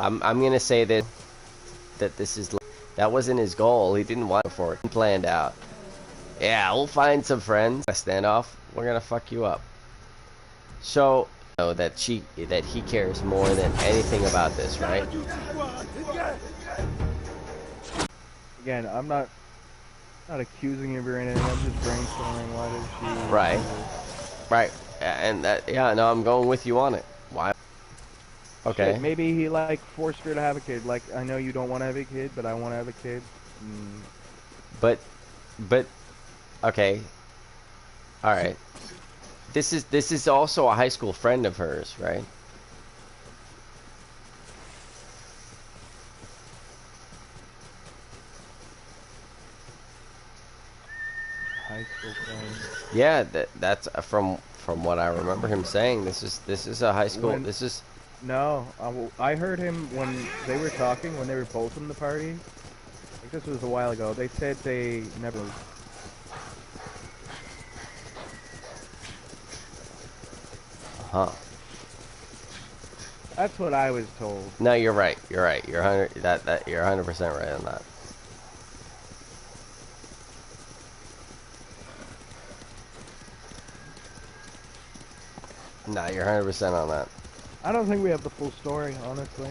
I'm gonna say that this is that wasn't his goal. He didn't want it before it planned out. Yeah, we'll find some friends. A standoff. We're gonna fuck you up. So know that he cares more than anything about this, right? Again, I'm not accusing you of anything. I'm just brainstorming. Why did she? Right, and that, yeah, no, I'm going with you on it. Why? Okay. Shit, maybe he like forced her to have a kid. Like, I know you don't want to have a kid, but I want to have a kid. But, okay. All right. This is also a high school friend of hers, right? High school friend. Yeah, that's from what I remember him saying. This is a high school. No, I heard him when they were talking, when they were both in the party. Like, this was a while ago. They said they never. Huh. That's what I was told. No, you're right. You're 100% right on that. Nah, you're 100% on that. I don't think we have the full story, honestly.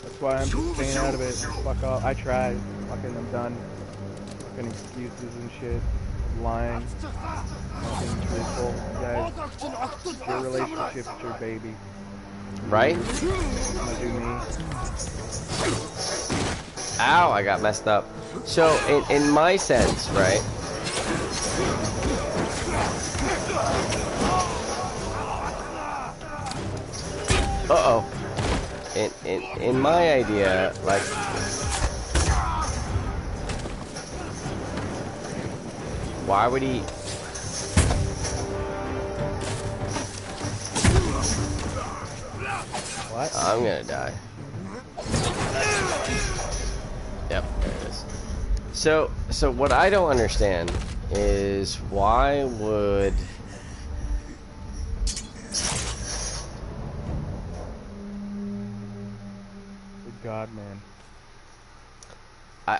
That's why I'm just staying out of it. Fuck off. I tried. Fucking, I'm done. Fucking excuses and shit. Lying. Fucking truthful. Guys, it's your relationship, it's your baby. Right? Gonna do me. Ow, I got messed up. So, in my sense, right? Uh-oh. In my idea, like, why would he? What? I'm gonna die. Yep, there it is. So what I don't understand is why would God, man.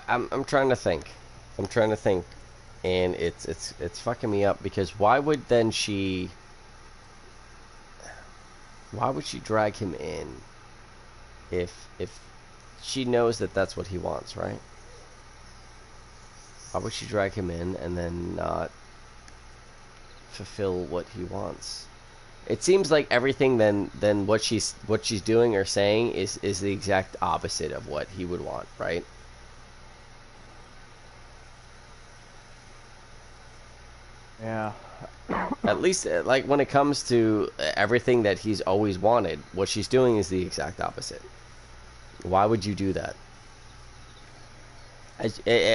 I'm trying to think. And it's fucking me up, because why would she drag him in if she knows that that's what he wants, right? Why would she drag him in and then not fulfill what he wants? It seems like everything then what she's doing or saying is the exact opposite of what he would want, right? Yeah. At least, like, when it comes to everything that he's always wanted, what she's doing is the exact opposite. Why would you do that?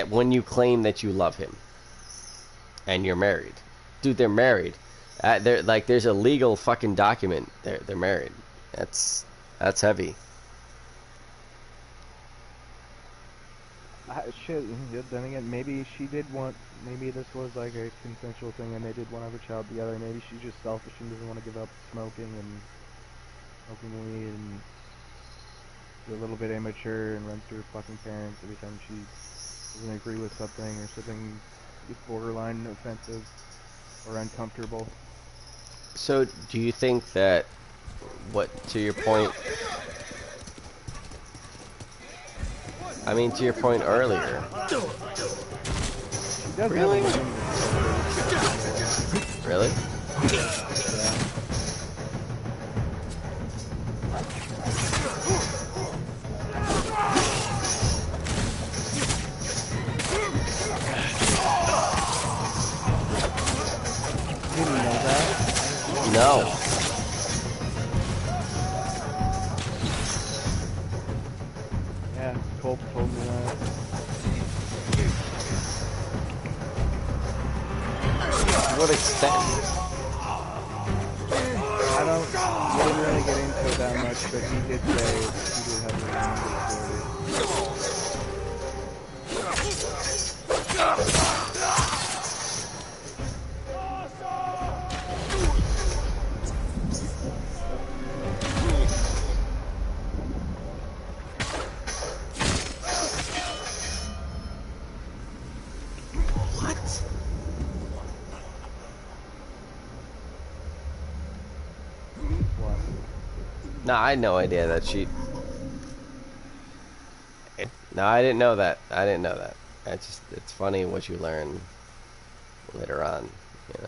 When you claim that you love him and you're married, dude, they're married. There's a legal fucking document. They're married. That's heavy. Shit. Then again, maybe she did want. Maybe this was like a consensual thing, and they did want to have a child together. Maybe she's just selfish and doesn't want to give up smoking weed, and she's a little bit immature and runs through her fucking parents every time she doesn't agree with something, or something is borderline offensive or uncomfortable. So, do you think that, to your point, I mean, to your point earlier. She does really? Really? Yeah. You didn't know that? No. Yeah, Cole told me that. To what extent? We didn't really get into it that much, but he did say he did have a No, I had no idea that she... No, I didn't know that. I didn't know that. It's funny what you learn later on, you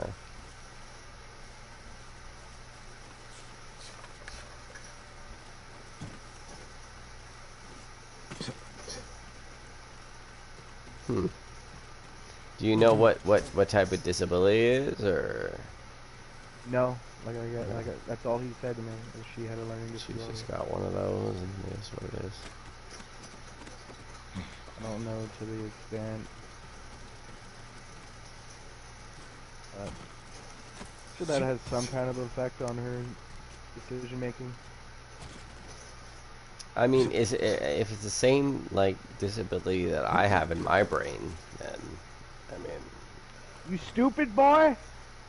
know. Do you know what type of disability it is, or? No, that's all he said to me. Is she had a learning She's disability. just got one of those, and that's what it is. I don't know to the extent. So that has some kind of effect on her decision making. I mean, if it's the same like disability that I have in my brain, then I mean, You stupid boy!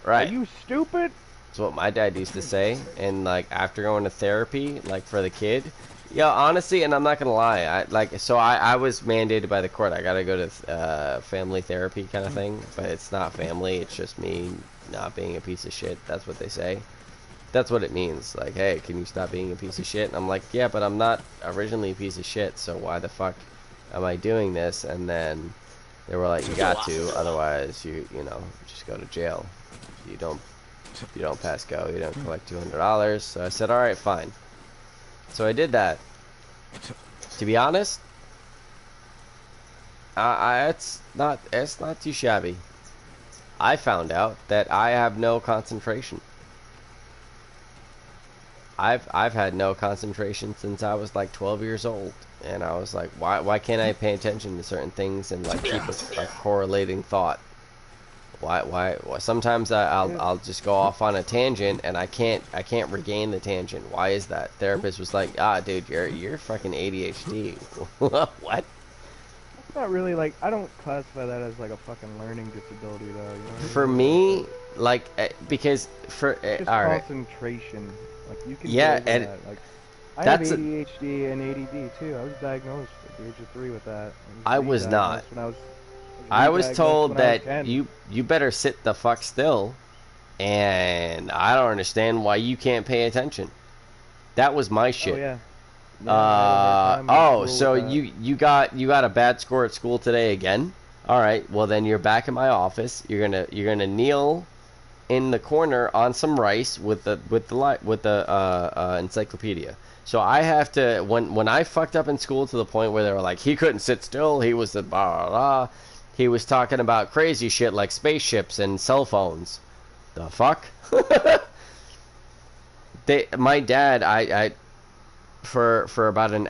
right? Are you stupid? That's what my dad used to say. And like after going to therapy, like for the kid, yeah, honestly, and I'm not gonna lie, I was mandated by the court. I gotta go to family therapy kind of thing, but it's not family. It's just me not being a piece of shit. That's what they say. That's what it means. Like, hey, can you stop being a piece of shit? And I'm like, yeah, but I'm not originally a piece of shit, so why the fuck am I doing this? And then they were like, you got to, otherwise you know, just go to jail. You don't pass go, you don't collect $200. So I said, all right, fine. So I did that. To be honest, it's not too shabby. I found out that I have no concentration. I've had no concentration since I was like 12 years old, and I was like, why can't I pay attention to certain things and like keep a correlating thought? Why sometimes I'll just go off on a tangent and I can't regain the tangent. Why is that? Therapist was like, dude, you're fucking ADHD. What? It's not really like, I don't classify that as like a fucking learning disability though. You know what I mean? For me, like, because for just all right, concentration. Like you can yeah, build and that. Like I have ADHD and ADD too. I was diagnosed at the age of 3 with that. I was not. When I was told that you better sit the fuck still, and I don't understand why you can't pay attention. That was my shit. Oh yeah. So you got a bad score at school today again? All right, well then you're back in my office. You're gonna kneel in the corner on some rice with the encyclopedia. So I have to, when I fucked up in school to the point where they were like, he couldn't sit still, he was the blah blah blah. He was talking about crazy shit like spaceships and cell phones. The fuck? My dad, for about an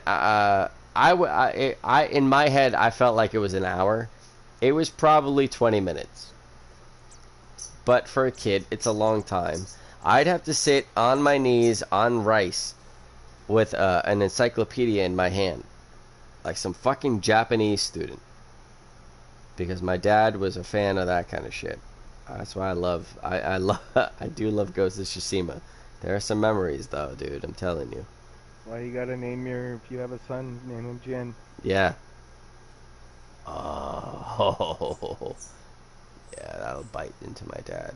in my head I felt like it was an hour. It was probably 20 minutes. But for a kid, it's a long time. I'd have to sit on my knees on rice with an encyclopedia in my hand, like some fucking Japanese student. Because my dad was a fan of that kind of shit. That's why I do love Ghost of Tsushima. There are some memories though, dude, I'm telling you. Why you gotta if you have a son, name him Jin. Yeah. Oh. Yeah, that'll bite into my dad.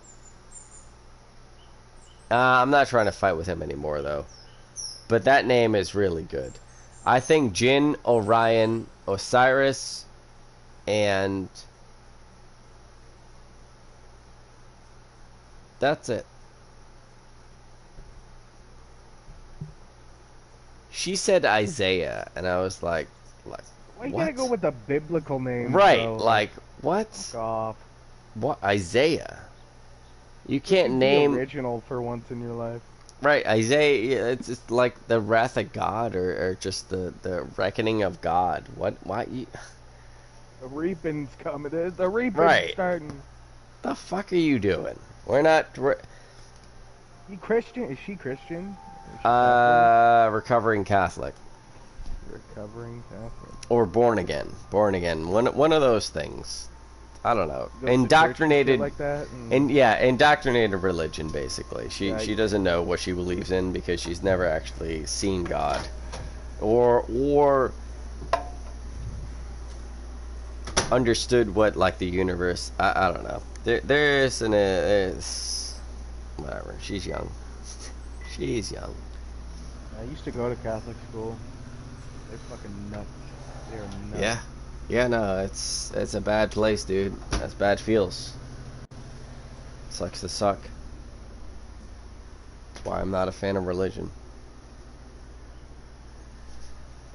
I'm not trying to fight with him anymore though. But that name is really good. I think Jin, Orion, Osiris, and that's it. She said Isaiah, and I was like why you gotta go with the biblical name? Right, bro? like what? Fuck off. What Isaiah? You can't name the original for once in your life. Right, Isaiah. It's just like the wrath of God, or just the reckoning of God. What? Why? The reaping's coming. The reaping's starting. The fuck are you doing? We're not. You Christian? Is she Christian? Recovering Catholic. Recovering Catholic. Or born again. Born again. One of those things. I don't know. Indoctrinated like that. Indoctrinated religion basically. She doesn't know what she believes in because she's never actually seen God. Or understood what like the universe. I don't know. There's whatever. She's young. She's young. I used to go to Catholic school. They're fucking nuts. They are nuts. Yeah. Yeah, no, it's a bad place, dude. That's bad feels. Sucks to suck. That's why I'm not a fan of religion.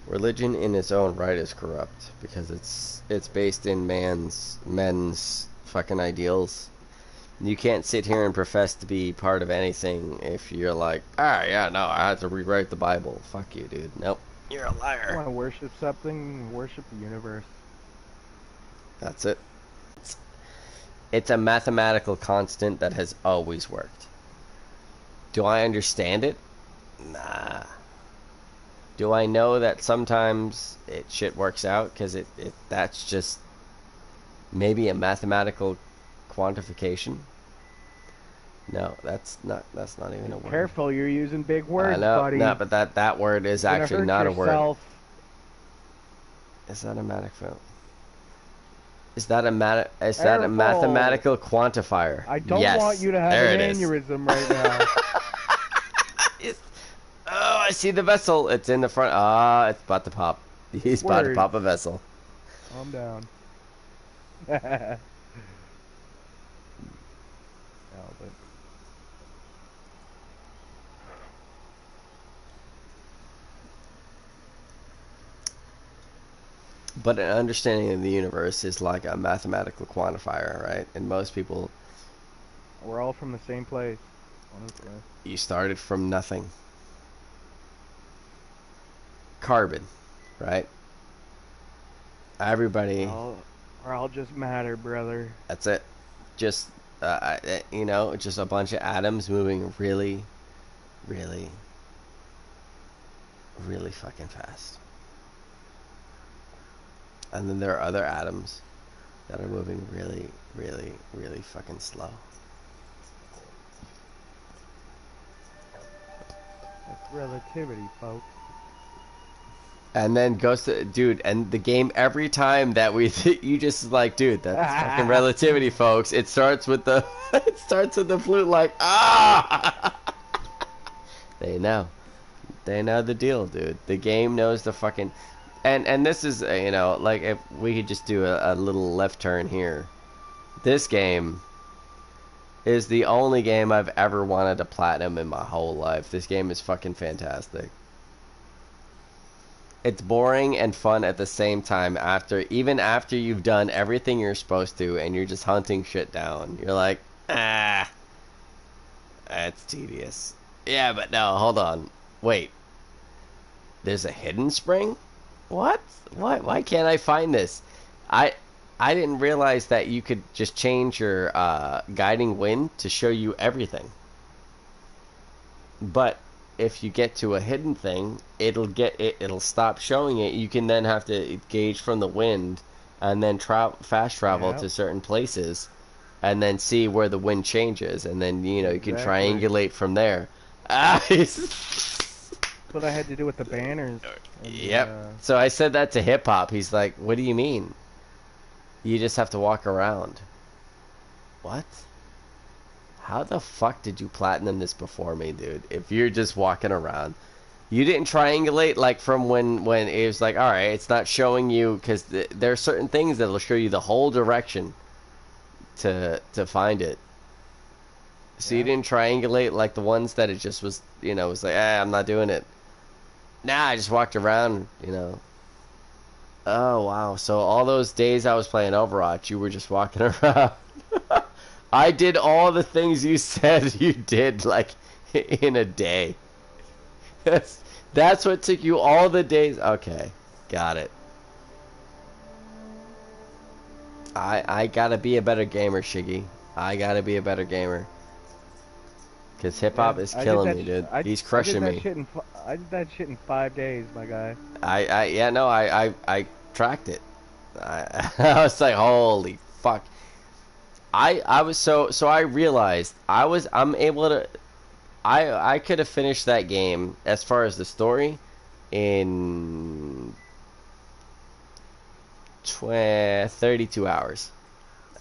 Religion in its own right is corrupt because it's based in men's fucking ideals. You can't sit here and profess to be part of anything if you're like, yeah, no, I had to rewrite the Bible. Fuck you, dude. Nope. You're a You liar. want to worship something? Worship the universe. That's it. It's a mathematical constant that has always worked. Do I understand it? Nah. Do I know that sometimes shit works out? Because that's just maybe a mathematical quantification. No, that's not even a word. Careful, you're using big words, I know, buddy. no, but that word is actually not a word. Is that a mathematical? Is that a mathematical quantifier? I don't Yes, want you to have there an it is. aneurysm right now. Oh, I see the vessel. It's in the front. Ah, it's about to pop. He's about to pop a vessel. Calm down. But an understanding of the universe is like a mathematical quantifier, right? And most people... We're all from the same place, honestly. You started from nothing. Carbon, right? Everybody... We're all just matter, brother. That's it. Just, just a bunch of atoms moving really, really, really fucking fast. And then there are other atoms that are moving really, really, really fucking slow. That's relativity, folks. And then goes to, dude, and the game every time that you just like, dude, that's fucking relativity, folks. It starts with the, flute like, ah! They know the deal, dude. The game knows the fucking, and this is, like if we could just do a little left turn here. This game is the only game I've ever wanted to platinum in my whole life. This game is fucking fantastic. It's boring and fun at the same time even after you've done everything you're supposed to and you're just hunting shit down. You're like, that's tedious. Yeah, but no, hold on. Wait. There's a hidden spring? What? Why can't I find this? I didn't realize that you could just change your guiding wind to show you everything. But if you get to a hidden thing, it'll stop showing it. You can then have to gauge from the wind and then fast travel to certain places and then see where the wind changes, and then you can triangulate from there. That's what I had to do with the banners. Yep. So I said that to Hip Hop. He's like, "What do you mean? You just have to walk around." What? How the fuck did you platinum this before me, dude? If you're just walking around, you didn't triangulate like from when it was like, all right, it's not showing you, because there are certain things that'll show you the whole direction to find it. So you didn't triangulate like the ones that it just was, was like, I'm not doing it. Nah, I just walked around, Oh wow! So all those days I was playing Overwatch, you were just walking around. I did all the things you said you did, like, in a day. That's what took you all the days. Okay, got it. I gotta be a better gamer, Shiggy. I gotta be a better gamer. Because Hip Hop is killing me, dude. He's crushing me. I did that shit in 5 days, my guy. I tracked it. I was like, holy fuck. I was so I realized I'm able to I could have finished that game as far as the story in 32 hours.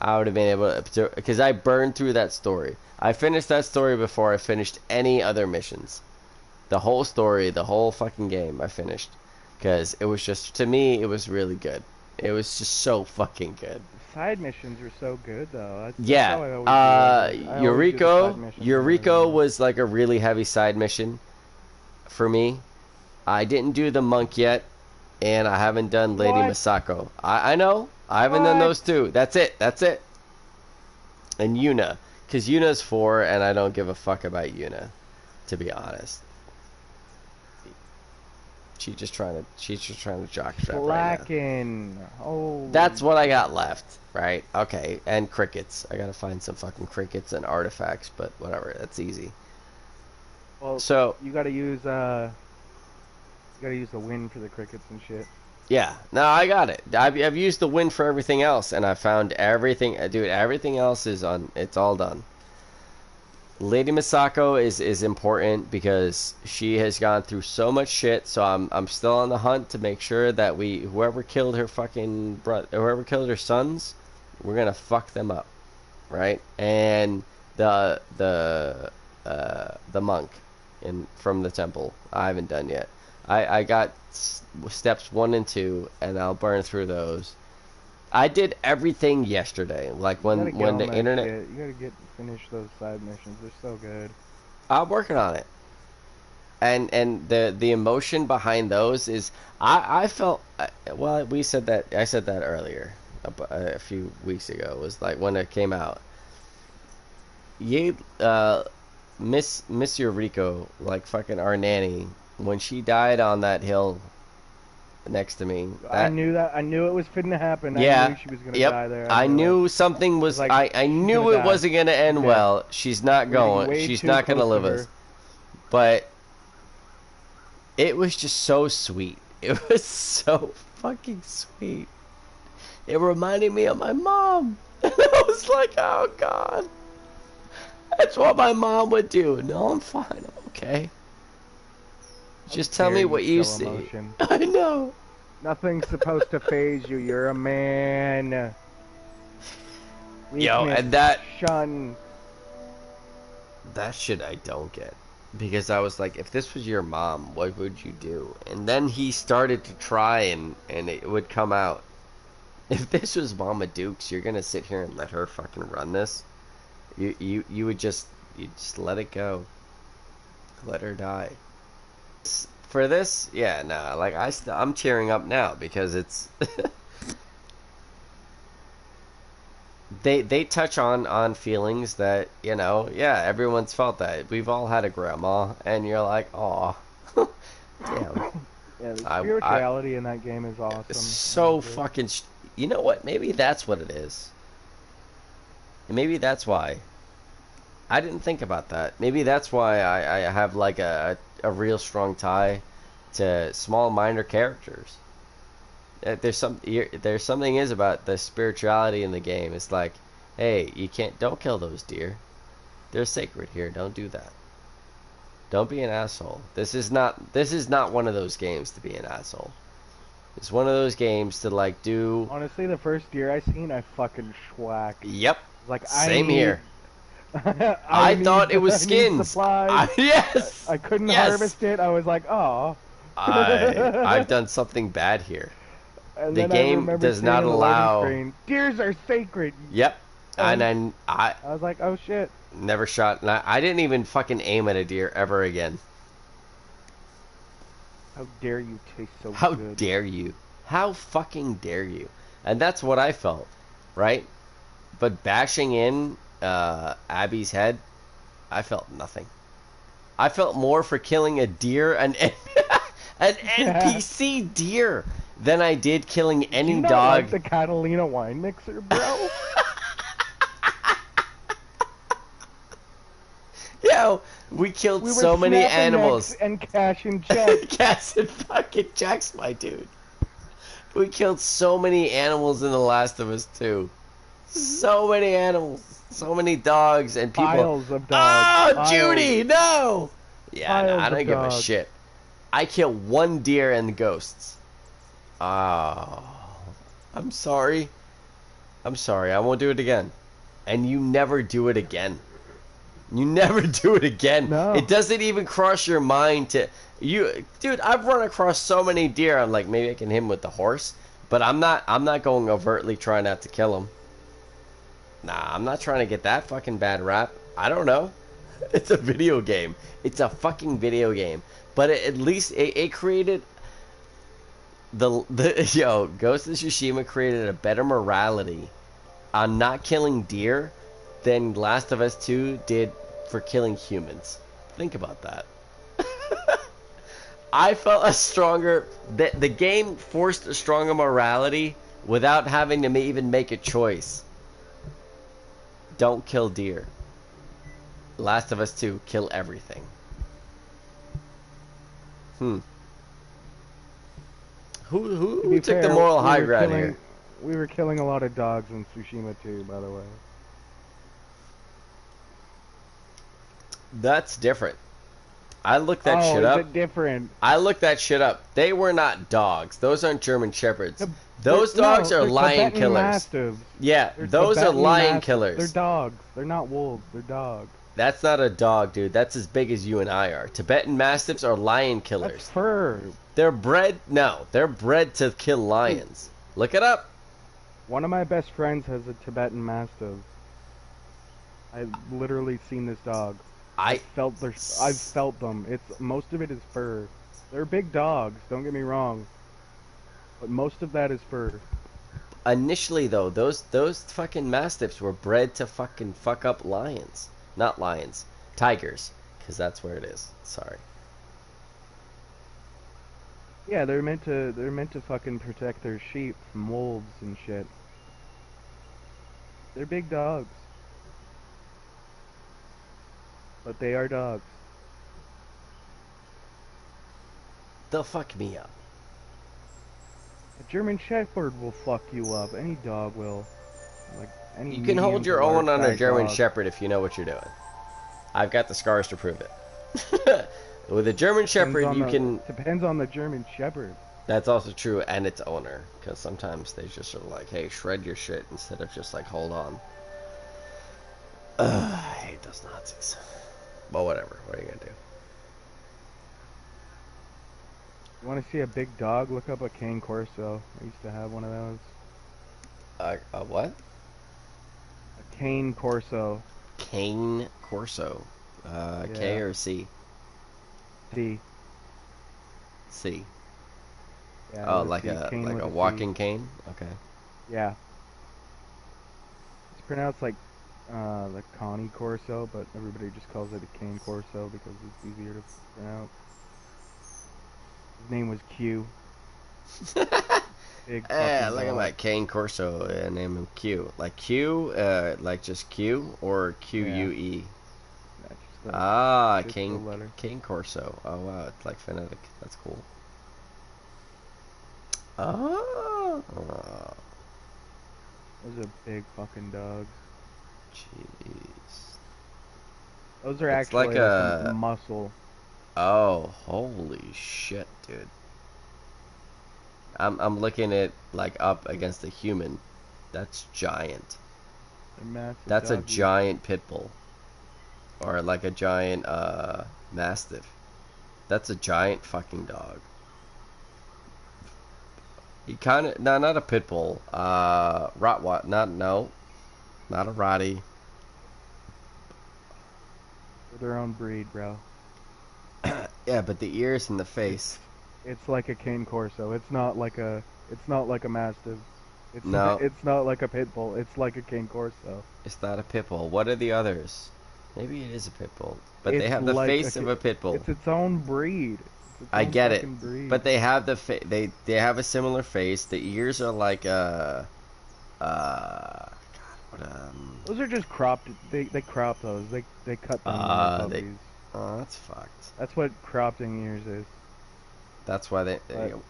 I would have been able to, because I burned through that story. I finished that story before I finished any other missions. The whole story, the whole fucking game, I finished. Because it was just, to me, it was really good. It was just so fucking good. Side missions are so good though. That's Yeah, how I always do. I always do the side missions and everything Eureka else. was like a really heavy side mission for me. I didn't do the monk yet, and I haven't done Lady What? Masako. I know, I haven't done What? those two. That's it, that's it. And Yuna, because Yuna's 4, and I don't give a fuck about Yuna, to be honest. She's just trying to jockstrap right now. Slacking. Oh. That's what I got left, right? Okay, and crickets. I gotta find some fucking crickets and artifacts, but whatever, that's easy. Well, So you gotta use the wind for the crickets and shit. yeah, no, I got it. I've used the wind for everything else, and I found everything, dude. Everything else is on. It's all done. Lady Misako is important because she has gone through so much shit. So I'm still on the hunt to make sure that whoever killed her fucking whoever killed her sons, we're gonna fuck them up, right? And the monk from the temple, I haven't done yet. I got steps 1 and 2, and I'll burn through those. I did everything yesterday, like when the internet. Shit. You gotta finish those side missions. They're so good. I'm working on it, and the emotion behind those is I felt well. I said that earlier a few weeks ago. It was like when it came out. Miss Yuriko, like fucking our nanny, when she died on that hill next to me. I knew it was fitting to happen. Yeah. I knew she was gonna die there. I knew something was. Like, I knew it wasn't gonna end well. She's not going. She's not gonna live us. But it was just so sweet. It was so fucking sweet. It reminded me of my mom. And I was like, oh god, that's what my mom would do. No, I'm fine. I'm okay. Just tell me what you see. Emotion. I know. Nothing's supposed to phase you. You're a man. Yo, Weakness, and that shun. That shit I don't get. Because I was like, if this was your mom, what would you do? And then he started to try and it would come out. If this was Mama Dukes, you're gonna sit here and let her fucking run this? You would just let it go. Let her die. For this, yeah, no, like I'm tearing up now because it's they touch on feelings that, you know, yeah, everyone's felt that. We've all had a grandma, and you're like, aw. Yeah, the spirituality in that game is awesome. it's so fucking. You know what? Maybe that's what it is. And maybe that's why. I didn't think about that. Maybe that's why I have like a real strong tie to small minor characters. There's something is about the spirituality in the game. It's like, hey, don't kill those deer. They're sacred here. Don't do that. Don't be an asshole. This is not one of those games to be an asshole. It's one of those games to like do. Honestly, the first deer I seen, I fucking schwacked. Yep. Like same here. I thought it was skins. Yes. I couldn't harvest it. I was like, oh. I've done something bad here. And the game does not allow. Deers are sacred. Yep. And then I was like, oh shit. Never shot. I didn't even fucking aim at a deer ever again. How dare you taste so good? How dare you? How fucking dare you? And that's what I felt, right? But bashing in Abby's head, I felt nothing. I felt more for killing a deer, an NPC deer, than I did killing any dog. Like the Catalina wine mixer, bro. Yo, we killed so many animals. And cashing checks. Cash and fucking checks, my dude. We killed so many animals in The Last of Us 2. So many animals. So many dogs and people. Piles of dogs. Oh, Judy, no! Yeah, no, I don't give dogs. a shit. I killed one deer and the ghosts. Oh, I'm sorry. I'm sorry. I won't do it again. And you never do it again. You never do it again. No. It doesn't even cross your mind to dude, I've run across so many deer. I'm like, maybe I can hit him with the horse, but I'm not going overtly trying not to kill him. Nah, I'm not trying to get that fucking bad rap. I don't know. It's a video game. It's a fucking video game. But at least it created yo, Ghost of Tsushima created a better morality on not killing deer than Last of Us 2 did for killing humans. Think about that. I felt a stronger... The game forced a stronger morality without having to even make a choice. Don't kill deer. Last of Us 2, kill everything. Who took the moral high ground here? We were killing a lot of dogs in Tsushima too, by the way. That's different. I looked that shit up. Oh, is it different? I looked that shit up. They were not dogs. Those aren't German Shepherds. Those dogs are lion killers. Mastiffs. Yeah, those are lion killers. They're dogs. They're not wolves. They're dogs. That's not a dog, dude. That's as big as you and I are. Tibetan Mastiffs are lion killers. That's fur. They're bred... No, they're bred to kill lions. Look it up. One of my best friends has a Tibetan Mastiff. I've literally seen this dog. I've felt them. Most of it is fur. They're big dogs, don't get me wrong. But most of that is fur. Initially, though, those fucking Mastiffs were bred to fucking fuck up lions. Not lions. Tigers. Because that's where it is. Sorry. Yeah, they're meant to fucking protect their sheep from wolves and shit. They're big dogs. But they are dogs. They'll fuck me up. A German Shepherd will fuck you up. Any dog will. Like any. You can hold your own on a German Shepherd if you know what you're doing. I've got the scars to prove it. With a German Shepherd, you can... Depends on the German Shepherd. That's also true, and its owner. Because sometimes they just sort of like, hey, shred your shit, instead of just like, hold on. I hate those Nazis. Well, whatever. What are you going to do? You want to see a big dog? Look up a Cane Corso. I used to have one of those. A what? A Cane Corso. Cane Corso. Yeah. K or C? C. C. Yeah, oh, like a walking cane? Okay. Yeah. It's pronounced like Connie Corso, but everybody just calls it a Cane Corso because it's easier to pronounce. His name was Q. Big yeah, look at my Cane Corso. Name him Q. Like Q, like just Q or Q-U-E. Yeah, Cane Corso. Oh wow, it's like phonetic. That's cool. Oh. Those are big fucking dogs. Jeez. Those are actually like a muscle. Oh, holy shit, dude. I'm looking at like up against a human. That's giant. That's a giant pit bull. Or like a giant mastiff. That's a giant fucking dog. He kind of not a pit bull. Not a Rottie. They're their own breed, bro. Yeah, but the ears and the face. It's like a Cane Corso. It's not like a mastiff. It's no. It's not like a pit bull. It's like a Cane Corso. It's not a pit bull. What are the others? Maybe it is a pit bull, but they have the face of a pit bull. It's its own breed. I get it, but they have the they have a similar face. The ears are like God, those are just cropped. They crop those. They cut them. Oh, that's fucked. That's what cropping ears is. That's why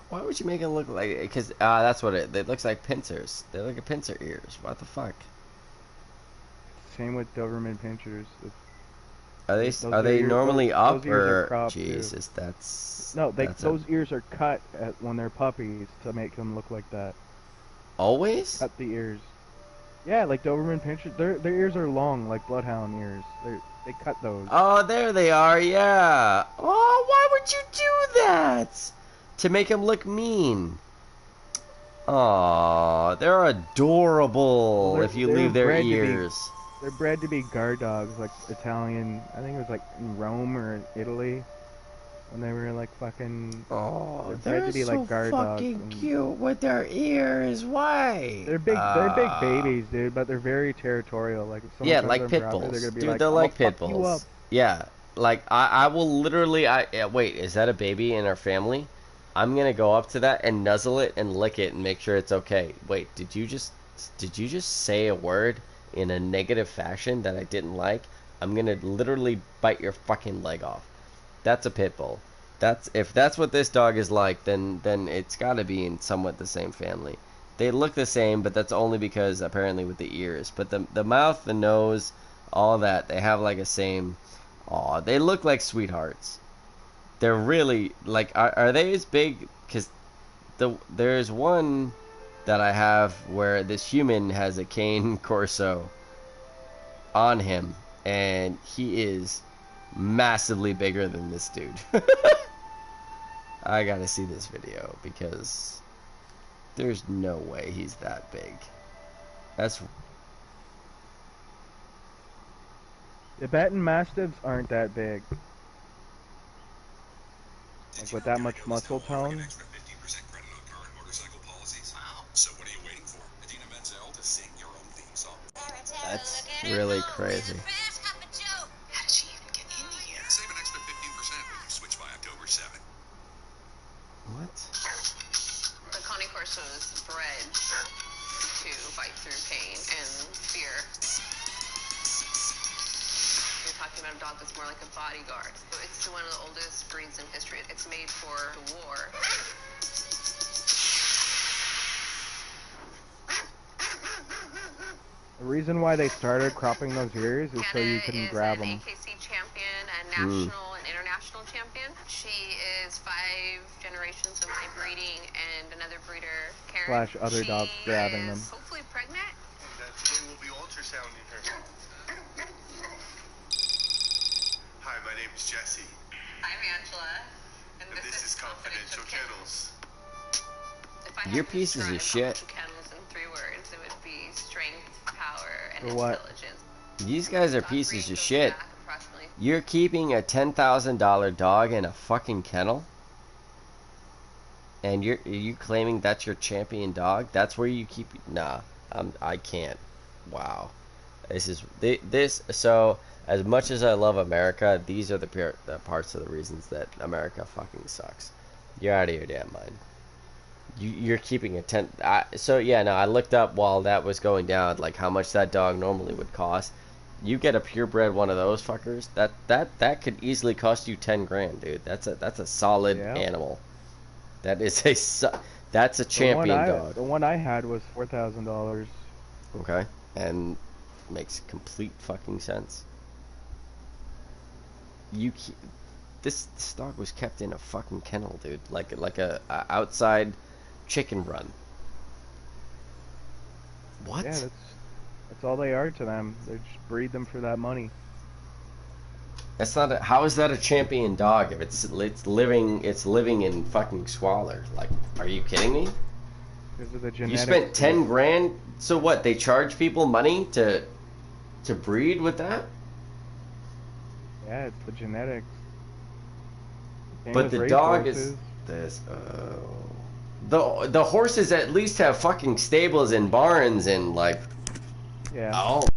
why would you make it look like? Because that's what it looks like. Pincers. They look like pincer ears. What the fuck? Same with Doberman pinchers. Are they normally up or Jesus? Too. That's no. Those ears are cut when they're puppies to make them look like that. Always? Cut the ears. Yeah, like Doberman pinchers. Their ears are long, like bloodhound ears. They cut those. Oh, there they are, yeah. Oh, why would you do that? To make them look mean. Aw, they're adorable Well, if you they're leave their bred to be ears. they're bred to be guard dogs, like Italian. I think it was like in Rome or in Italy when they were like fucking. Oh, They're bred they're to be like so guard dogs, fucking and cute with their ears. Why? they're big. They're big babies, dude, but they're very territorial. Like if someone Yeah, comes like on pit property, they're bulls. gonna be Dude, like, they're "I'm gonna like fuck pit you up." bulls. Yeah, like I will literally, wait, is that a baby in our family? I'm gonna go up to that and nuzzle it and lick it and make sure it's okay. Wait, did you just say a word in a negative fashion that I didn't like? I'm gonna literally bite your fucking leg off. That's a pit bull. That's if that's what this dog is like, then it's got to be in somewhat the same family. They look the same, but that's only because apparently with the ears. But the mouth, the nose, all that, they have like a same. Aw, they look like sweethearts. They're really like are they as big? Because there's one that I have where this human has a cane corso on him, and he is massively bigger than this dude. I gotta see this video because there's no way he's that big. That's Tibetan Mastiffs aren't that big. Like with that much muscle tone. that's really crazy. What? The Connie Corso is bred to fight through pain and fear. You're talking about a dog that's more like a bodyguard. It's one of the oldest breeds in history. It's made for war. The reason why they started cropping those ears is so you couldn't grab them. Kenna is an AKC champion, a national and international champion. She is 5 generations of my breeding and another breeder, Karen. Slash other dogs grabbing them. Hopefully pregnant. And today we'll be ultrasounding her. Hi, my name is Jesse. I'm Angela. And This is Confidential Kennels. If I You're had to pieces of describe shit. Kennels in 3 words, it would be strength, power, and For what? intelligence. These guys are Dog pieces breeding of goes shit. back approximately You're keeping a $10,000 dog in a fucking kennel? And are you claiming that's your champion dog? That's where you keep... Nah, I can't. Wow. So, as much as I love America, these are the parts of the reasons that America fucking sucks. You're out of your damn mind. You're keeping a 10... so, yeah, no, I looked up while that was going down, like, how much that dog normally would cost. You get a purebred one of those fuckers, that could easily cost you 10 grand, dude. That's a solid animal. That is that's a champion dog. The one I had was $4,000. Okay, and makes complete fucking sense. This dog was kept in a fucking kennel, dude, like a outside chicken run. What? Yeah, that's all they are to them. They just breed them for that money. That's not how is that a champion dog if it's living in fucking squalor? Like, are you kidding me? Because of the genetics. You spent 10 grand, so what? They charge people money to breed with that? Yeah, it's the genetics. Same But with the dog racehorses. is this. The horses at least have fucking stables and barns and like. Yeah. Oh.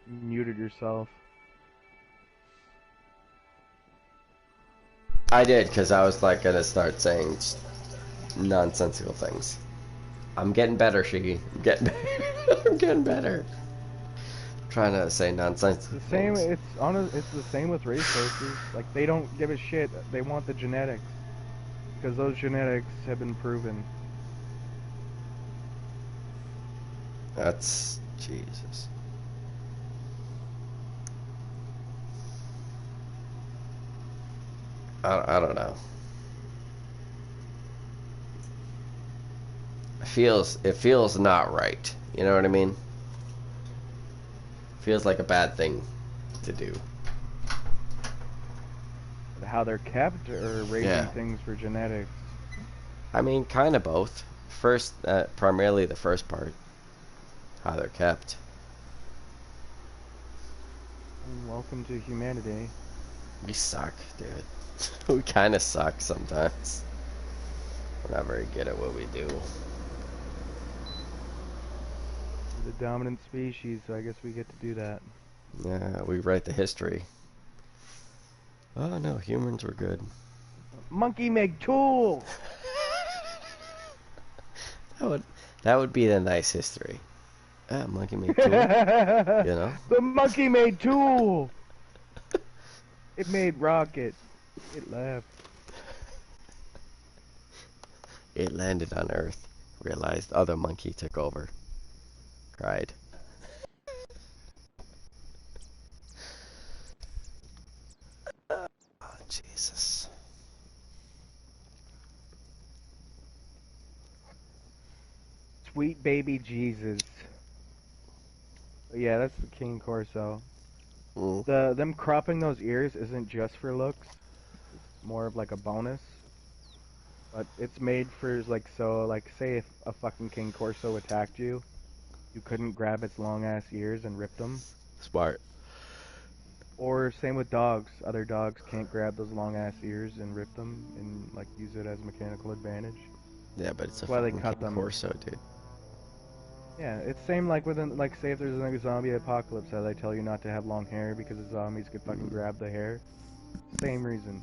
You muted yourself. I did because I was like gonna start saying nonsensical things. I'm getting better, Shiggy. I'm getting better. I'm getting better. Trying to say nonsensical The same. things. It's the same with racehorses. Like they don't give a shit. They want the genetics because those genetics have been proven. That's Jesus. I don't know. It feels not right. You know what I mean? Feels like a bad thing to do. How they're kept or raising Yeah. things for genetics? I mean, kind of both. First, primarily the first part. How they're kept. Welcome to humanity. We suck, dude. We kind of suck sometimes. We're not very good at what we do. We're the dominant species, so I guess we get to do that. Yeah, we write the history. Oh no, humans were good. Monkey make tool! That would be the nice history. Monkey made tool. You know? The monkey made tool! It made rocket. It left. It landed on Earth. Realized other monkey took over. Cried. Oh, Jesus. Sweet baby Jesus. Yeah, that's the King Corso. Them cropping those ears isn't just for looks. It's more of like a bonus. But it's made for like say if a fucking King Corso attacked you, you couldn't grab its long ass ears and rip them. Smart. Or same with dogs. Other dogs can't grab those long ass ears and rip them and like use it as mechanical advantage. Yeah, but it's That's a why they fucking cut King them. Corso, dude. Yeah, it's same like within like say if there's like a zombie apocalypse, how they tell you not to have long hair because the zombies could fucking grab the hair. Same reason.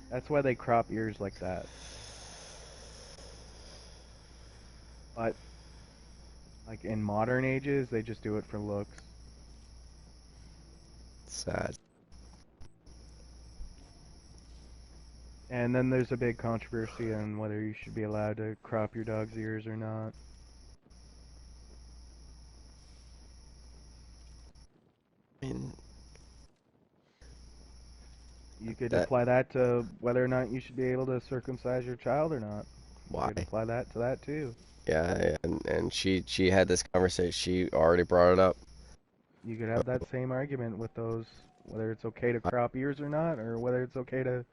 That's why they crop ears like that. But like in modern ages, they just do it for looks. Sad. And then there's a big controversy on whether you should be allowed to crop your dog's ears or not. I mean, You could apply that to whether or not you should be able to circumcise your child or not. why? You could apply that to that too. Yeah, and she had this conversation. She already brought it up. You could have that same argument with those, whether it's okay to crop ears or not, or whether it's okay to...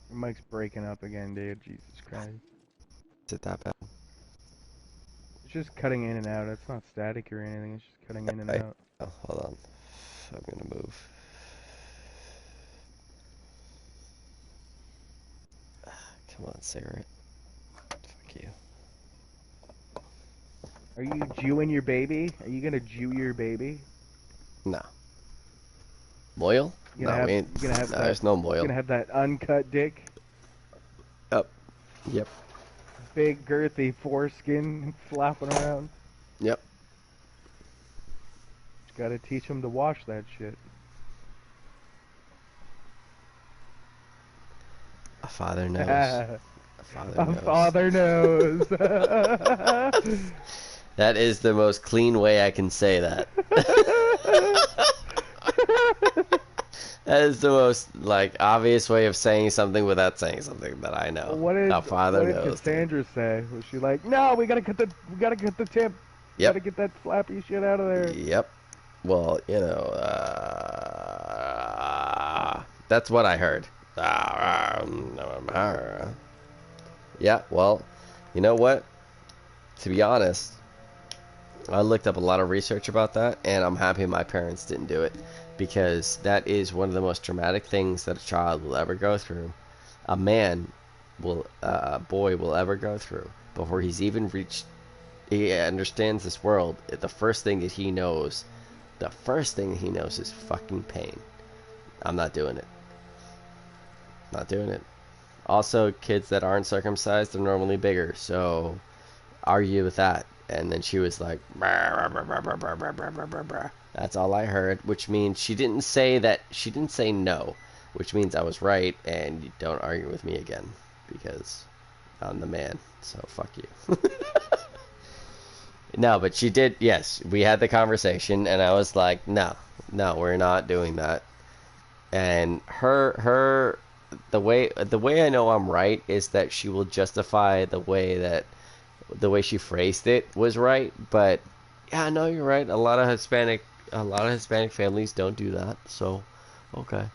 Your mic's breaking up again, dude. Jesus Christ. Is it that bad? It's just cutting in and out. It's not static or anything. It's just cutting in and out. Oh, hold on. I'm gonna move. Come on, cigarette. Fuck you. Are you Jewing your baby? Are you gonna Jew your baby? No. Moil? You No, gonna have, we ain't. you gonna have No, that, there's no you moil. gonna have that uncut dick? Yep. Big, girthy foreskin flapping around? Yep. Just gotta teach him to wash that shit. A father knows. A father A knows. father knows. That is the most clean way I can say that. That is the most, like, obvious way of saying something without saying something that I know. What did Father knows. Cassandra say? Was she like, "No, we gotta cut the tip. We Yep. gotta get that flappy shit out of there." Yep. Well, you know, that's what I heard. Yeah, well, you know what? To be honest, I looked up a lot of research about that, and I'm happy my parents didn't do it, because that is one of the most traumatic things that a child will ever go through. A boy will ever go through before he's even reached, he understands this world. The first thing he knows is fucking pain. I'm not doing it. Not doing it. Also, kids that aren't circumcised are normally bigger, so argue with that. And then she was like, that's all I heard, which means she didn't say no, which means I was right, and you don't argue with me again, because I'm the man, so fuck you. No, but she did, yes, we had the conversation, and I was like, no, we're not doing that. And the way I know I'm right is that she will justify the way that the way she phrased it was right, but yeah, no, you're right. A lot of Hispanic families don't do that. So, okay,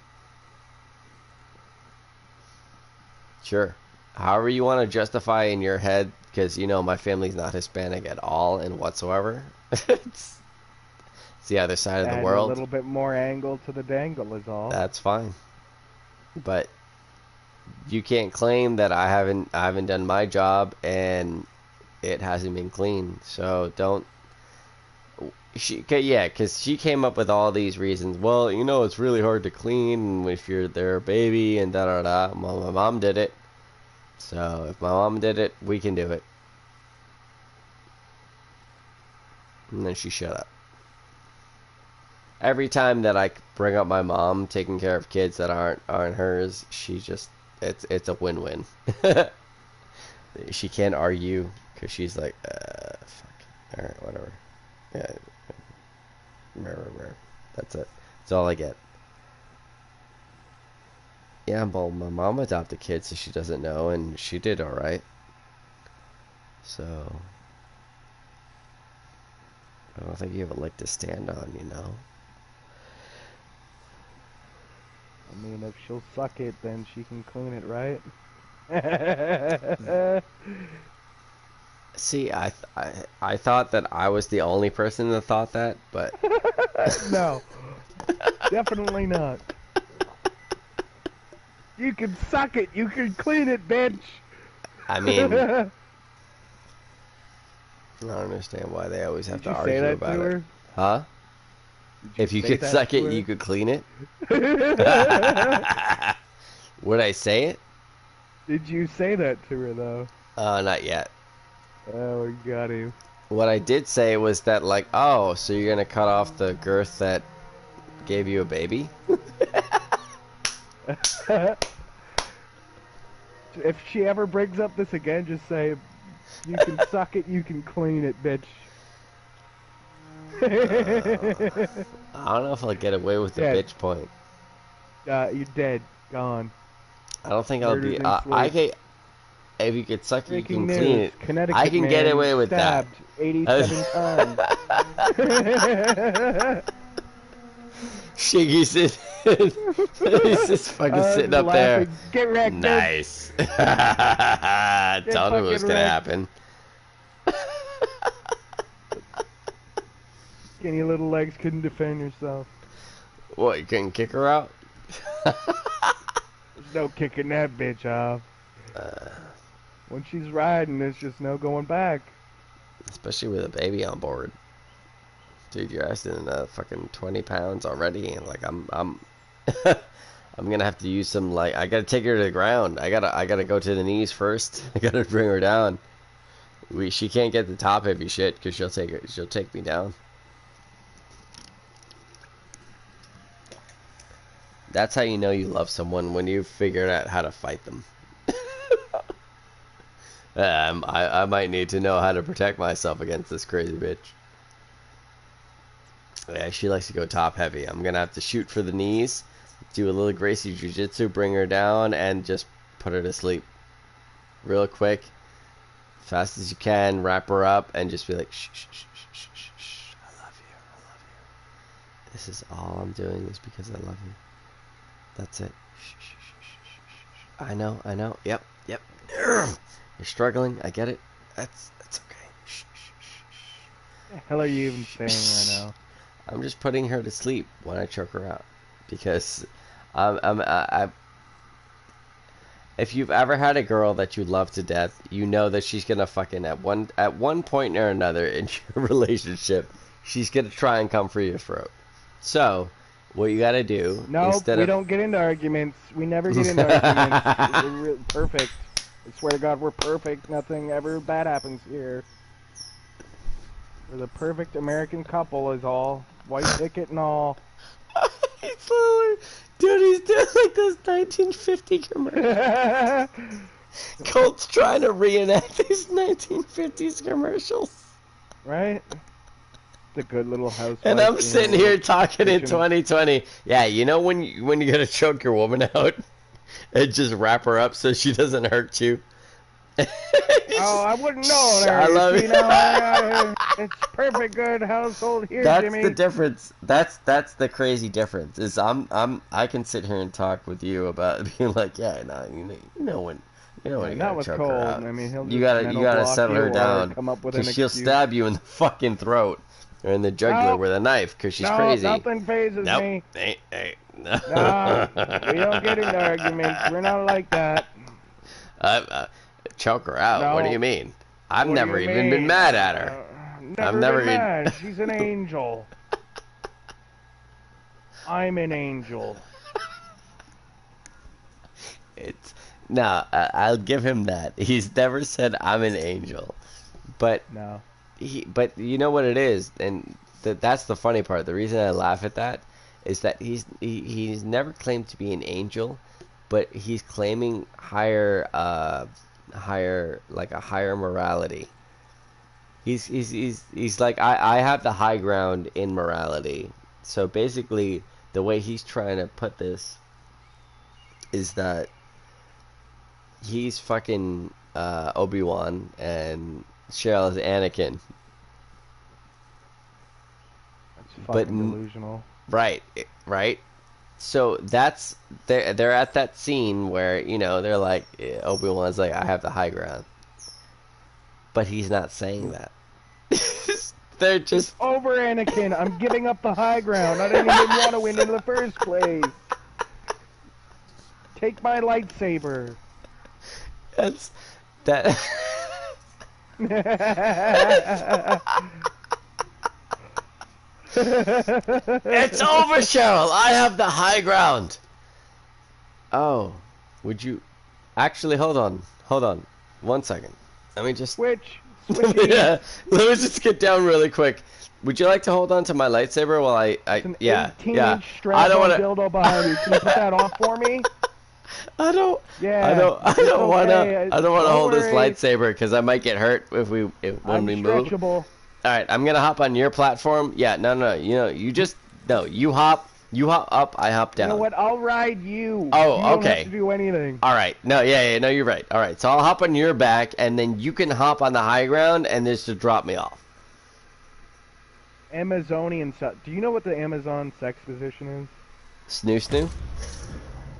sure. However you want to justify in your head, because you know my family's not Hispanic at all and whatsoever. it's, it's the other side of the Add world. a little bit more angle to the dangle is all. That's fine, but you can't claim that I haven't done my job and it hasn't been clean. So don't. Because she came up with all these reasons. Well, you know, it's really hard to clean if you're their baby and da da da. Well, my mom did it. So if my mom did it, we can do it. And then she shut up. Every time that I bring up my mom taking care of kids that aren't hers, she just it's a win-win. She can't argue because she's like, fuck, all right, whatever. Yeah, that's it. That's all I get. Yeah, well, my mom adopted kids, so she doesn't know, and she did all right. So I don't think you have a leg to stand on, you know. I mean, if she'll suck it, then she can clean it, right? See, I thought that I was the only person that thought that, but no, definitely not. You can suck it. You can clean it, bitch. I mean, I don't understand why they always have to argue about it. Huh? If you could suck it, you could clean it? Would I say it? Did you say that to her, though? Not yet. Oh, we got him. What I did say was that, like, oh, so you're gonna cut off the girth that gave you a baby? If she ever brings up this again, just say, you can suck it, you can clean it, bitch. I don't know if I'll get away with the bitch point. You're dead. Gone. I don't think I'll be. I can. If you could suck it, you can clean it. Connecticut I can get away with that. 87 times. Shiggy's he's just fucking sitting up there. Get wrecked. Nice. Told him it was gonna happen. Skinny little legs couldn't defend yourself. What, you couldn't kick her out? There's no kicking that bitch off. When she's riding, there's just no going back. Especially with a baby on board. Dude, you're asking fucking 20 pounds already, and like I'm I'm gonna have to use some, like, I gotta take her to the ground. I gotta go to the knees first. I gotta bring her down. She can't get the top heavy shit because she'll take me down. That's how you know you love someone, when you figure out how to fight them. I might need to know how to protect myself against this crazy bitch. Yeah, she likes to go top heavy. I'm gonna have to shoot for the knees, do a little Gracie Jiu-Jitsu, bring her down, and just put her to sleep. Real quick, fast as you can, wrap her up, and just be like, shh, shh, shh, shh, shh, shh. I love you, I love you. This is all I'm doing is because I love you. That's it. Shh, shh, shh, shh, shh, shh. I know. Yep. You're struggling. I get it. That's okay. Shh, shh, shh, shh. What the hell are you even saying right now? I'm just putting her to sleep when I choke her out, because if you've ever had a girl that you love to death, you know that she's gonna fucking at one point or another in your relationship, she's gonna try and come for your throat. So what you gotta do? No, we don't get into arguments. We never get into arguments. We're perfect. I swear to God, we're perfect. Nothing ever bad happens here. We're the perfect American couple, is all. White ticket and all. He's literally, dude, he's doing like those 1950 commercials. Colt's trying to reenact these 1950s commercials. Right? It's a good little house. And I'm sitting here talking in 2020. Yeah, you know when you're gonna choke your woman out and just wrap her up so she doesn't hurt you. Oh, I wouldn't know there. I love You it. see, now, it's perfect good household here, That's Jimmy. the difference. That's the crazy difference. Is I can sit here and talk with you about being like, yeah, no, you know when Yeah, you not gotta with choke her cold. out. I mean, he'll You just gotta mental block settle you her or down come up with because an she'll excuse. stab you in the fucking throat or in the jugular Nope. with a knife because she's No, crazy. nothing phases Nope. me. Hey. Nah, we don't get into arguments. We're not like that. Choke her out. No. What do you mean? I've What do never you even been mean? mad at her. I've Never never been even. mad. She's an angel. I'm an angel. It's no. I'll give him that. He's never said I'm an angel, but No. But you know what it is, and that's the funny part. The reason I laugh at that is that he's never claimed to be an angel, but he's claiming higher like a higher morality. He's like I have the high ground in morality. So basically, the way he's trying to put this is that he's fucking Obi-Wan and Cheryl is Anakin. That's But fucking delusional. right. So they're at that scene where they're like Obi-Wan's like I have the high ground, but he's not saying that. They're just Over, Anakin. I'm giving up the high ground. I didn't even want to win in the first place. Take my lightsaber. that's that. It's over, Cheryl. I have the high ground. Oh, would you actually hold on 1 second. Let me just Switch. yeah, let me just get down really quick. Would you like to hold on to my lightsaber while I It's an yeah 18-inch I strap-on don't want dildo behind you. Can you put that off for me? I don't Yeah. I don't want okay. to hold Don't this worry. lightsaber because I might get hurt when I'm we move. stretchable. All right, I'm gonna hop on your platform. Yeah, no. You hop up. I hop down. You know what? I'll ride you. Oh, you don't okay. have to do anything. All right. No, yeah. No, you're right. All right. So I'll hop on your back, and then you can hop on the high ground, and just to drop me off. Amazonian stuff. Do you know what the Amazon sex position is? Snoo.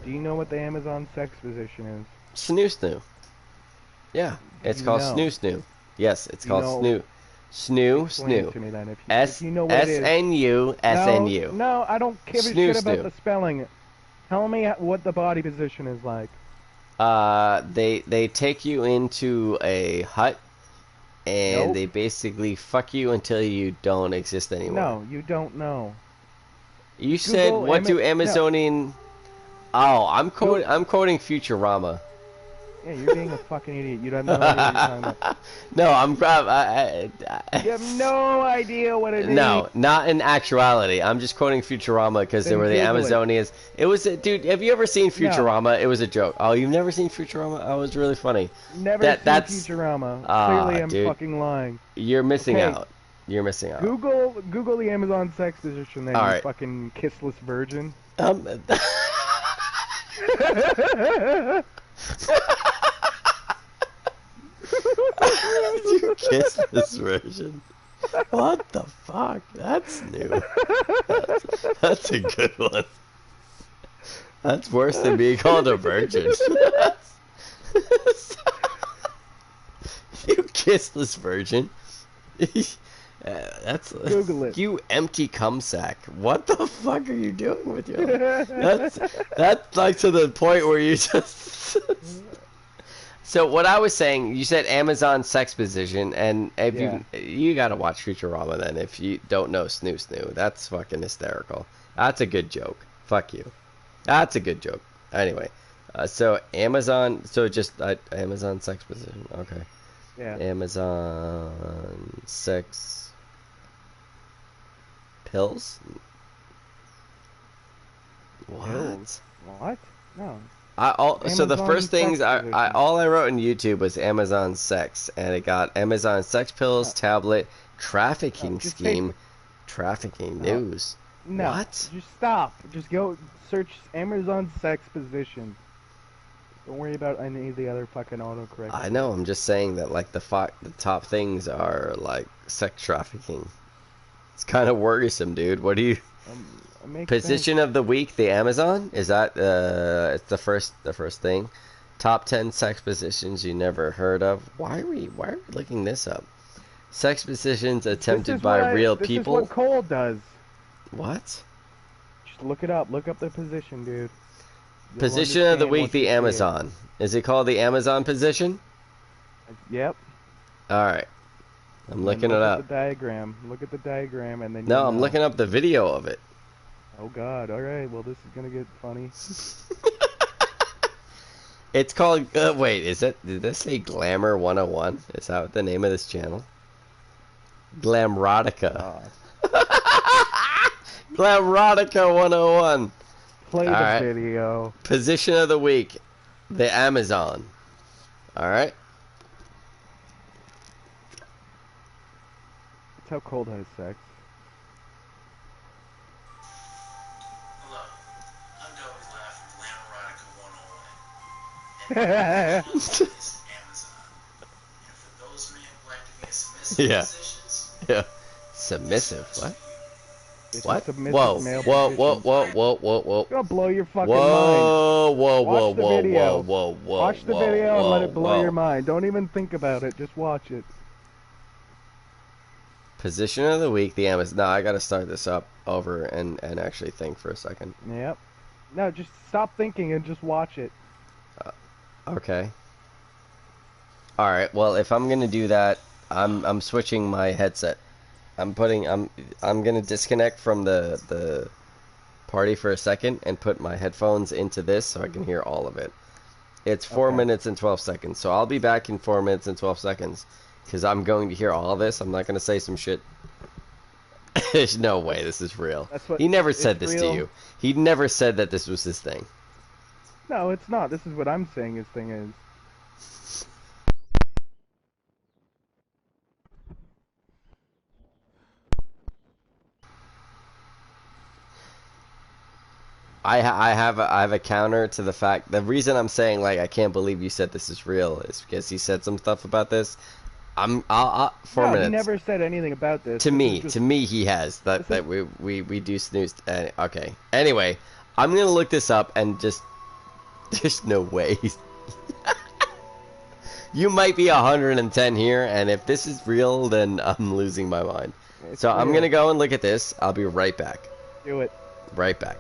Do you know what the Amazon sex position is? Snoo. Yeah, it's called No. snoo. Yes, it's called know- Explain it snoo. to me then. If S you know what it is. SNU. No, I don't give a shit about the spelling. Tell me what the body position is like. They take you into a hut, and Nope. they basically fuck you until you don't exist anymore. No, you don't know. You said Google what do no. Amazonian? Oh, I'm quoting Futurama. Yeah, you're being a fucking idiot. You have no idea what you're talking about. No, I'm You have no idea what it is. no, not in actuality. I'm just quoting Futurama because they Then were the Google it. Amazonians. It was dude. Have you ever seen Futurama? It was a joke. Oh, you've never seen Futurama? Oh, it was really funny. Never That's seen Futurama. Ah, Clearly, I'm dude. fucking lying. You're missing Okay. out. You're missing out. Google the Amazon sex position then, All you right. fucking kissless virgin. You kiss this version. What the fuck? That's new. That's a good one. That's worse than being called a virgin. You kissless virgin. That's Google it. You empty cum sack. What the fuck are you doing with your? That's like to the point where you just. So what I was saying, you said Amazon sex position, and if you gotta watch Futurama then if you don't know Snoo. That's fucking hysterical. That's a good joke. Fuck you. That's a good joke. Anyway, so Amazon, Amazon sex position. Okay. Yeah. Amazon sex pills. What? Pills? What? No. So the Amazon first things sex position. all I wrote in YouTube was Amazon sex, and it got Amazon sex pills, tablet, trafficking just scheme, trafficking news. No. What? Just stop. Just go search Amazon sex position. Don't worry about any of the other fucking autocorrect. I know. I'm just saying that like the top things are like sex trafficking. It's kind of worrisome, dude. What do you? It makes Position sense. of the week: the Amazon. Is that it's the first thing? Top 10 sex positions you never heard of. Why are we looking this up? Sex positions attempted by real This people. is what Cole does. What? Just look it up. Look up the position, dude. You'll Position of the understand week: once you the see it. Amazon. Is it called the Amazon position? Yep. All right. I'm And looking then it look up. at the diagram. Look at the diagram, and then No, you'll I'm know. looking up the video of it. Oh God! All right. Well, this is gonna get funny. It's called. Wait, is it? Did this say Glamour 101? Is that what the name of this channel? Glamrotica. Glamrotica 101. Play All the right. video. Position of the week: the Amazon. All right. That's how Cold has sex. Hello, I'm Delby Laugh from Glamrotica 101. And my is Amazon. And for those men who like to be in submissive Yeah. positions, Yeah. Submissive. What? It's What? a submissive Whoa. male Whoa. position. Whoa. Whoa. Whoa. Whoa. Whoa. It's gonna blow your fucking mind. Whoa. Whoa. Watch Whoa. the Whoa. video. Whoa. Whoa. Watch the Whoa. video and let it blow Whoa. your mind. Don't even think about it. Just watch it. Position of the week: the Amazon. No, I gotta start this up over and actually think for a second. Yep. No, just stop thinking and just watch it. Okay. All right. Well, if I'm gonna do that, I'm switching my headset. I'm gonna disconnect from the party for a second and put my headphones into this so I can hear all of it. It's 4 Okay. minutes and 12 seconds. So I'll be back in 4 minutes and 12 seconds because I'm going to hear all of this. I'm not gonna say some shit. There's no way this is real. That's what- He never it's said this to real. you. He never said that this was his thing. No, it's not. This is what I'm saying his thing is. I have a counter to the fact. The reason I'm saying like I can't believe you said this is real is because he said some stuff about this. I'll 4 No, minutes. he never said anything about this. To This me, is just- to me, he has that we do snooze. Okay. Anyway, I'm gonna look this up and just. There's no way. You might be 110 here, and if this is real, then I'm losing my mind. It's So I'm real. gonna go and look at this. I'll be right back. Do it. Right back.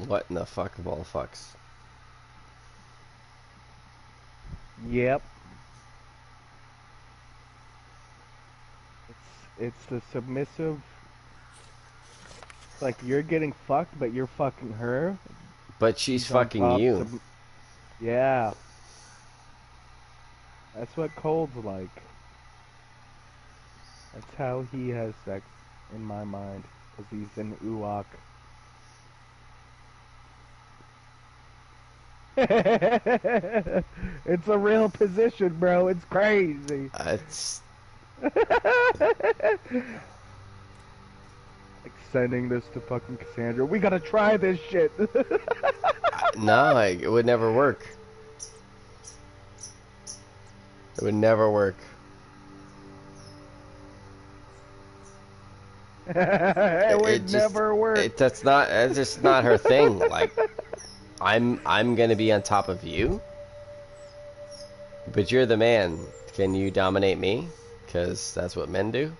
What in the fuck of all fucks? Yep. It's the submissive. Like you're getting fucked, but you're fucking her. But she's She's on fucking top, you. Yeah. That's what Cold's like. That's how he has sex in my mind, because he's an uwak. It's a real position, bro. It's crazy. It's Like sending this to fucking Cassandra. We gotta try this shit. no, it would never work. It would never work. It would never work. That's just not her thing. Like, I'm gonna be on top of you, but you're the man. Can you dominate me? Because that's what men do.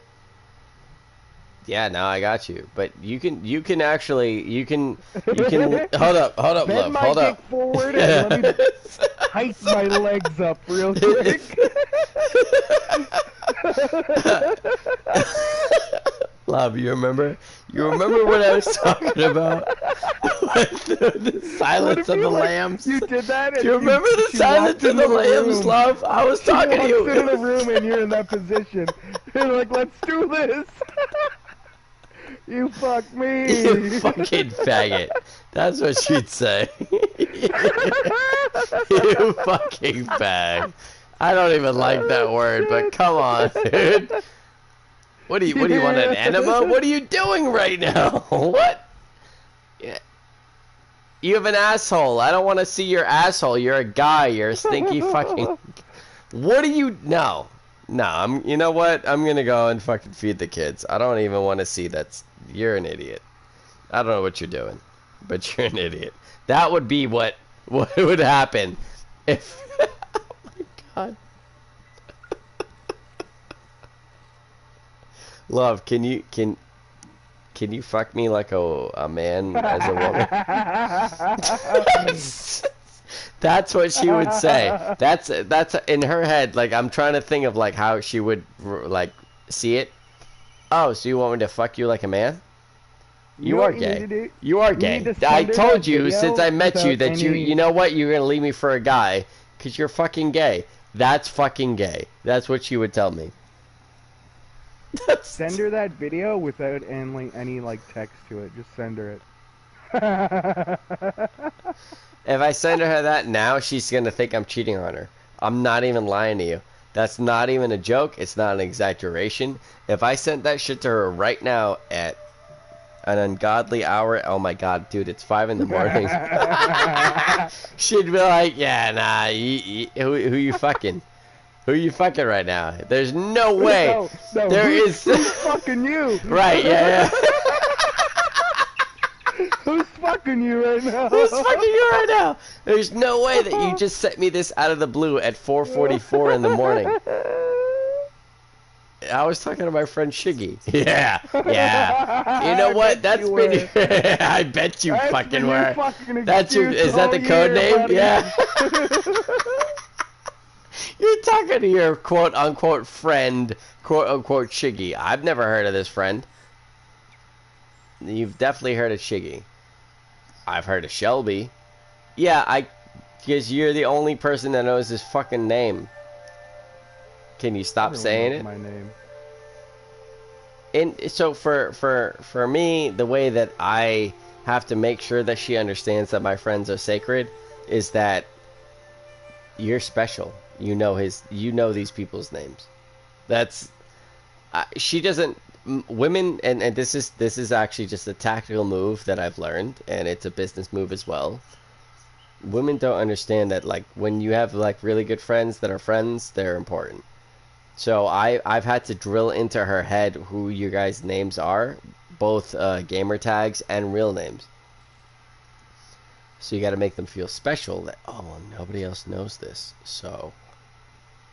Yeah, no, I got you. But you can actually hold up, Bend love, my hold dick up. forward and let me height my legs up real quick. Love, you remember? You remember what I was talking about? The silence of the lambs. You did that. Do you remember the silence of the lambs, love? I was talking to you. You walked into the room and you're in that position. You're like, let's do this. You fuck me. You fucking faggot. That's what she'd say. You fucking fag. I don't even like that word, but come on, dude. What do you want, an enema? What are you doing right now? What? Yeah. You have an asshole. I don't want to see your asshole. You're a guy. You're a stinky fucking... What do you... No. No, you know what? I'm gonna go and fucking feed the kids. I don't even want to see that. You're an idiot. I don't know what you're doing, but you're an idiot. That would be what would happen if... Oh my god. Love, can you fuck me like a man as a woman? That's what she would say. That's in her head. Like, I'm trying to think of like how she would like see it. Oh, so you want me to fuck you like a man? You are gay. You are gay. I told you since I met you that you know what, you're gonna leave me for a guy because you're fucking gay. That's fucking gay. That's what she would tell me. Send her that video without any like text to it. Just send her it. If I send her that now, she's gonna think I'm cheating on her. I'm not even lying to you. That's not even a joke. It's not an exaggeration. If I sent that shit to her right now at an ungodly hour, oh my god, dude, it's 5 in the morning. She'd be like, yeah, nah, who you fucking? Who you fucking right now? There's no way. No, who's fucking you? Right, yeah. Who's fucking you right now? Who's fucking you right now? There's no way that you just sent me this out of the blue at 4:44 in the morning. I was talking to my friend Shiggy. Yeah. You know what? That's been... I bet you fucking were. That's your... Is that the code name? Buddy. Yeah. You're talking to your quote-unquote friend, quote-unquote Shiggy. I've never heard of this friend. You've definitely heard of Shiggy. I've heard of Shelby. Yeah, because you're the only person that knows his fucking name. Can you stop saying it? My name. And so for me, the way that I have to make sure that she understands that my friends are sacred is that you're special. You know these people's names. That's she doesn't. Women, and this is actually just a tactical move that I've learned, and it's a business move as well. Women don't understand that, like, when you have like really good friends that are friends, they're important. So I've had to drill into her head who you guys' names are, both gamer tags and real names. So you got to make them feel special. That nobody else knows this. So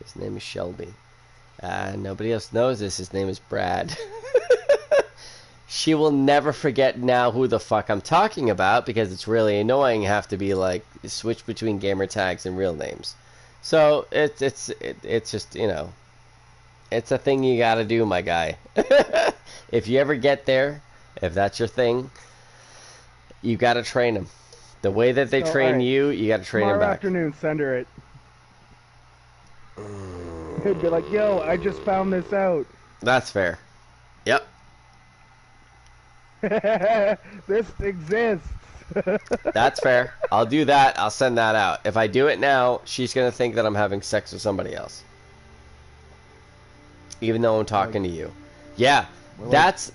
his name is Shelby. Nobody else knows this. His name is Brad. she will never forget now who the fuck I'm talking about because it's really annoying have to be like switch between gamer tags and real names. So it's just, you know, it's a thing you gotta do, my guy. If you ever get there, if that's your thing, you gotta train them. The way that they train you, you gotta train them Tomorrow back. afternoon, send her it. He'd be like, yo, I just found this out. That's fair. Yep. This exists. That's fair. I'll do that. I'll send that out. If I do it now, she's gonna think that I'm having sex with somebody else. Even though I'm talking to you. Yeah. That's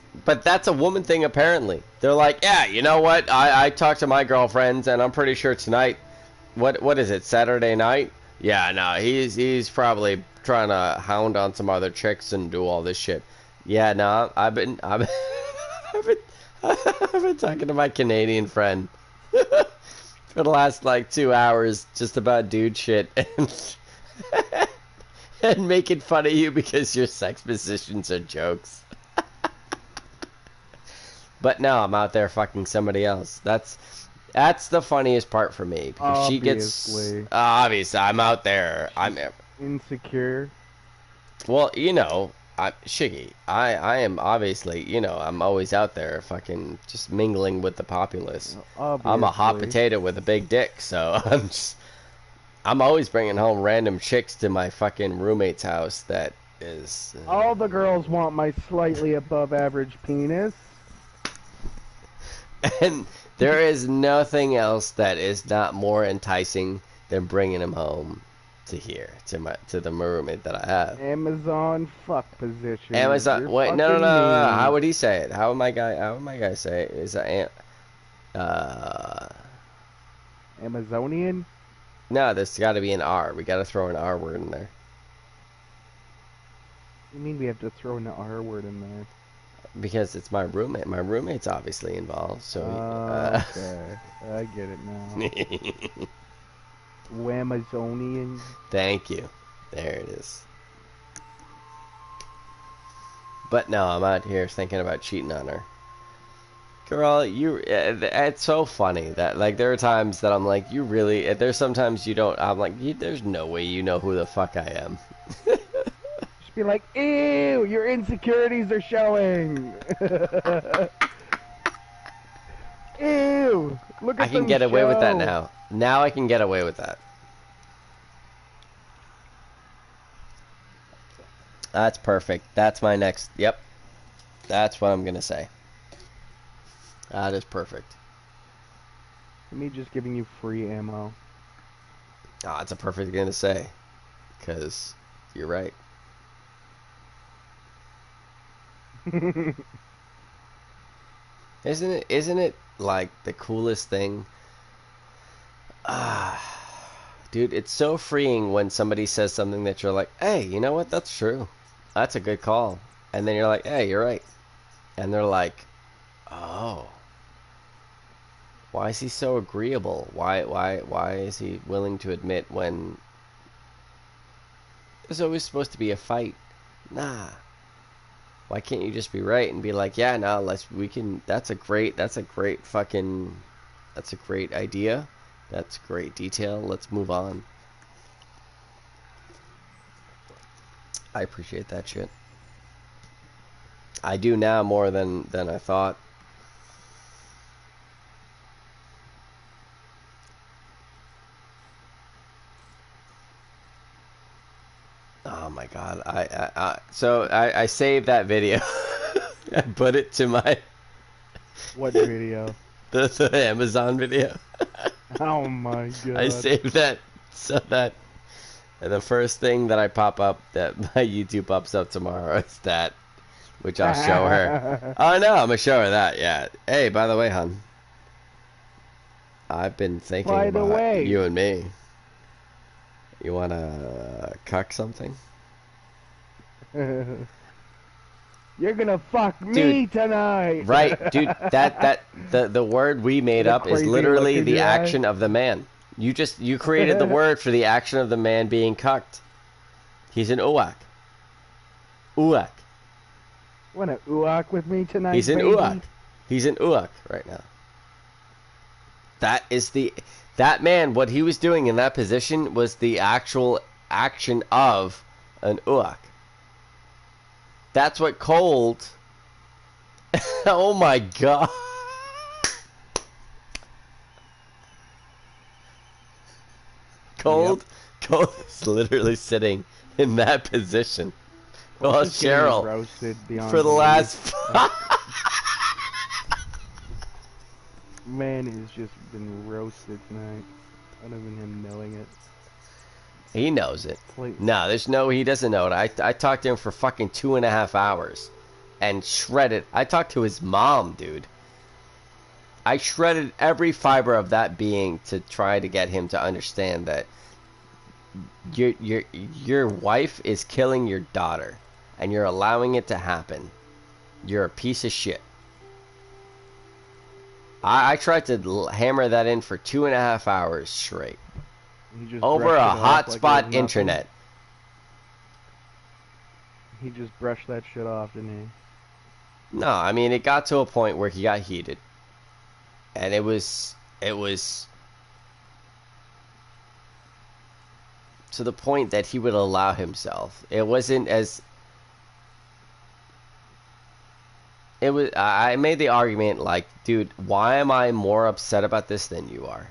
a woman thing apparently. They're like, yeah, you know what? I talked to my girlfriends and I'm pretty sure tonight, what is it, Saturday night? Yeah, no, he's probably trying to hound on some other chicks and do all this shit. Yeah, no, I've been I've been talking to my Canadian friend for the last like 2 hours just about dude shit and and making fun of you because your sex positions are jokes. But no, I'm out there fucking somebody else. That's the funniest part for me because Obviously. she gets obviously I'm out there. I'm insecure. Well, you know, Shiggy. I am obviously, you know, I'm always out there fucking just mingling with the populace. Obviously. I'm a hot potato with a big dick, so I'm always bringing home random chicks to my fucking roommate's house that is All the girls want my slightly above average penis. and there is nothing else that is not more enticing than bringing him home to here, to the roommate that I have. Amazon fuck position. Amazon. You're Wait, no. fucking How would he say it? How would my guy say it? Is that Amazonian? No, there's got to be an R. We got to throw an R word in there. You mean we have to throw an R word in there? Because it's my roommate. My roommate's obviously involved, so... Okay, I get it now. Wamazonian. Thank you. There it is. But no, I'm out here thinking about cheating on her. Girl, it's so funny that, like, there are times that I'm like, you really... There's sometimes you don't... I'm like, there's no way you know who the fuck I am. Just be like, ew, your insecurities are showing. Ew, look at I can get away with that show. now. Now I can get away with that. That's perfect. That's my next... Yep. That's what I'm going to say. That is perfect. Me just giving you free ammo. Oh, it's a perfect thing to say. Because you're right. Isn't it like the coolest thing? Dude, it's so freeing when somebody says something that you're like, hey, you know what? That's true. That's a good call. And then you're like, hey, you're right. And they're like, oh. Why is he so agreeable? Why is he willing to admit when there's always supposed to be a fight? Nah. Why can't you just be right and be like, yeah, no, that's a great idea. That's great detail. Let's move on. I appreciate that shit. I do now more than I thought. Oh my god! So I saved that video. I put it to my What video? the Amazon video. Oh my god! I saved that so that the first thing that I pop up that my YouTube pops up tomorrow is that, which I'll show her. Oh no, I'm gonna show her that. Yeah. Hey, by the way, hon, I've been thinking about you and me. You wanna cuck something? You're gonna fuck me tonight. Right, dude. The word we made up is literally the action of the man. You created the word for the action of the man being cucked. He's an uwak. Uwak. Want to oock with me tonight, He's in baby? Uak. He's in Uak right now. That man, what he was doing in that position was the actual action of an Uak. That's what cold. Oh my god. Cold is literally sitting in that position. Well, Just getting Cheryl, roasted beyond for the belief. last... Man, he's just been roasted tonight. Not even him knowing it. He knows it. Please. No, he doesn't know it. I talked to him for fucking 2.5 hours. And shredded. I talked to his mom, dude. I shredded every fiber of that being to try to get him to understand that your wife is killing your daughter. And you're allowing it to happen. You're a piece of shit. I tried to hammer that in for 2.5 hours straight. Over a hotspot internet. He just brushed that shit off, didn't he? No, I mean, it got to a point where he got heated. And it was to the point that he would allow himself. It wasn't as... I made the argument like, dude, why am I more upset about this than you are?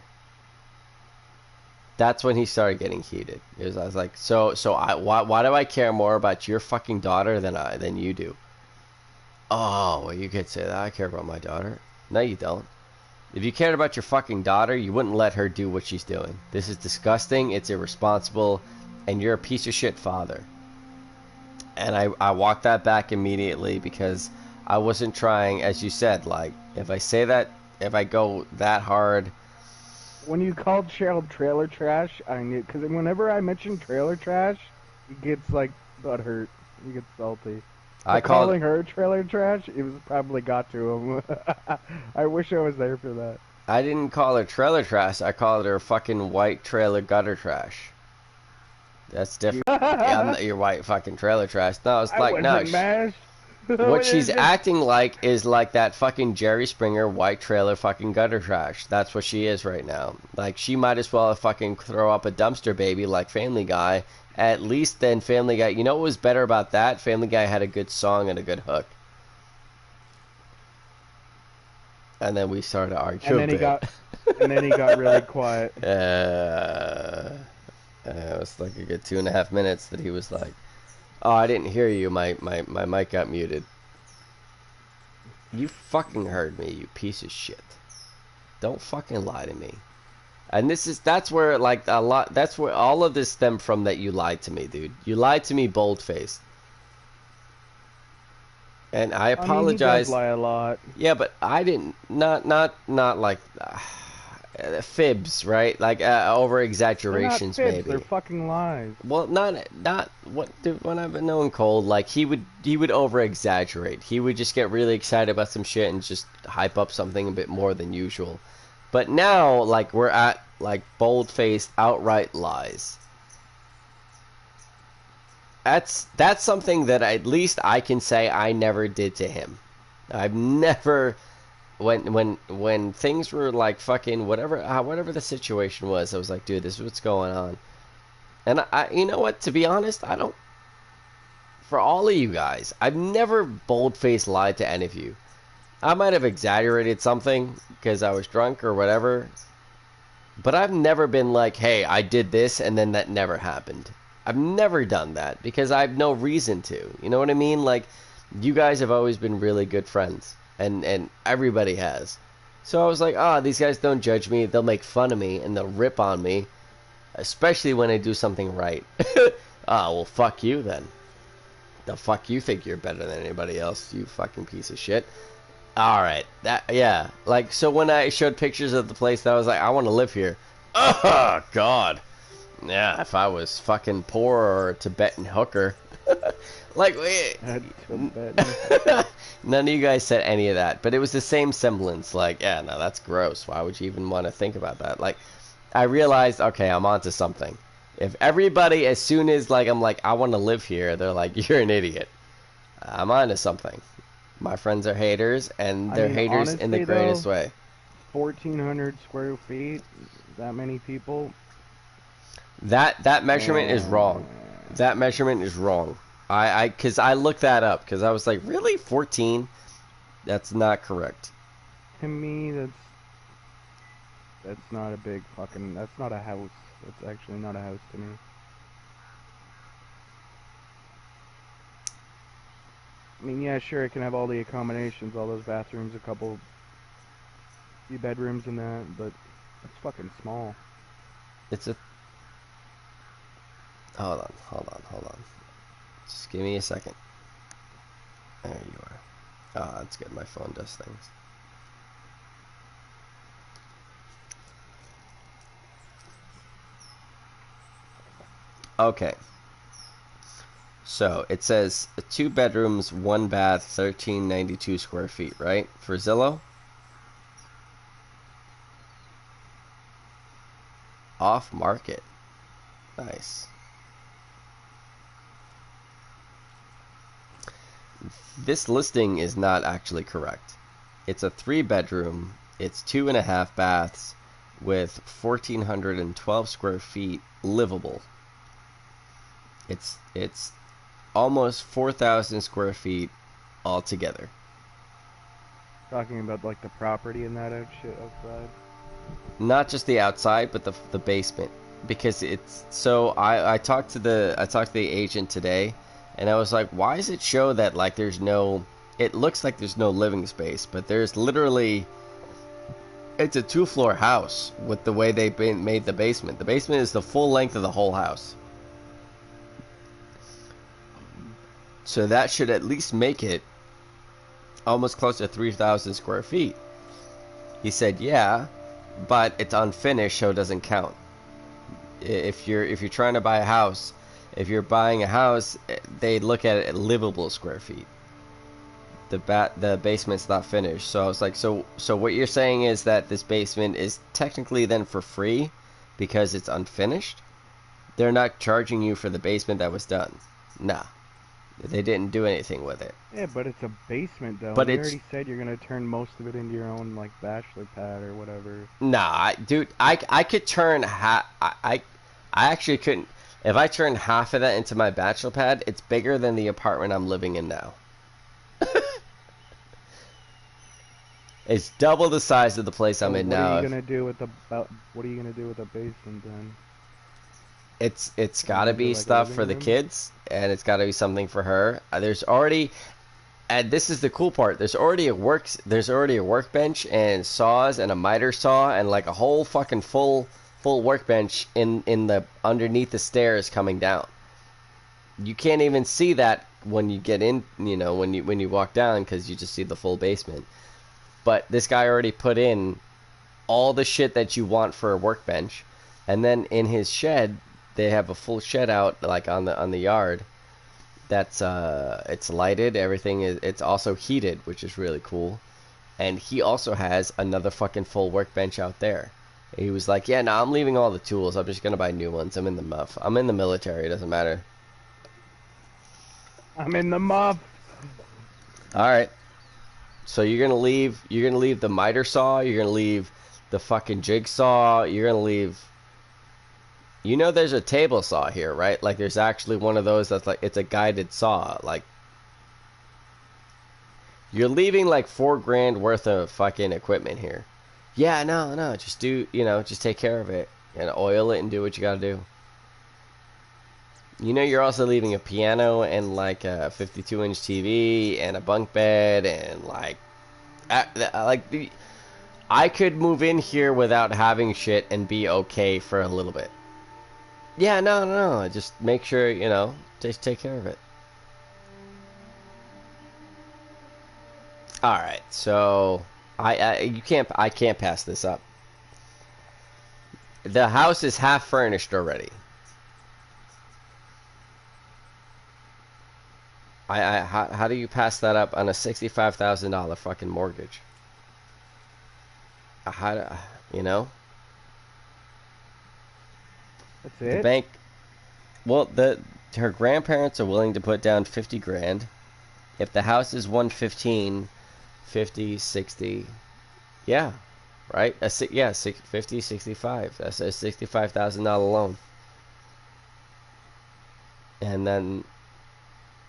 That's when he started getting heated. I was like, why do I care more about your fucking daughter than you do? Oh, well, you could say that. I care about my daughter. No, you don't. If you cared about your fucking daughter, you wouldn't let her do what she's doing. This is disgusting. It's irresponsible, and you're a piece of shit father. And I walked that back immediately because I wasn't trying, as you said, like, if I say that, if I go that hard... When you called Cheryl trailer trash, I knew, because whenever I mention trailer trash, he gets, like, butthurt. He gets salty. Calling her trailer trash, it was probably got to him. I wish I was there for that. I didn't call her trailer trash, I called her fucking white trailer gutter trash. That's different. Yeah, I'm not your white fucking trailer trash. No, it's like, no. What she's acting like is like that fucking Jerry Springer white trailer fucking gutter trash. That's what she is right now. Like, she might as well fucking throw up a dumpster baby like Family Guy. At least then Family Guy... You know what was better about that? Family Guy had a good song and a good hook. And then we started arguing. And then he got really quiet. It was like a good 2.5 minutes that he was like, oh, I didn't hear you. My mic got muted. You fucking heard me, you piece of shit. Don't fucking lie to me. And that's where, like, that's where all of this stemmed from, that you lied to me, dude. You lied to me bold-faced. And I apologize. I mean, he does lie a lot. Yeah, but I didn't, not like, fibs, right? Like, over-exaggerations, they're not fibs, maybe. They're fucking lies. Well, not what, dude, when I've been known Cold, like, he would over-exaggerate. He would just get really excited about some shit and just hype up something a bit more than usual. But now, like, we're at, like, bold-faced, outright lies. That's something that at least I can say I never did to him. I've never, when things were like fucking whatever the situation was, I was like, dude, this is what's going on. And I you know what? To be honest, I don't. For all of you guys, I've never bold-faced lied to any of you. I might have exaggerated something because I was drunk or whatever, but I've never been like, hey, I did this and then that never happened. I've never done that because I have no reason to. You know what I mean? Like, you guys have always been really good friends, and everybody has. So I was like, oh, these guys don't judge me. They'll make fun of me and they'll rip on me, especially when I do something right. Oh, well, fuck you then. The fuck you think you're better than anybody else, you fucking piece of shit. Alright, yeah. Like, so when I showed pictures of the place, that I was like, I want to live here. Oh, God. Yeah, if I was fucking poor or a Tibetan hooker. Like, none of you guys said any of that, but it was the same semblance. Like, yeah, no, that's gross. Why would you even want to think about that? Like, I realized, okay, I'm onto something. If everybody, as soon as, like, I'm like, I want to live here, they're like, you're an idiot. I'm onto something. My friends are haters, and they're haters in the honestly, greatest though, way. 1,400 square feet, that many people. That measurement is wrong. Eh, That measurement is wrong. Cause I looked that up because I was like, really, 14? That's not correct. to me, that's not a big fucking. That's not a house. That's actually not a house to me. I mean, yeah, sure, it can have all the accommodations, all those bathrooms, few bedrooms and that, but it's fucking small. It's a. Hold on. Just give me a second. There you are. Oh, that's good. My phone does things. Okay. So it says 2 bedrooms, 1 bath, 1392 square feet, right? For Zillow? Off market. Nice. This listing is not actually correct. It's a 3-bedroom. It's 2.5 baths with 1,412 square feet livable. It's almost 4,000 square feet altogether. Talking about like the property and that shit outside. Not just the outside, but the basement, because it's so. I talked to the agent today, and I was like, why does it show that like there's no? It looks like there's no living space, but there's literally. It's a 2-floor house with the way they made the basement. The basement is the full length of the whole house. So that should at least make it almost close to 3,000 square feet. He said, yeah, but it's unfinished, so it doesn't count. If you're trying to buy a house, if you're buying a house, they look at it at livable square feet. The basement's not finished. So I was like, so what you're saying is that this basement is technically then for free because it's unfinished? They're not charging you for the basement that was done. Nah. They didn't do anything with it. Yeah, but it's a basement though. But You it's already said you're gonna turn most of it into your own like bachelor pad or whatever. nah, dude. I could turn I actually couldn't. If I turned half of that into my bachelor pad, it's bigger than the apartment I'm living in now. It's double the size of the place I'm in now. What are you gonna do with the basement then? It's got to be like a stuff living for the room? kids, and it's got to be something for her. There's already, and this is the cool part. There's already a workbench and saws and a miter saw and like a whole fucking full workbench in the underneath the stairs coming down. You can't even see that when you get in, when you walk down, because you just see the full basement. But this guy already put in all the shit that you want for a workbench, and then in his shed they have a full shed out like on the yard. That's it's lighted. Everything is. It's also heated, which is really cool. And he also has another fucking full workbench out there. He was like, "Yeah, no, I'm leaving all the tools. I'm just gonna buy new ones. I'm in the muff. I'm in the military. It doesn't matter." I'm in the muff. All right. So you're gonna leave the miter saw. You're gonna leave the fucking jigsaw. You're gonna leave. There's a table saw here, right? Like, there's actually one of those that's like, it's a guided saw. Like, you're leaving like $4,000 worth of fucking equipment here. Yeah, no, just just take care of it and oil it and do what you gotta do. You're also leaving a piano and like a 52-inch TV and a bunk bed and like I could move in here without having shit and be okay for a little bit. Yeah, no. Just make sure, just take care of it. All right, so I can't pass this up. The house is half furnished already. How do you pass that up on a $65,000 fucking mortgage? That's it. The bank. Well, her grandparents are willing to put down $50,000, if the house is 115, 50, 60, yeah, right? Yeah, 50, 65. That's a $65,000 loan. And then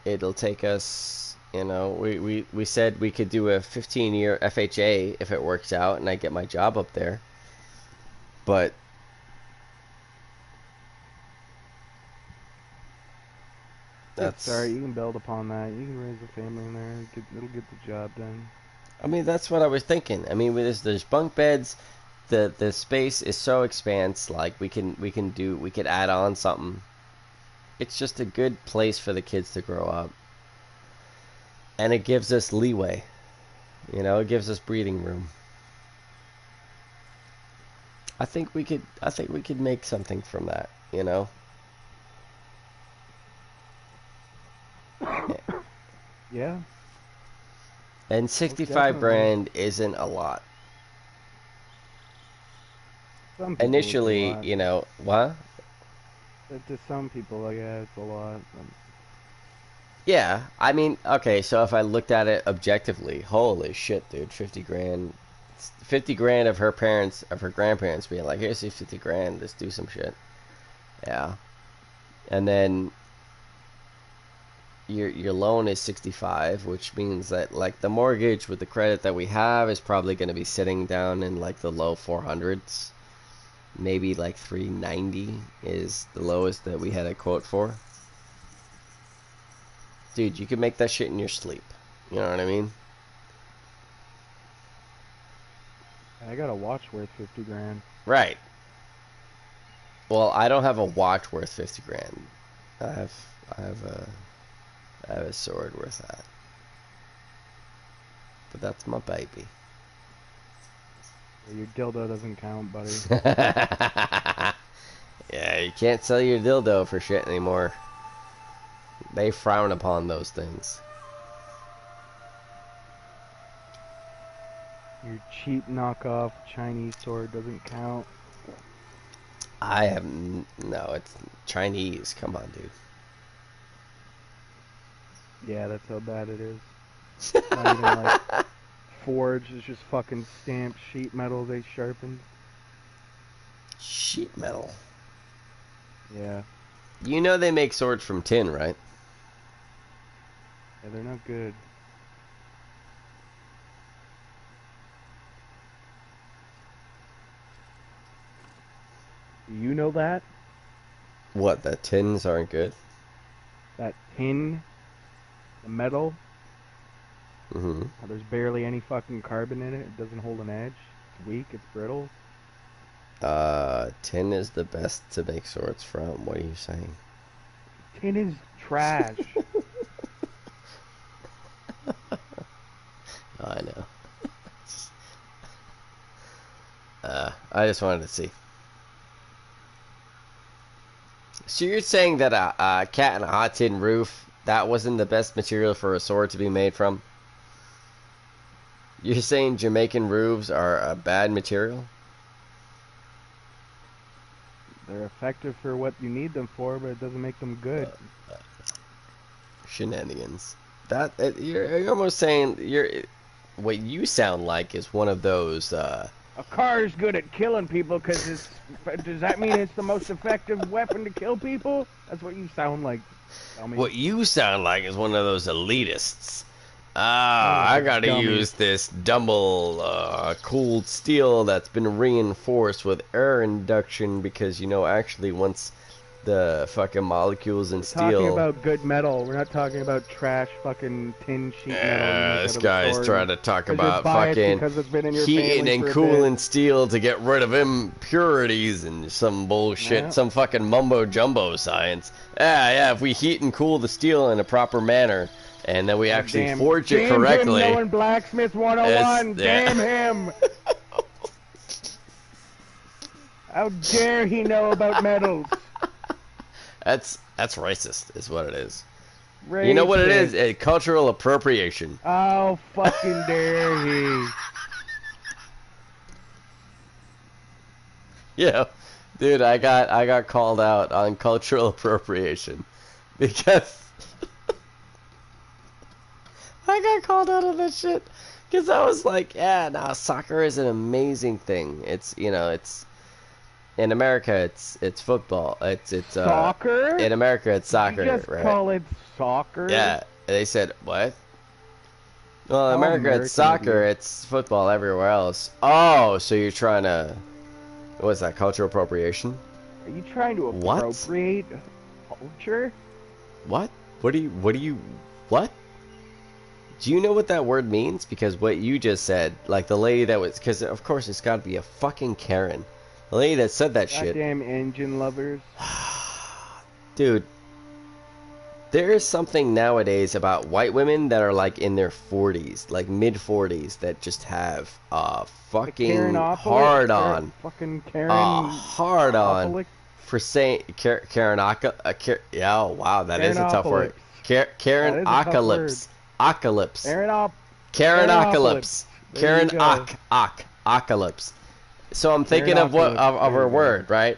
it'll take us, you know, we said we could do a 15-year FHA if it works out and I get my job up there. But that's, sorry, you can build upon that. You can raise a family in there. It'll get the job done. I mean, that's what I was thinking. I mean, there's bunk beds. The space is so expansive. Like we could add on something. It's just a good place for the kids to grow up. And it gives us leeway. You know, it gives us breathing room. I think we could make something from that, you know? Yeah. And 65 grand isn't a lot. Initially, you know, what? To some people, like, yeah, it's a lot. Yeah, I mean, okay, so if I looked at it objectively, holy shit, dude, 50 grand. 50 grand of her parents, of her grandparents being like, here's 50 grand, let's do some shit. Yeah. And then your loan is 65, which means that, like, the mortgage with the credit that we have is probably going to be sitting down in, like, the low 400s. Maybe, like, 390 is the lowest that we had a quote for. Dude, you can make that shit in your sleep. You know what I mean? I got a watch worth 50 grand. Right. Well, I don't have a watch worth 50 grand. I have a sword worth that. But that's my baby. Your dildo doesn't count, buddy. Yeah, you can't sell your dildo for shit anymore. They frown upon those things. Your cheap knockoff Chinese sword doesn't count. I have no, it's Chinese. Come on, dude. Yeah, that's how bad it is. Not even like forged, it's just fucking stamped sheet metal they sharpened. Sheet metal. Yeah. You know they make swords from tin, right? Yeah, they're not good. You know that? What, that tins aren't good? That tin, the metal, Mm-hmm. there's barely any fucking carbon in it. It doesn't hold an edge. It's weak, it's brittle. Tin is the best to make swords from. What are you saying? Tin is trash. I know. I just wanted to see. So you're saying that a cat and a hot tin roof, that wasn't the best material for a sword to be made from? You're saying Jamaican roofs are a bad material? They're effective for what you need them for, but it doesn't make them good. Shenanigans. You're almost saying what you sound like is one of those. A car is good at killing people because it's. Does that mean it's the most effective weapon to kill people? That's what you sound like. Tell me. What you sound like is one of those elitists. I gotta dummy. use this double cooled steel that's been reinforced with air induction because, you know, actually once the fucking molecules in We're steel... talking about good metal. We're not talking about trash fucking tin sheet metal. This guy's trying to talk about fucking fucking heating and cooling steel to get rid of impurities and some bullshit, Yeah. some fucking mumbo jumbo science. Yeah, if we heat and cool the steel in a proper manner, and then we actually forge it correctly. Damn him knowing Blacksmith 101. Damn him. How dare he know about metals? That's racist, is what it is. Racist. You know what it is? Cultural appropriation. How fucking dare he? Yeah, dude, I got called out on cultural appropriation because I got called out on that shit. Because I was like, yeah, nah, soccer is an amazing thing. It's, you know, it's... In America, it's football. It's Soccer? In America, it's soccer, You just right? call it soccer? Yeah. They said, what? Well, in How America, American it's of soccer. you. It's football everywhere else. Oh, so you're trying to... What's that, cultural appropriation? Are you trying to What? appropriate culture? What? What do you... What? Do you know what that word means? Because what you just said, like the lady that was... Because, of course, it's got to be a fucking Karen. The lady that said that shit... Goddamn engine lovers. Dude, there is something nowadays about white women that are like in their 40s, like mid 40s, that just have a fucking hard on, Fucking Karen. a hard on Opolic? for saying yeah, oh, wow, that is a tough word. Karen That is a tough Apocalypse. Apocalypse. Karen Apocalypse. There you Karen go. Apocalypse. So I'm thinking of what of her word, right?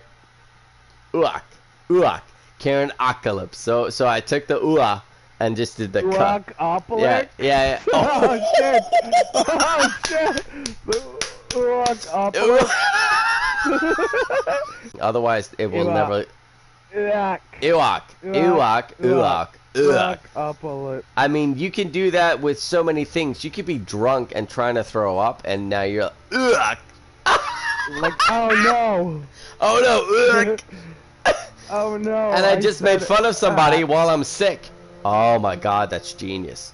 Uak. Karen Apocalypse. So I took the ua and just did the cut. Yeah. Oh shit! Oh shit! Otherwise, it will Uak. never. Uak. Uak. Apocalypse. I mean, you can do that with so many things. You could be drunk and trying to throw up, and now you're like, Like, oh no! oh no, Oh no! and I just made fun of somebody Ah. while I'm sick. Oh my god, that's genius.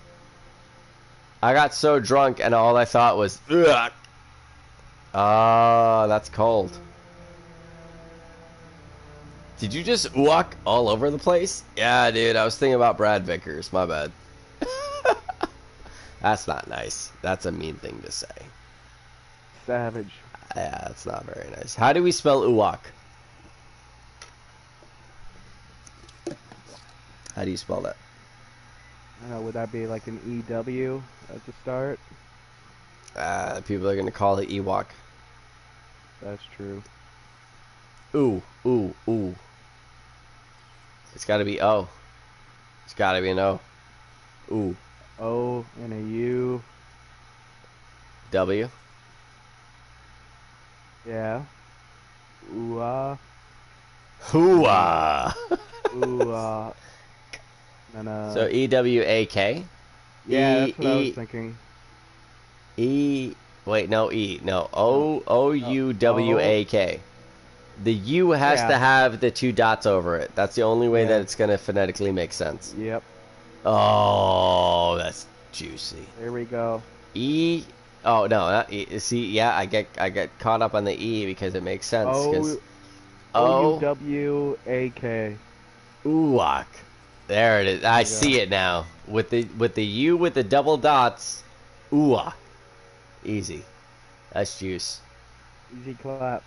I got so drunk and all I thought was, ugh. Oh, that's cold. Did you just walk all over the place? Yeah, dude, I was thinking about Brad Vickers. My bad. That's not nice. That's a mean thing to say. Savage. Yeah, that's not very nice. How do we spell uwak? How do you spell that? Would that be like an EW at the start? People are gonna call it Ewok. That's true. Ooh. It's gotta be O. It's gotta be an O. Ooh. O and a U. W. Yeah. Ooh-ah. Hooah. Ooh-ah. And, So E-W-A-K? yeah, that's what I was thinking. Wait, no E. No. O-U-W-A-K. The U has to have the two dots over it. That's the only way that it's going to phonetically make sense. Yep. Oh, that's juicy. There we go. E. Oh, no, not E. See, yeah, I get caught up on the E because it makes sense. O-U-W-A-K. Uwak. There it is. I see it now. With the U with the double dots. Uwak. Easy. That's juice. Easy clap.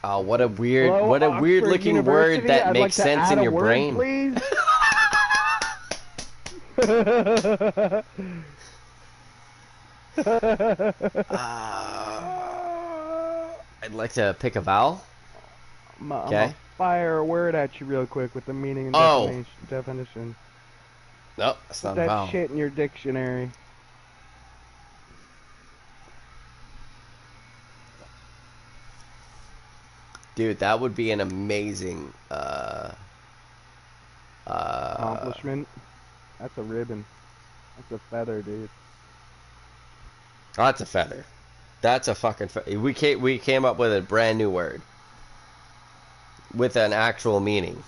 Oh, what a weird, Hello, what a Oxford weird looking University. word that I'd makes like to sense add in a your word, brain. Please. I'd like to pick a vowel. I'm gonna fire a word at you real quick with the meaning and definition. Nope, that's not Put a that vowel. shit in your dictionary. Dude, that would be an amazing Accomplishment. That's a ribbon. That's a feather, dude. Oh, that's a feather. That's a fucking feather. We came up with a brand new word with an actual meaning.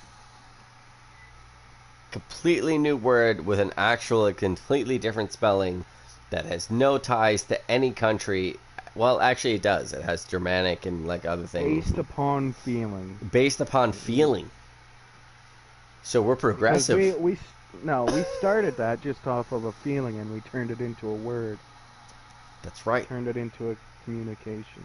Completely new word with an actual, completely different spelling that has no ties to any country. Well, actually, it does. It has Germanic and like other things. Based upon feeling. Based upon feeling. So we're progressive. Because we started that just off of a feeling, and we turned it into a word. That's right. Turned it into a communication.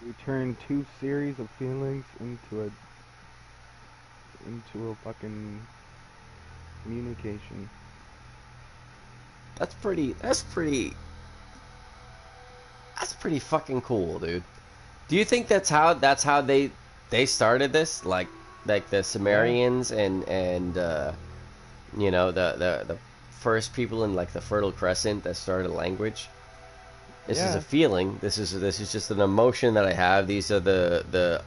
We turned two series of feelings into a fucking communication. That's pretty fucking cool, dude. Do you think that's how they they started this, like the Sumerians and you know, the first people in like the Fertile Crescent that started a language. This is Yeah. a feeling. This is just an emotion that I have. These are the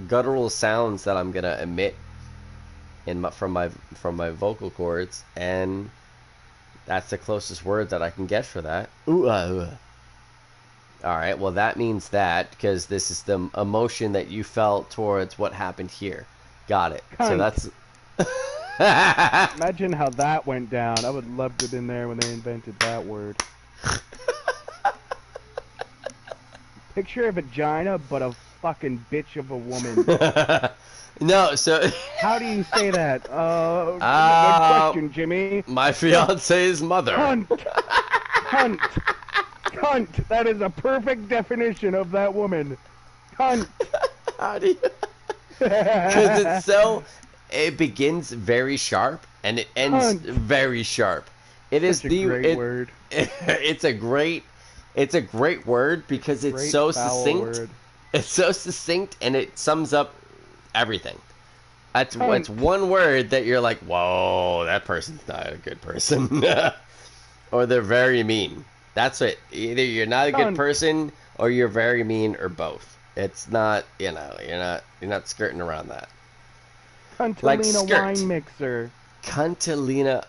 guttural sounds that I'm gonna emit from my vocal cords, and that's the closest word that I can get for that. Ooh, ooh. All right. Well, that means that because this is the emotion that you felt towards what happened here. Got it. So Cunt. that's. Imagine how that went down. I would love to have been there when they invented that word. Picture a vagina, but a fucking bitch of a woman. No, so. How do you say that? Good question, Jimmy. My fiance's mother. Cunt. Cunt. Cunt. That is a perfect definition of that woman. Cunt. How do you? Because it's so. It begins very sharp and it ends Cunt. very sharp. It is Such a great word. It's a great word because it's Great so foul succinct. word. It's so succinct and it sums up everything. It's Cunt. one word that you're like, whoa, that person's not a good person, or they're very mean. That's it. Either you're not a good Cunt. person or you're very mean, or both. It's not, you know, you're not skirting around that. Cuntalina Like skirt. wine mixer. Cuntalina,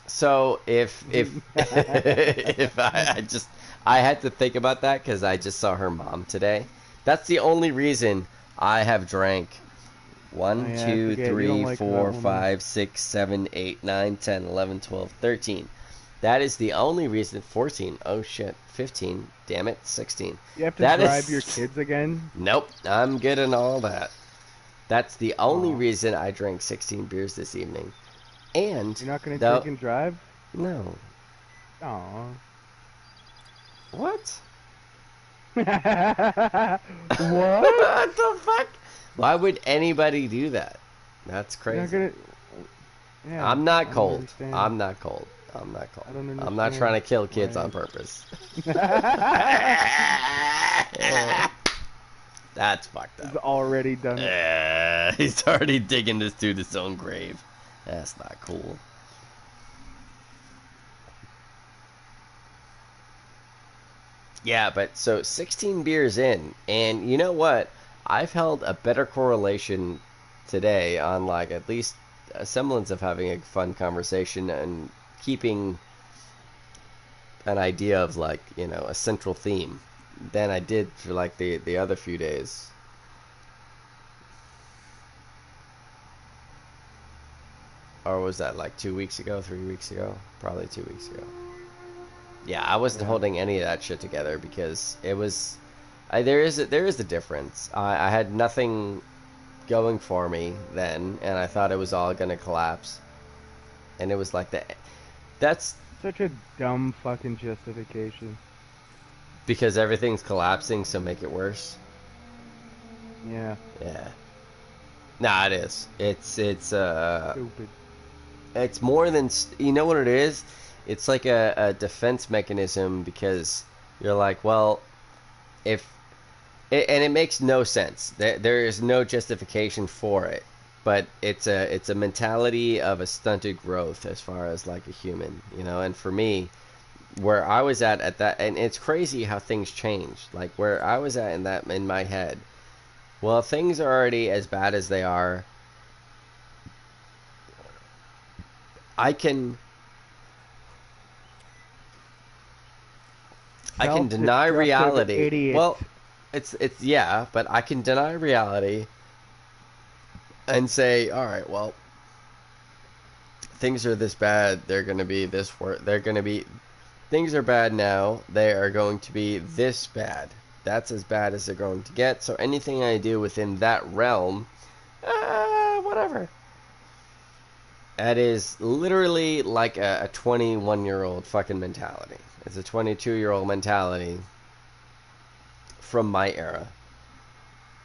So if if I had to think about that because I just saw her mom today. That's the only reason I have drank 1, Oh, yeah, I 2, forget, you 3, don't like 4, that woman. 5, 6, 7, 8, 9, 10, 11, 12, 13. That is the only reason. 14. Oh shit. 15. Damn it. 16. You have to That drive is- your kids again? Nope. I'm getting all that. That's the only Aw. reason I drank 16 beers this evening. And You're not going to though- drink and drive? No. Aw. What? What? What the fuck? Why would anybody do that? That's You're not crazy. gonna... Yeah, I'm I not don't cold. understand. I'm not cold. I'm not cold. I don't I'm not understand trying to kill kids why- on purpose. That's fucked He's up. already done it. He's already digging this dude his own grave. That's not cool. Yeah, but so 16 beers in, and you know what? I've held a better correlation today on like at least a semblance of having a fun conversation and keeping an idea of like, you know, a central theme than I did for like the other few days. Or was that like 2 weeks ago, 3 weeks ago? Probably 2 weeks ago. Yeah, I wasn't holding any of that shit together because it was. There is a difference. I had nothing going for me then, and I thought it was all gonna collapse. And it was like that. That's Such a dumb fucking justification. because everything's collapsing, so make it worse. Yeah, Yeah. Nah, it is. It's stupid. It's more than you know what it is. It's like a defense mechanism because you're like, well, if and it makes no sense. There is no justification for it, but it's a mentality of a stunted growth as far as like a human, you know. And for me, where I was at that, and it's crazy how things change. Like where I was at in my head. Well, things are already as bad as they are. I can deny Self-destructive reality. idiot. Well, it's yeah, but I can deny reality and say, all right, well, things are this bad. They're going to be this they're going to be things are bad now. They are going to be this bad. That's as bad as they're going to get. So anything I do within that realm, whatever. That is literally like a 21-year-old fucking mentality. It's a 22-year-old mentality from my era.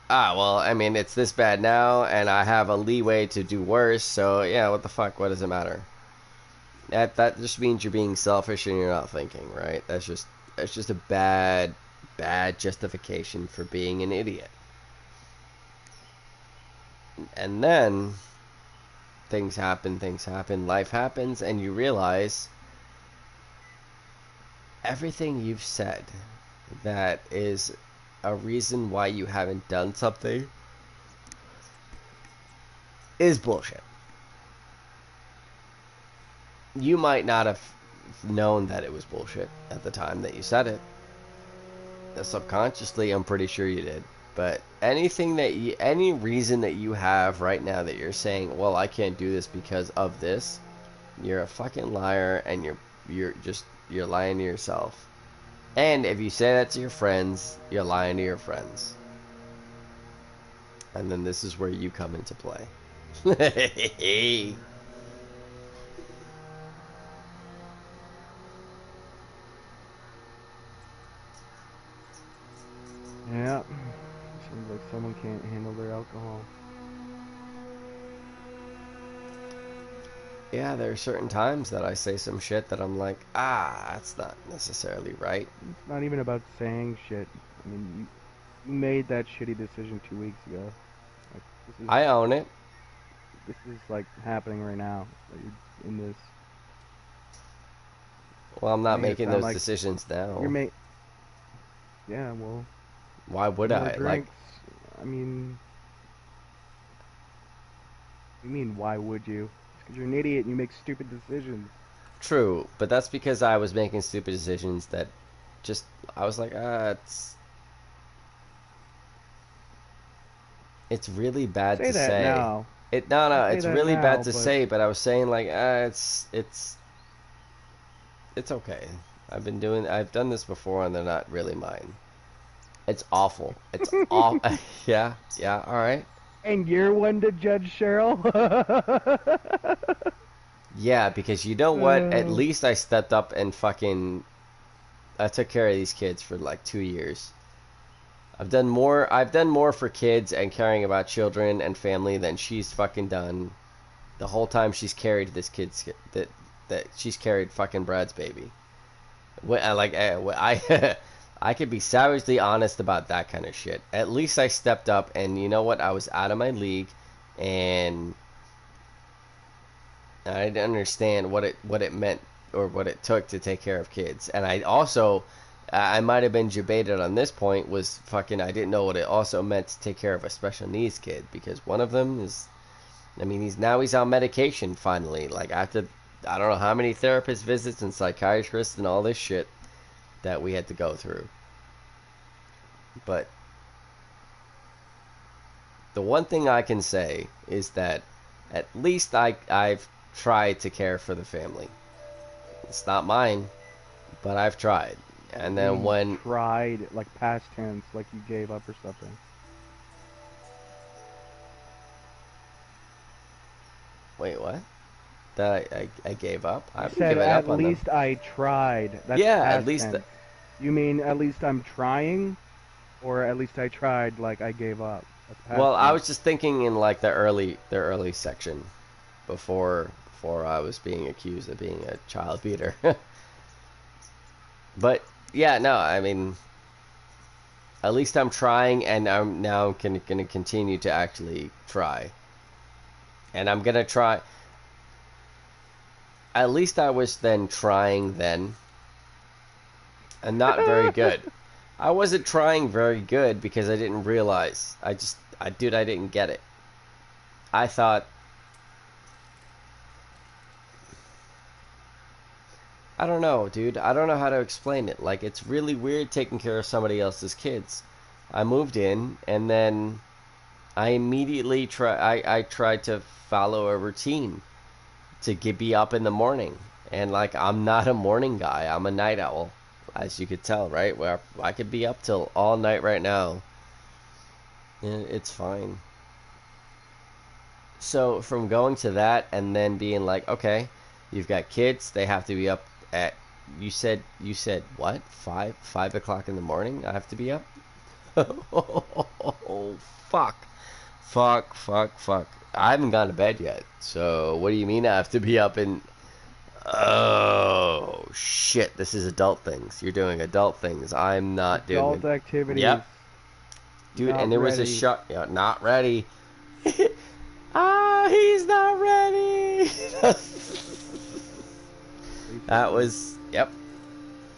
Well, I mean, it's this bad now, and I have a leeway to do worse, so yeah, what the fuck, what does it matter? That just means you're being selfish and you're not thinking, right? That's just a bad justification for being an idiot. And then things happen, life happens, and you realize everything you've said that is a reason why you haven't done something is bullshit. You might not have known that it was bullshit at the time that you said it. Subconsciously, I'm pretty sure you did. But anything that any reason that you have right now that you're saying, well, I can't do this because of this, you're a fucking liar, and you're lying to yourself. And if you say that to your friends, you're lying to your friends. And then this is where you come into play. Yeah. Seems like someone can't handle their alcohol. Yeah, there are certain times that I say some shit that I'm like, that's not necessarily right. It's not even about saying shit. I mean, you made that shitty decision 2 weeks ago. Like, I own it. This is like happening right now. Like, you're in this. Well, I'm not making those decisions now. Yeah, well. Why would I? Drinks, like, I mean, you mean why would you? Because you're an idiot and you make stupid decisions. True, but that's because I was making stupid decisions that just I was like, it's really bad to say. Now. It's really bad to say, but I was saying like, it's okay. I've done this before, and they're not really mine. It's awful. It's awful. Yeah, all right. And you're one to judge, Cheryl? Yeah, because you know what? At least I stepped up and I took care of these kids for like 2 years. I've done more for kids and caring about children and family than she's fucking done the whole time she's carried this kid's that she's carried fucking Brad's baby. I could be savagely honest about that kind of shit. At least I stepped up, and you know what? I was out of my league, and I didn't understand what it meant or what it took to take care of kids. And I also, I might have been debated on this point, was fucking, I didn't know what it also meant to take care of a special needs kid, because one of them is, I mean, he's on medication finally. Like, after, I don't know how many therapist visits and psychiatrists and all this shit that we had to go through. But the one thing I can say is that at least I've tried to care for the family. It's not mine, but I've tried. And then when tried, like past tense, like you gave up or something. Wait, what? That I gave up? I said at least I tried. That's at least. You mean at least I'm trying, or at least I tried, like I gave up? Well, I was just thinking in like the early section, before I was being accused of being a child beater. But yeah, no, I mean, at least I'm trying, and I'm now going to continue to actually try, and I'm gonna try. At least I was then trying then, and not very good. I wasn't trying very good because I didn't realize. I didn't get it. I thought, I don't know, dude. I don't know how to explain it. Like, it's really weird taking care of somebody else's kids. I moved in, and then I immediately I tried to follow a routine to be up in the morning. And like, I'm not a morning guy. I'm a night owl, as you could tell, right? Where I could be up till all night right now. And it's fine. So from going to that and then being like, okay, you've got kids, they have to be up at, you said what? 5 o'clock in the morning I have to be up? Oh, fuck. I haven't gone to bed yet. So what do you mean I have to be up in Oh shit! This is adult things. You're doing adult things. I'm not doing Adult activities. Yep, dude. Not And there was a ready. shot. Yeah, not ready. He's not ready. That was yep.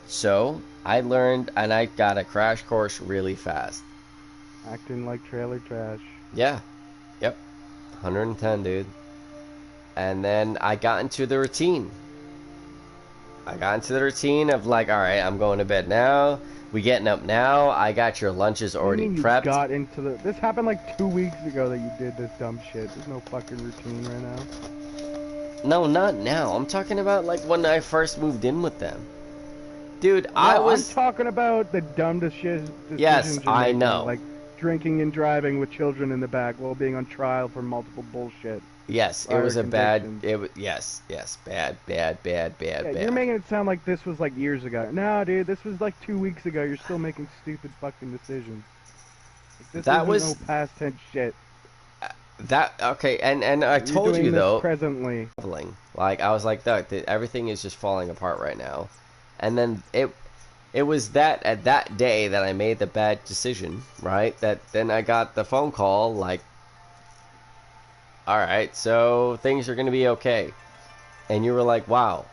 So I learned, and I got a crash course really fast. Acting like trailer trash. Yeah, yep, 110, dude. And then I got into the routine. I got into the routine of like, all right, I'm going to bed now. We getting up now. I got your lunches already You prepped. got into the. This happened like 2 weeks ago that you did this dumb shit. There's no fucking routine right now. No, not now. I'm talking about like when I first moved in with them. Dude, No, I'm I'm talking about the dumb decisions. Yes, you're I making, know. Like drinking and driving with children in the back while being on trial for multiple bullshit. Yes, it Prior was a bad. convictions. It was yes, bad. Yeah, you're making it sound like this was like years ago. No, dude, this was like 2 weeks ago. You're still making stupid fucking decisions. Like, this That isn't was- no past tense shit. That okay, and I You're told doing you this though. presently. Like I was like, Doug, everything is just falling apart right now. And then it was that at that day that I made the bad decision, right? That then I got the phone call like, all right, so things are gonna be okay. And you were like, wow,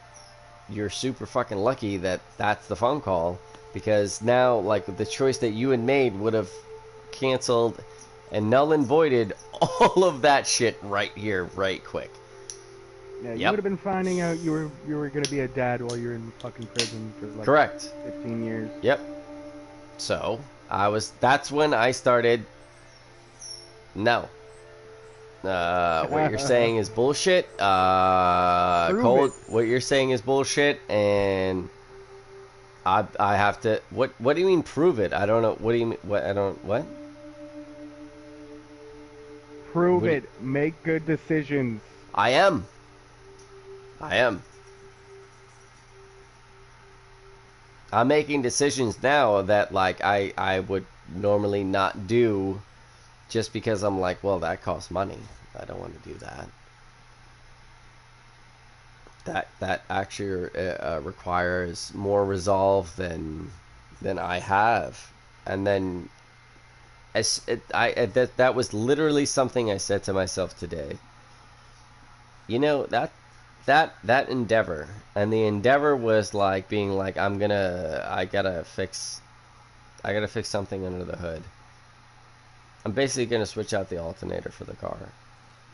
you're super fucking lucky that that's the phone call, because now like the choice that you had made would have canceled and null and voided all of that shit right here, right quick. Yeah, you Yep. would have been finding out you were gonna be a dad while you're in fucking prison for like Correct. 15 years. Yep. So that's when I started. No. What you're saying is bullshit. Prove Cold. it. What you're saying is bullshit, and I have to. What do you mean prove it? I don't know. What do you mean? What I don't. What? Prove What do it. Make good decisions. I am. I'm making decisions now that like I would normally not do, just because I'm like, well, that costs money. I don't want to do that. That actually requires more resolve than I have. And then that was literally something I said to myself today. You know, that endeavor, and the endeavor was like being like, I gotta fix something under the hood. I'm basically gonna switch out the alternator for the car.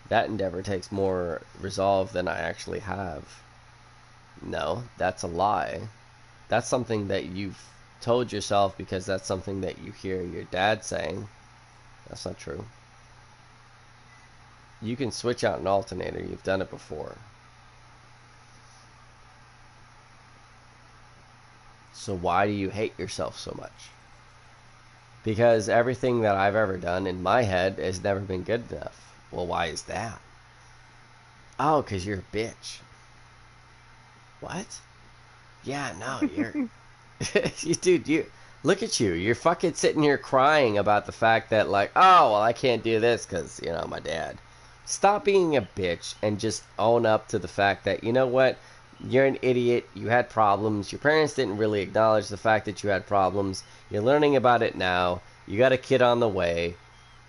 That endeavor takes more resolve than I actually have. No, that's a lie. That's something that you've told yourself because that's something that you hear your dad saying. That's not true. You can switch out an alternator. You've done it before. So why do you hate yourself so much? Because everything that I've ever done in my head has never been good enough. Well, why is that? Oh, because you're a bitch. What? Yeah, no, you're... Dude, you... Look at you. You're fucking sitting here crying about the fact that, like, oh, well, I can't do this because, you know, my dad. Stop being a bitch and just own up to the fact that, you know what? You're an idiot. You had problems. Your parents didn't really acknowledge the fact that you had problems. You're learning about it now. You got a kid on the way.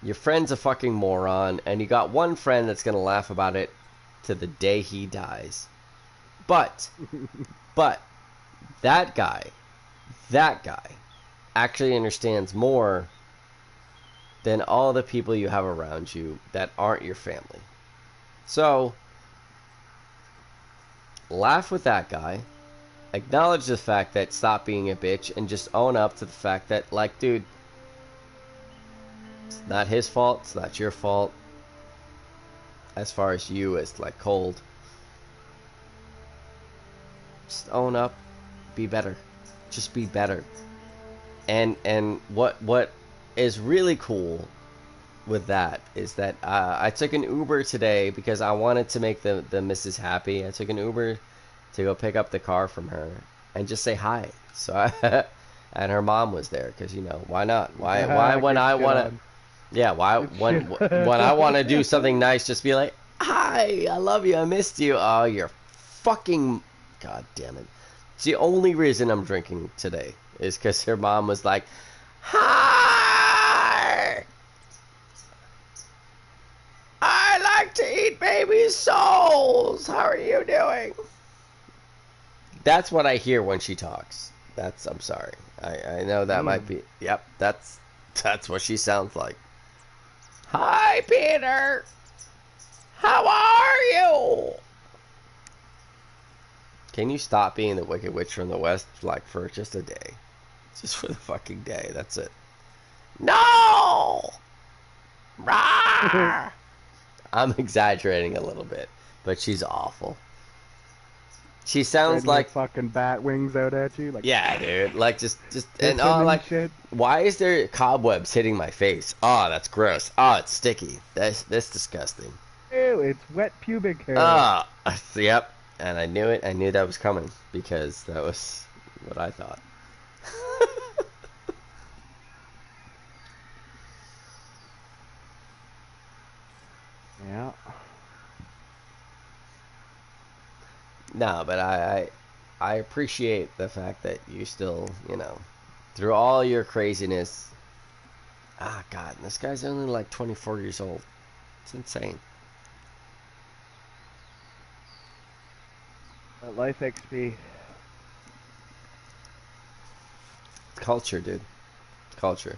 Your friend's a fucking moron. And you got one friend that's going to laugh about it to the day he dies. But that guy actually understands more than all the people you have around you that aren't your family. So, laugh with that guy, acknowledge the fact that stop being a bitch, and just own up to the fact that, like, dude, it's not his fault, it's not your fault, as far as you as, like, cold. Just own up, be better. Just be better. And what is really cool with that is that I took an Uber today because I wanted to make the missus happy. I took an Uber to go pick up the car from her and just say hi. So and her mom was there because, you know, why not? Why when I want to, yeah, why when I want to do something nice, just be like, hi, I love you, I missed you. Oh, you're fucking God damn it. It's the only reason I'm drinking today is because her mom was like, "Hi! I like to eat baby souls. How are you doing?" That's what I hear when she talks. I'm sorry. I know that might be, yep, that's what she sounds like. "Hi, Peter. How are you?" Can you stop being the Wicked Witch from the West, like, for just a day? Just for the fucking day, that's it. No! Rawr! I'm exaggerating a little bit, but she's awful. She sounds Spreading like... your fucking bat wings out at you. Like, yeah, dude. Like, just and, hissing and like, shit. why is there cobwebs hitting my face? Oh, that's gross. Oh, it's sticky. That's disgusting. Ew, it's wet pubic hair. Ah, yep. And I knew it. I knew that was coming because that was what I thought. Yeah. No, but I appreciate the fact that you still, you know, through all your craziness. Ah, God, this guy's only like 24 years old. It's insane. Life XP. Culture, dude. Culture.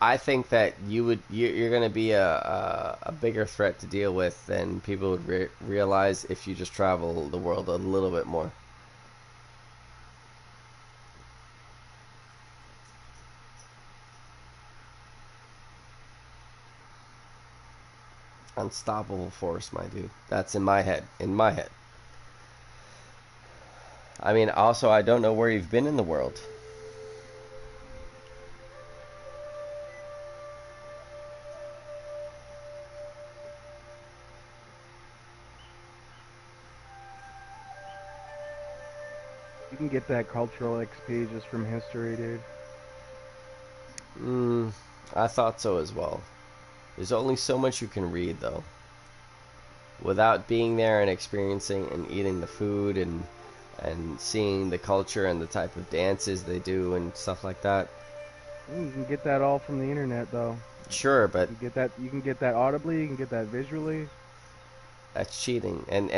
I think that you're going to be a bigger threat to deal with than people would realize if you just travel the world a little bit more. Unstoppable force, my dude. That's in my head. In my head. I mean, also, I don't know where you've been in the world. You can get that cultural XP just from history, dude. I thought so as well. There's only so much you can read, though. Without being there and experiencing and eating the food and seeing the culture and the type of dances they do and stuff like that. You can get that all from the internet, though. Sure, but you can get that audibly. You can get that visually. that's cheating, and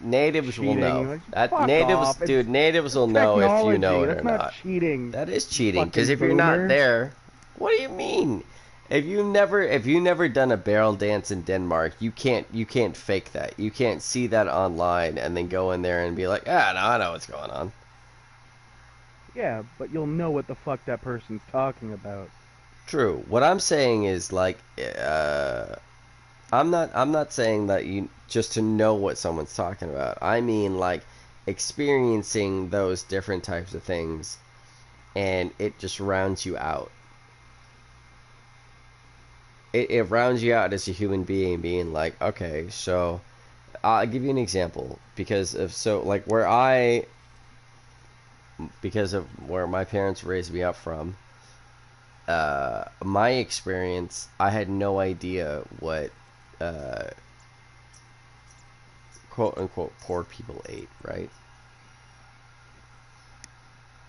natives will Cheating. know. Like, That fuck natives, off. dude, natives will It's know if you know technology. it or That's not not. cheating. That is cheating, because Fucking if you're not boomer. there, what do you mean? If you never done a barrel dance in Denmark, you can't fake that. You can't see that online and then go in there and be like, no, I know what's going on. Yeah, but you'll know what the fuck that person's talking about. True. What I'm saying is like, I'm not saying that you just to know what someone's talking about. I mean like experiencing those different types of things, and it just rounds you out. It rounds you out as a human being, being like, okay, so I'll give you an example because of because of where my parents raised me up from. My experience, I had no idea what quote unquote poor people ate, right?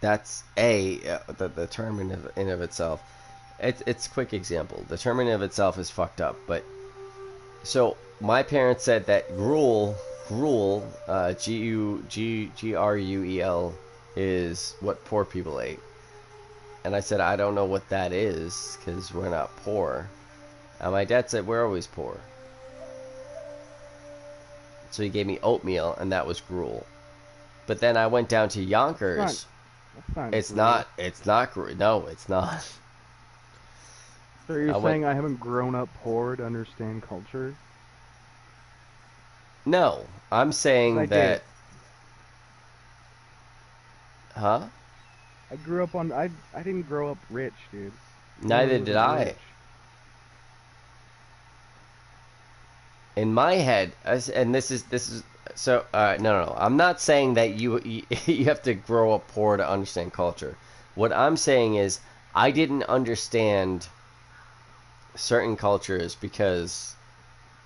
That's the term in of itself. It's a quick example. The term in of itself is fucked up, but so my parents said that gruel, Gruel, is what poor people ate, and I said I don't know what that is because we're not poor, and my dad said we're always poor. So he gave me oatmeal, and that was gruel. But then I went down to Yonkers. It's not. No, it's not. So you're saying I haven't grown up poor to understand culture? No, I'm saying I that. did. Huh? I grew up on. I didn't grow up rich, dude. Neither did I. Rich. In my head, and this is so. No. I'm not saying that you have to grow up poor to understand culture. What I'm saying is I didn't understand certain cultures because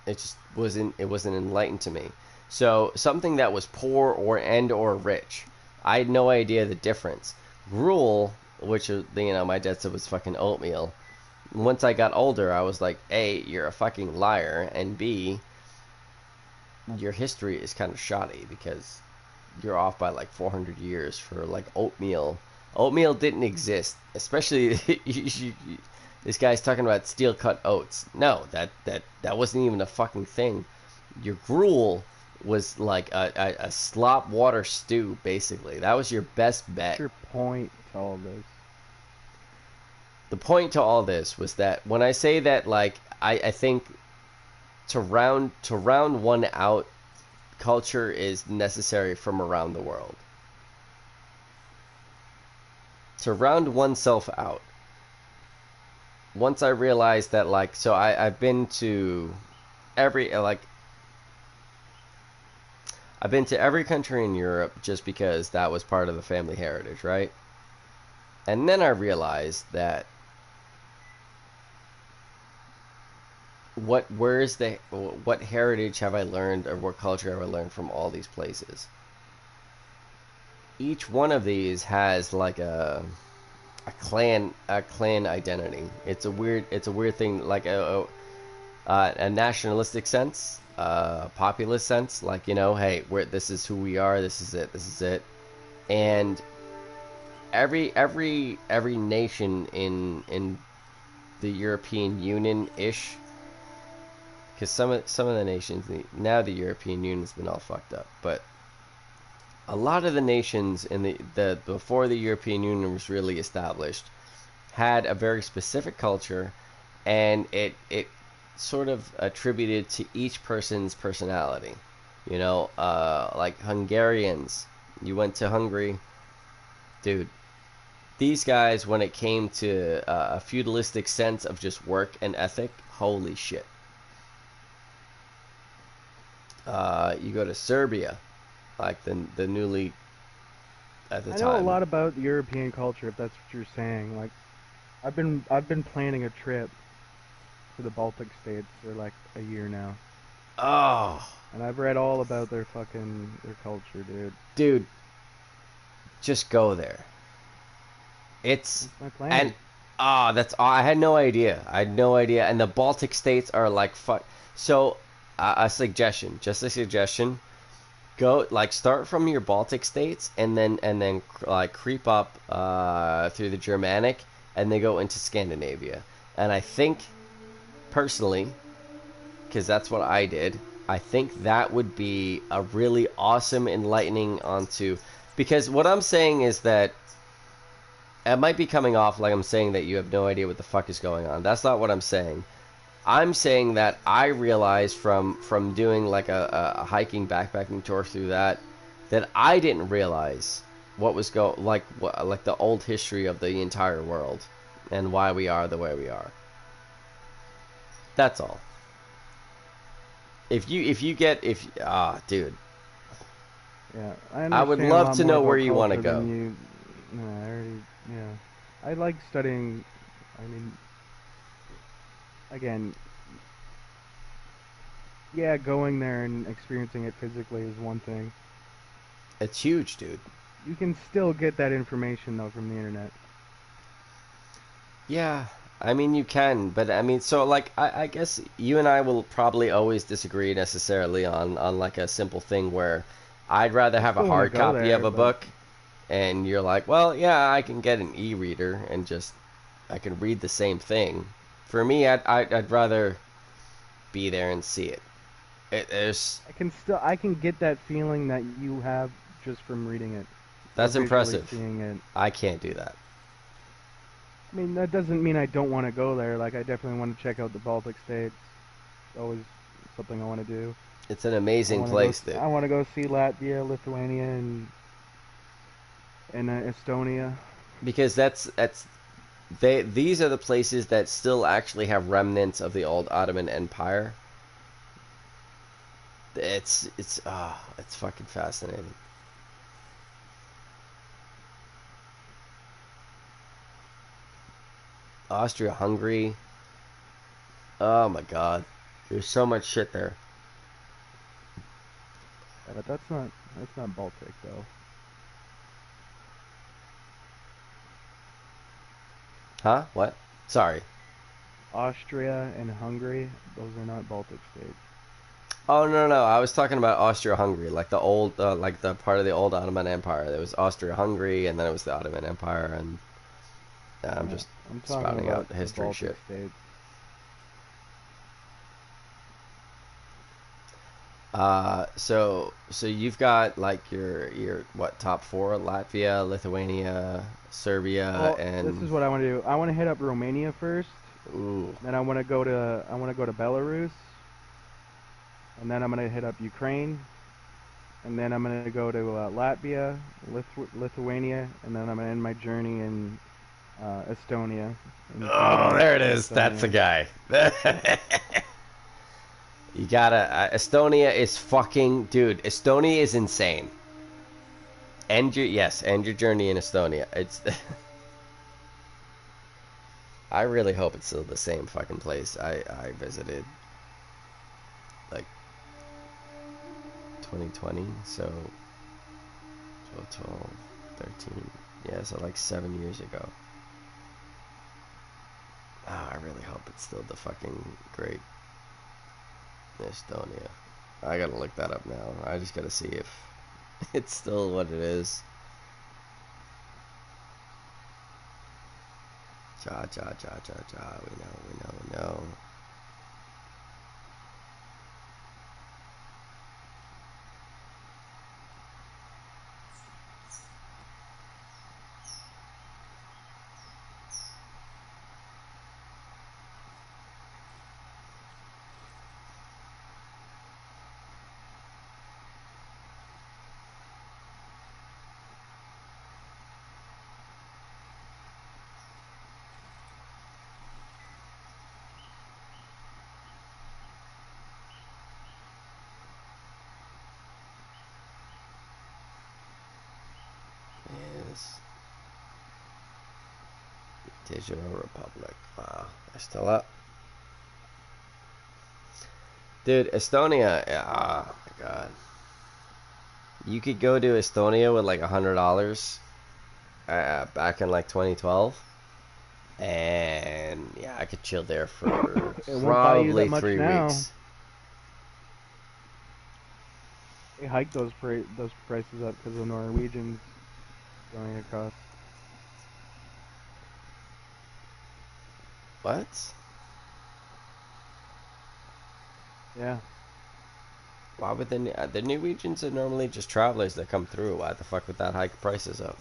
it just wasn't enlightened to me. So something that was poor or rich, I had no idea the difference. Gruel, which my dad said was fucking oatmeal. Once I got older, I was like, A, you're a fucking liar, and B, your history is kind of shoddy because you're off by like 400 years for like oatmeal. Oatmeal didn't exist, especially this guy's talking about steel cut oats. No, that wasn't even a fucking thing. Your gruel was like a slop water stew, basically. That was your best bet. What's your point to all this? The point to all this was that when I say that, like, I think to round one out, culture is necessary from around the world. To round oneself out. Once I realized that, like, so I've been to every country in Europe just because that was part of the family heritage, right? And then I realized that what heritage have I learned, or what culture have I learned from all these places? Each one of these has like a clan identity. It's a weird thing, like a nationalistic sense, populist sense, like, hey, this is who we are, this is it. And every nation in the European Union ish, because some of the nations now, the European Union's been all fucked up, but a lot of the nations in the before the European Union was really established had a very specific culture, and it sort of attributed to each person's personality. Like Hungarians, you went to Hungary, dude. These guys, when it came to a feudalistic sense of just work and ethic, holy shit. You go to Serbia, like the newly at the I time. know a lot about European culture, if that's what you're saying. Like, I've been planning a trip to the Baltic states for like a year now. Oh, And I've read all about their culture, dude, just go there. It's That's my plan. and I had no idea. And the Baltic states are like fuck. So a suggestion, just a suggestion. Go, like, start from your Baltic states and then like creep up through the Germanic and then go into Scandinavia. And I think personally, because that's what I did, I think that would be a really awesome enlightening onto, because what I'm saying is that it might be coming off like I'm saying that you have no idea what the fuck is going on. That's not what I'm saying. I'm saying that I realized from doing like a hiking backpacking tour through that I didn't realize what was like the old history of the entire world and why we are the way we are. That's all. Dude. Yeah, I would love to know where you want to go. I like studying. I mean, again, yeah, going there and experiencing it physically is one thing. It's huge, dude. You can still get that information though from the internet. Yeah, I mean you can, but I mean, so like I guess you and I will probably always disagree necessarily on like a simple thing where I'd rather have a hard copy of a book, and you're like, well, yeah, I can get an e-reader and just I can read the same thing. For me, I'd rather be there and see it. I can get that feeling that you have just from reading it. That's impressive. Seeing it. I can't do that. I mean, that doesn't mean I don't want to go there. Like, I definitely want to check out the Baltic states. It's always something I want to do. It's an amazing place, dude. I want to go see Latvia, Lithuania, and Estonia. Because these are the places that still actually have remnants of the old Ottoman Empire. It's fucking fascinating. Austria-Hungary. Oh my god. There's so much shit there. Yeah, but that's not Baltic though. Huh? What? Sorry. Austria and Hungary, those are not Baltic states. Oh no, I was talking about Austria-Hungary, like the old, like the part of the old Ottoman Empire. There was Austria-Hungary, and then it was the Ottoman Empire, and I'm just I'm talking spouting about out the history Baltic shit. states. So you've got like your what top four? Latvia, Lithuania, Serbia, Well, this and is what I want to do. I want to hit up Romania first. ooh, Then I want to go to Belarus, and then I'm gonna hit up Ukraine, and then I'm gonna go to Latvia, Lithuania, and then I'm gonna end my journey in Estonia. oh, there it is. That's the Estonia. guy. You gotta. Estonia is fucking dude. Estonia is insane. End your journey in Estonia. It's. I really hope it's still the same fucking place I visited. Like 2020, so 12, 13. Yeah, so like 7 years ago. Oh, I really hope it's still the fucking great Estonia. I gotta look that up now. I just gotta see if it's still what it is. Ja. We know. Is Digital Republic. Wow, they're still up. Dude, Estonia, oh my god. You could go to Estonia with like $100 back in like 2012. And yeah, I could chill there for It won't buy you that probably much 3 now. weeks. They hiked those prices up because of Norwegians going across. What? Yeah, Why would the Norwegians are normally just travelers that come through? Why the fuck would that hike prices up?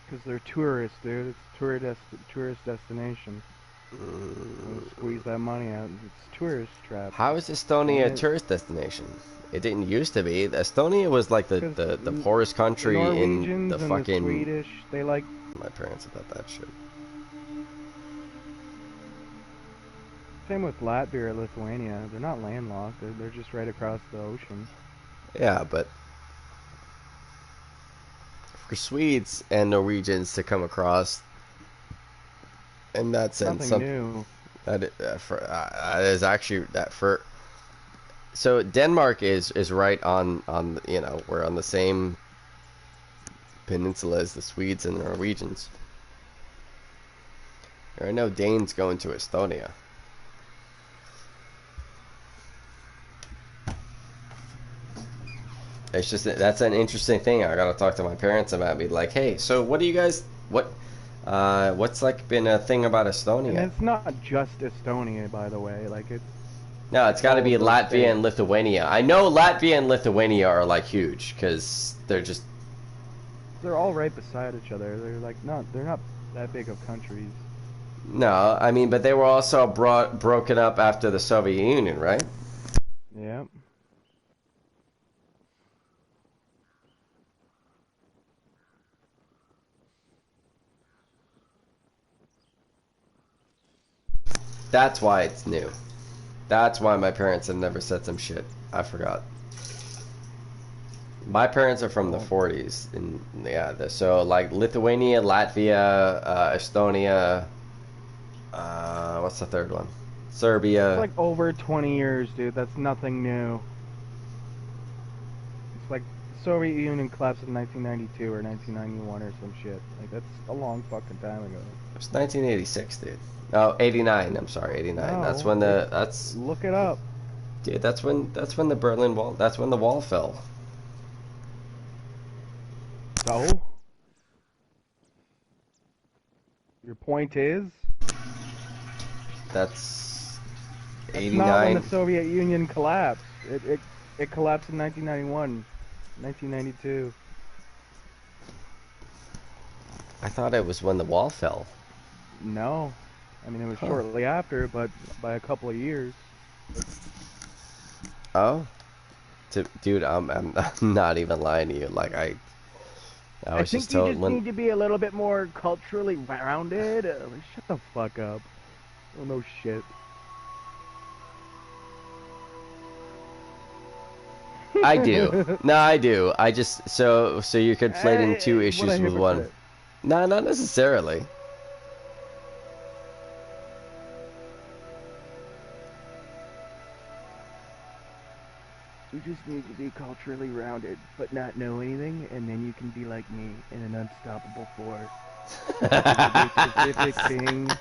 because they're tourists, dude. It's tourist destination. Squeeze that money out. It's tourist trap. How is Estonia a tourist destination? It didn't used to be. Estonia was like the Because poorest the country in the Norwegians and the fucking. Swedish, they like. My parents about that shit. Same with Latvia or Lithuania. They're not landlocked. They're just right across the ocean. Yeah, but for Swedes and Norwegians to come across in that sense, Nothing new. that is actually that for. So Denmark is right on we're on the same peninsula as the Swedes and the Norwegians. There are no Danes going to Estonia. It's just that's an interesting thing. I gotta talk to my parents about. Be like, hey, so what do you guys what's like been a thing about And Estonia? it's not just Estonia, by the way. Like No, it's got to all be of those Latvia states. and Lithuania. I know Latvia and Lithuania are like huge because They're all right beside each other. They're not that big of countries. no. I mean, but they were also broken up after the Soviet Union, right? Yeah. That's why it's new. That's why my parents have never said some shit. I forgot. My parents are from the 40s, and yeah, so like Lithuania, Latvia, Estonia. What's the third one? It's Serbia. like over 20 years, dude. That's nothing new. Like, the Soviet Union collapsed in 1992 or 1991 or some shit. Like, that's a long fucking time ago. It was 1986, dude. Oh, 89. I'm sorry, 89. That's No, when that's look it up. dude. That's when the Berlin Wall. That's when the wall fell. So? Your point is? That's That's not when the 89. Soviet Union collapsed. It collapsed in 1991, 1992. I thought it was when the wall fell. No. I mean, it was Huh. shortly after, but by a couple of years. Oh, dude, I'm not even lying to you. Like I was think just you told just when. need to be a little bit more culturally rounded. Shut the fuck up. Oh, no shit. I do. No, I do. I just so you're conflating two What a issues with one. hypocrite. No, not necessarily. You just need to be culturally rounded, but not know anything, and then you can be like me in an unstoppable force. A specific thing.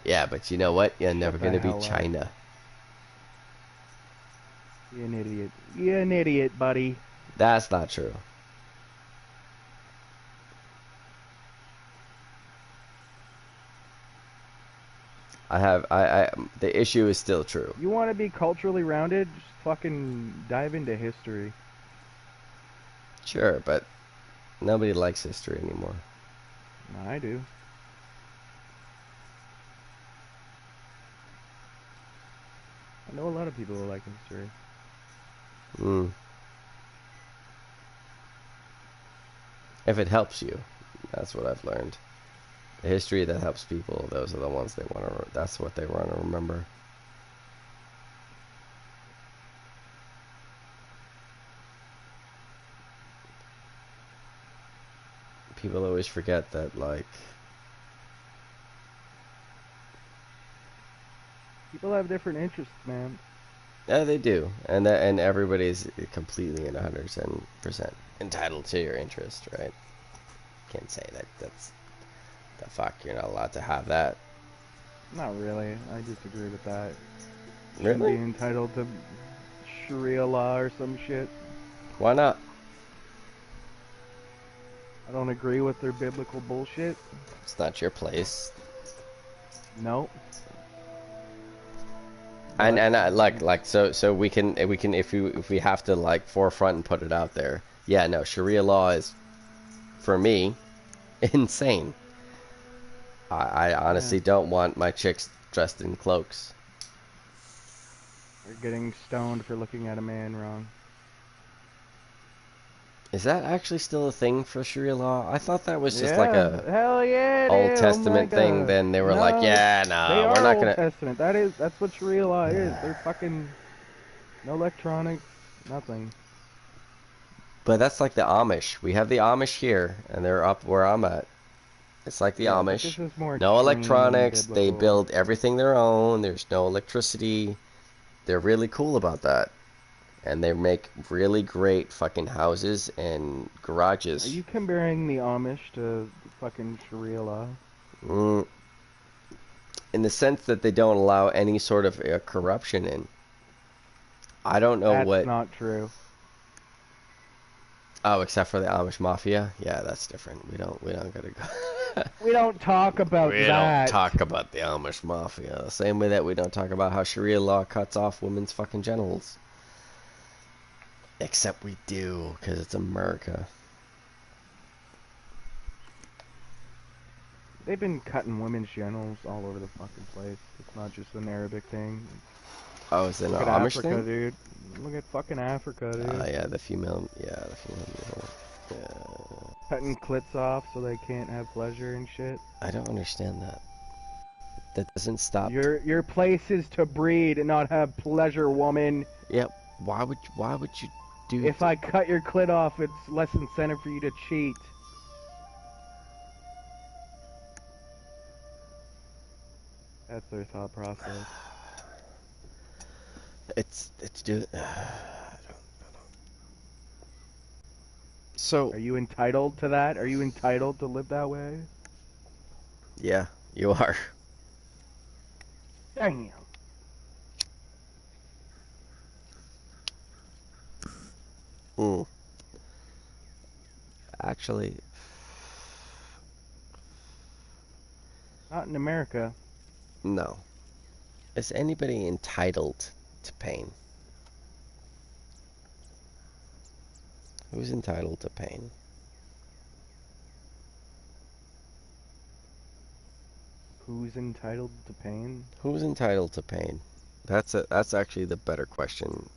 Yeah, but you know what? You're never the gonna be hell up. China. You're an idiot. You're an idiot, buddy. That's not true. The issue is still true. You want to be culturally rounded? Just fucking dive into history. Sure, but nobody likes history anymore. I do. I know a lot of people who like history. If it helps you, that's what I've learned. The history that helps people, those are the ones they want to. That's what they want to remember. People always forget that, like. People have different interests, man. Yeah, they do, and everybody's completely and 100% entitled to your interest, right? Can't say that's the fuck. You're not allowed to have that. Not really. I disagree with that. Really? Shouldn't be entitled to Sharia law or some shit. Why not? I don't agree with their biblical bullshit. It's not your place. No. And so we can if we have to like forefront and put it out there. Yeah, no, Sharia law is, for me, insane. I honestly don't want my chicks dressed in cloaks. You're getting stoned for looking at a man wrong. Is that actually still a thing for Sharia law? I thought that was just like a hell yeah, Old dude. Testament thing. Then they were like, yeah, they no, are we're not Old gonna. Testament. That's what Sharia law is. They're fucking no electronics, nothing. But that's like the Amish. We have the Amish here, and they're up where I'm at. It's like the But Amish. this is more No extreme electronics. They biblical. build everything their own. There's no electricity. They're really cool about that. And they make really great fucking houses and garages. Are you comparing the Amish to fucking Sharia law? In the sense that they don't allow any sort of corruption in. I don't know what. That's not true. Oh, except for the Amish Mafia? Yeah, that's different. We don't gotta go. We don't talk about We that. don't talk about the Amish Mafia. The same way that we don't talk about how Sharia law cuts off women's fucking genitals. Except we do, because it's America. They've been cutting women's genitals all over the fucking place. It's not just an Arabic thing. Oh, is it an Look at Amish Africa, thing? dude. Look at fucking Africa, dude. Yeah, the female mule. Yeah. Cutting clits off so they can't have pleasure and shit. I don't understand that. That doesn't stop. Your place is to breed and not have pleasure, woman. Yep. Why would you do? If I cut your clit off, it's less incentive for you to cheat. That's their thought process. It's do. So Are you entitled to that? Are you entitled to live that way? yeah, you are. Damn. Mm. Actually, Not in America. no. Is anybody entitled to pain? Who's entitled to pain? Who's entitled to pain? Who's entitled to pain? That's actually the better question.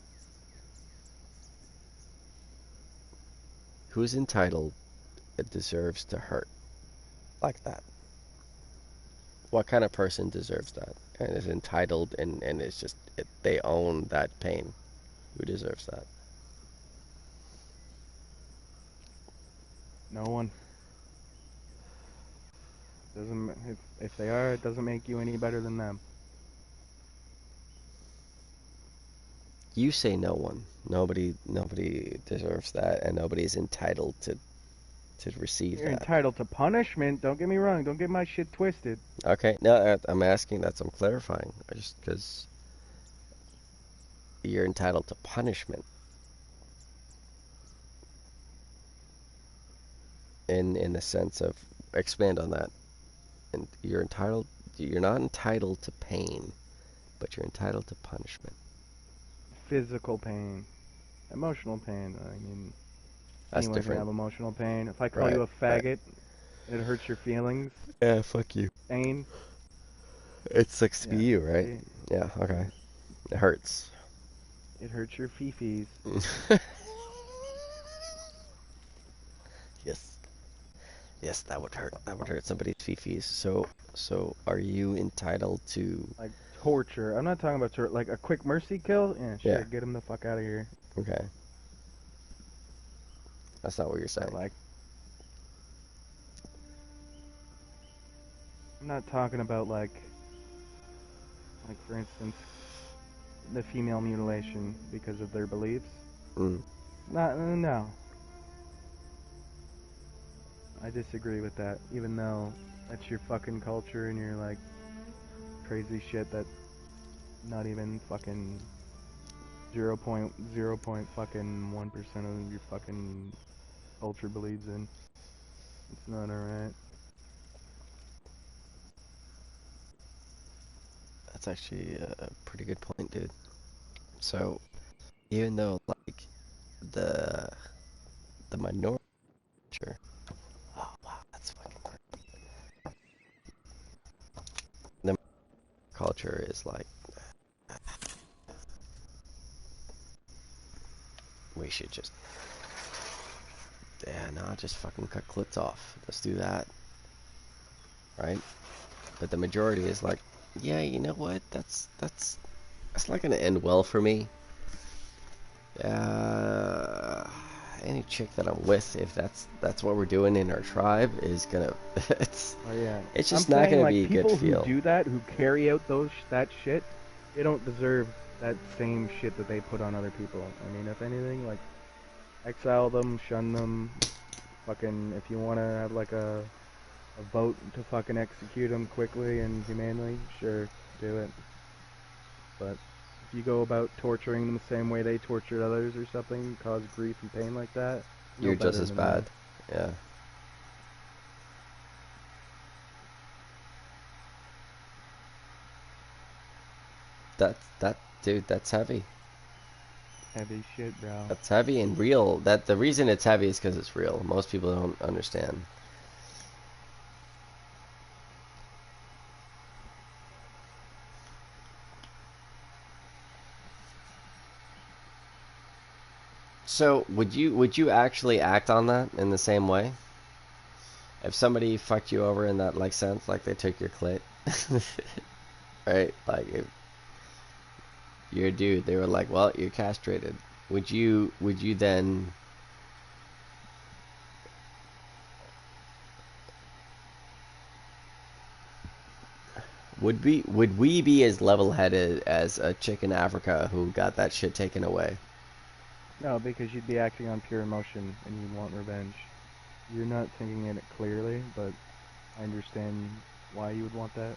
Who's entitled deserves to hurt like that? What kind of person deserves that and is entitled and it's just they own that pain? Who deserves that? No one. Doesn't if they are, it doesn't make you any better than them. You say no one. Nobody deserves that, and nobody's entitled to receive You're that. entitled to punishment. Don't get me wrong. Don't get my shit twisted. Okay, no, I'm asking. I'm clarifying. Just because you're entitled to punishment in the sense of expand on that. And you're not entitled to pain, but you're entitled to punishment. Physical pain, emotional pain. I mean, That's anyone can different. have emotional pain. If I call Right, you a right. faggot, it hurts your feelings. Yeah, fuck you. Pain. It sucks to be Yeah. you, right? See? Yeah, okay. It hurts. It hurts your fifis. Yes. Yes, that would hurt. That would hurt somebody's fifis. So are you entitled to? Like torture. I'm not talking about torture. Like a quick mercy kill. Yeah, sure. Yeah. Get him the fuck out of here. Okay. That's not what you're But saying. like, I'm not talking about like for instance, the female mutilation because of their beliefs. Mm. No. I disagree with that, even though that's your fucking culture and you're like crazy shit that not even fucking 0.0 fucking 1% of your fucking culture believes in. It's not alright. That's actually a pretty good point, dude. So even though like the minority culture, oh wow, that's fucking great. The culture is like we should just just fucking cut clits off. Let's do that, right? But the majority is like, yeah, you know what? That's not gonna end well for me. Any chick that I'm with, if that's what we're doing in our tribe, is gonna it's Oh yeah. it's just I'm not saying, gonna like, be a good people feel. who do that, who carry out that shit, they don't deserve that same shit that they put on other people. I mean, if anything, like, exile them, shun them. Fucking, if you want to have like a vote to fucking execute them quickly and humanely, sure, do it. But if you go about torturing them the same way they tortured others or something, cause grief and pain like that, You're better just as than bad. them. Yeah. Dude, that's heavy. Heavy shit, bro. That's heavy and real. That the reason it's heavy is because it's real. Most people don't understand. So would you actually act on that in the same way? If somebody fucked you over in that like sense, like they took your clit, right? Like if you're a dude, they were like, well, you're castrated. Would you then would we be as level-headed as a chick in Africa who got that shit taken away? No, because you'd be acting on pure emotion and you'd want revenge. You're not thinking it clearly, but I understand why you would want that.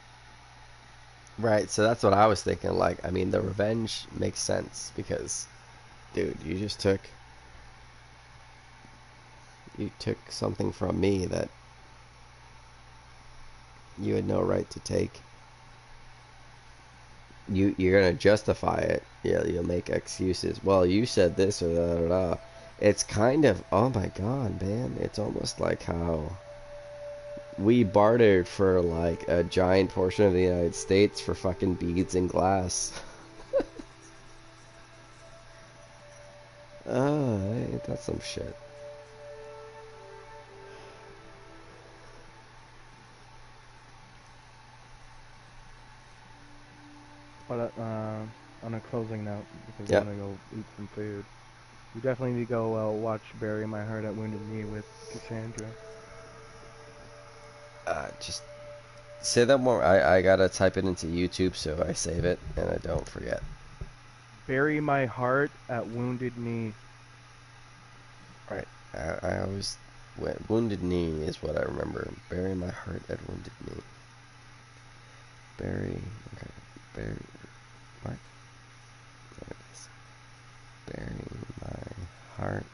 Right, so that's what I was thinking. Like, I mean, the revenge makes sense because, dude, you took something from me that you had no right to take. You're gonna justify it. Yeah, you'll make excuses. Well, you said this or that. It's kind of, oh my god, man. It's almost like how we bartered for like a giant portion of the United States for fucking beads and glass. Oh, ain't that some shit? But on a closing note, because Yep. I'm gonna go eat some food, you definitely need to go watch Bury My Heart at Wounded Knee with Cassandra. Just say that more. I gotta type it into YouTube so I save it and I don't forget. Bury My Heart at Wounded Knee. Right. I always Wounded Knee is what I remember. Bury my heart at Wounded Knee. Bury. Okay. Bury. What? There it is. Bury my heart.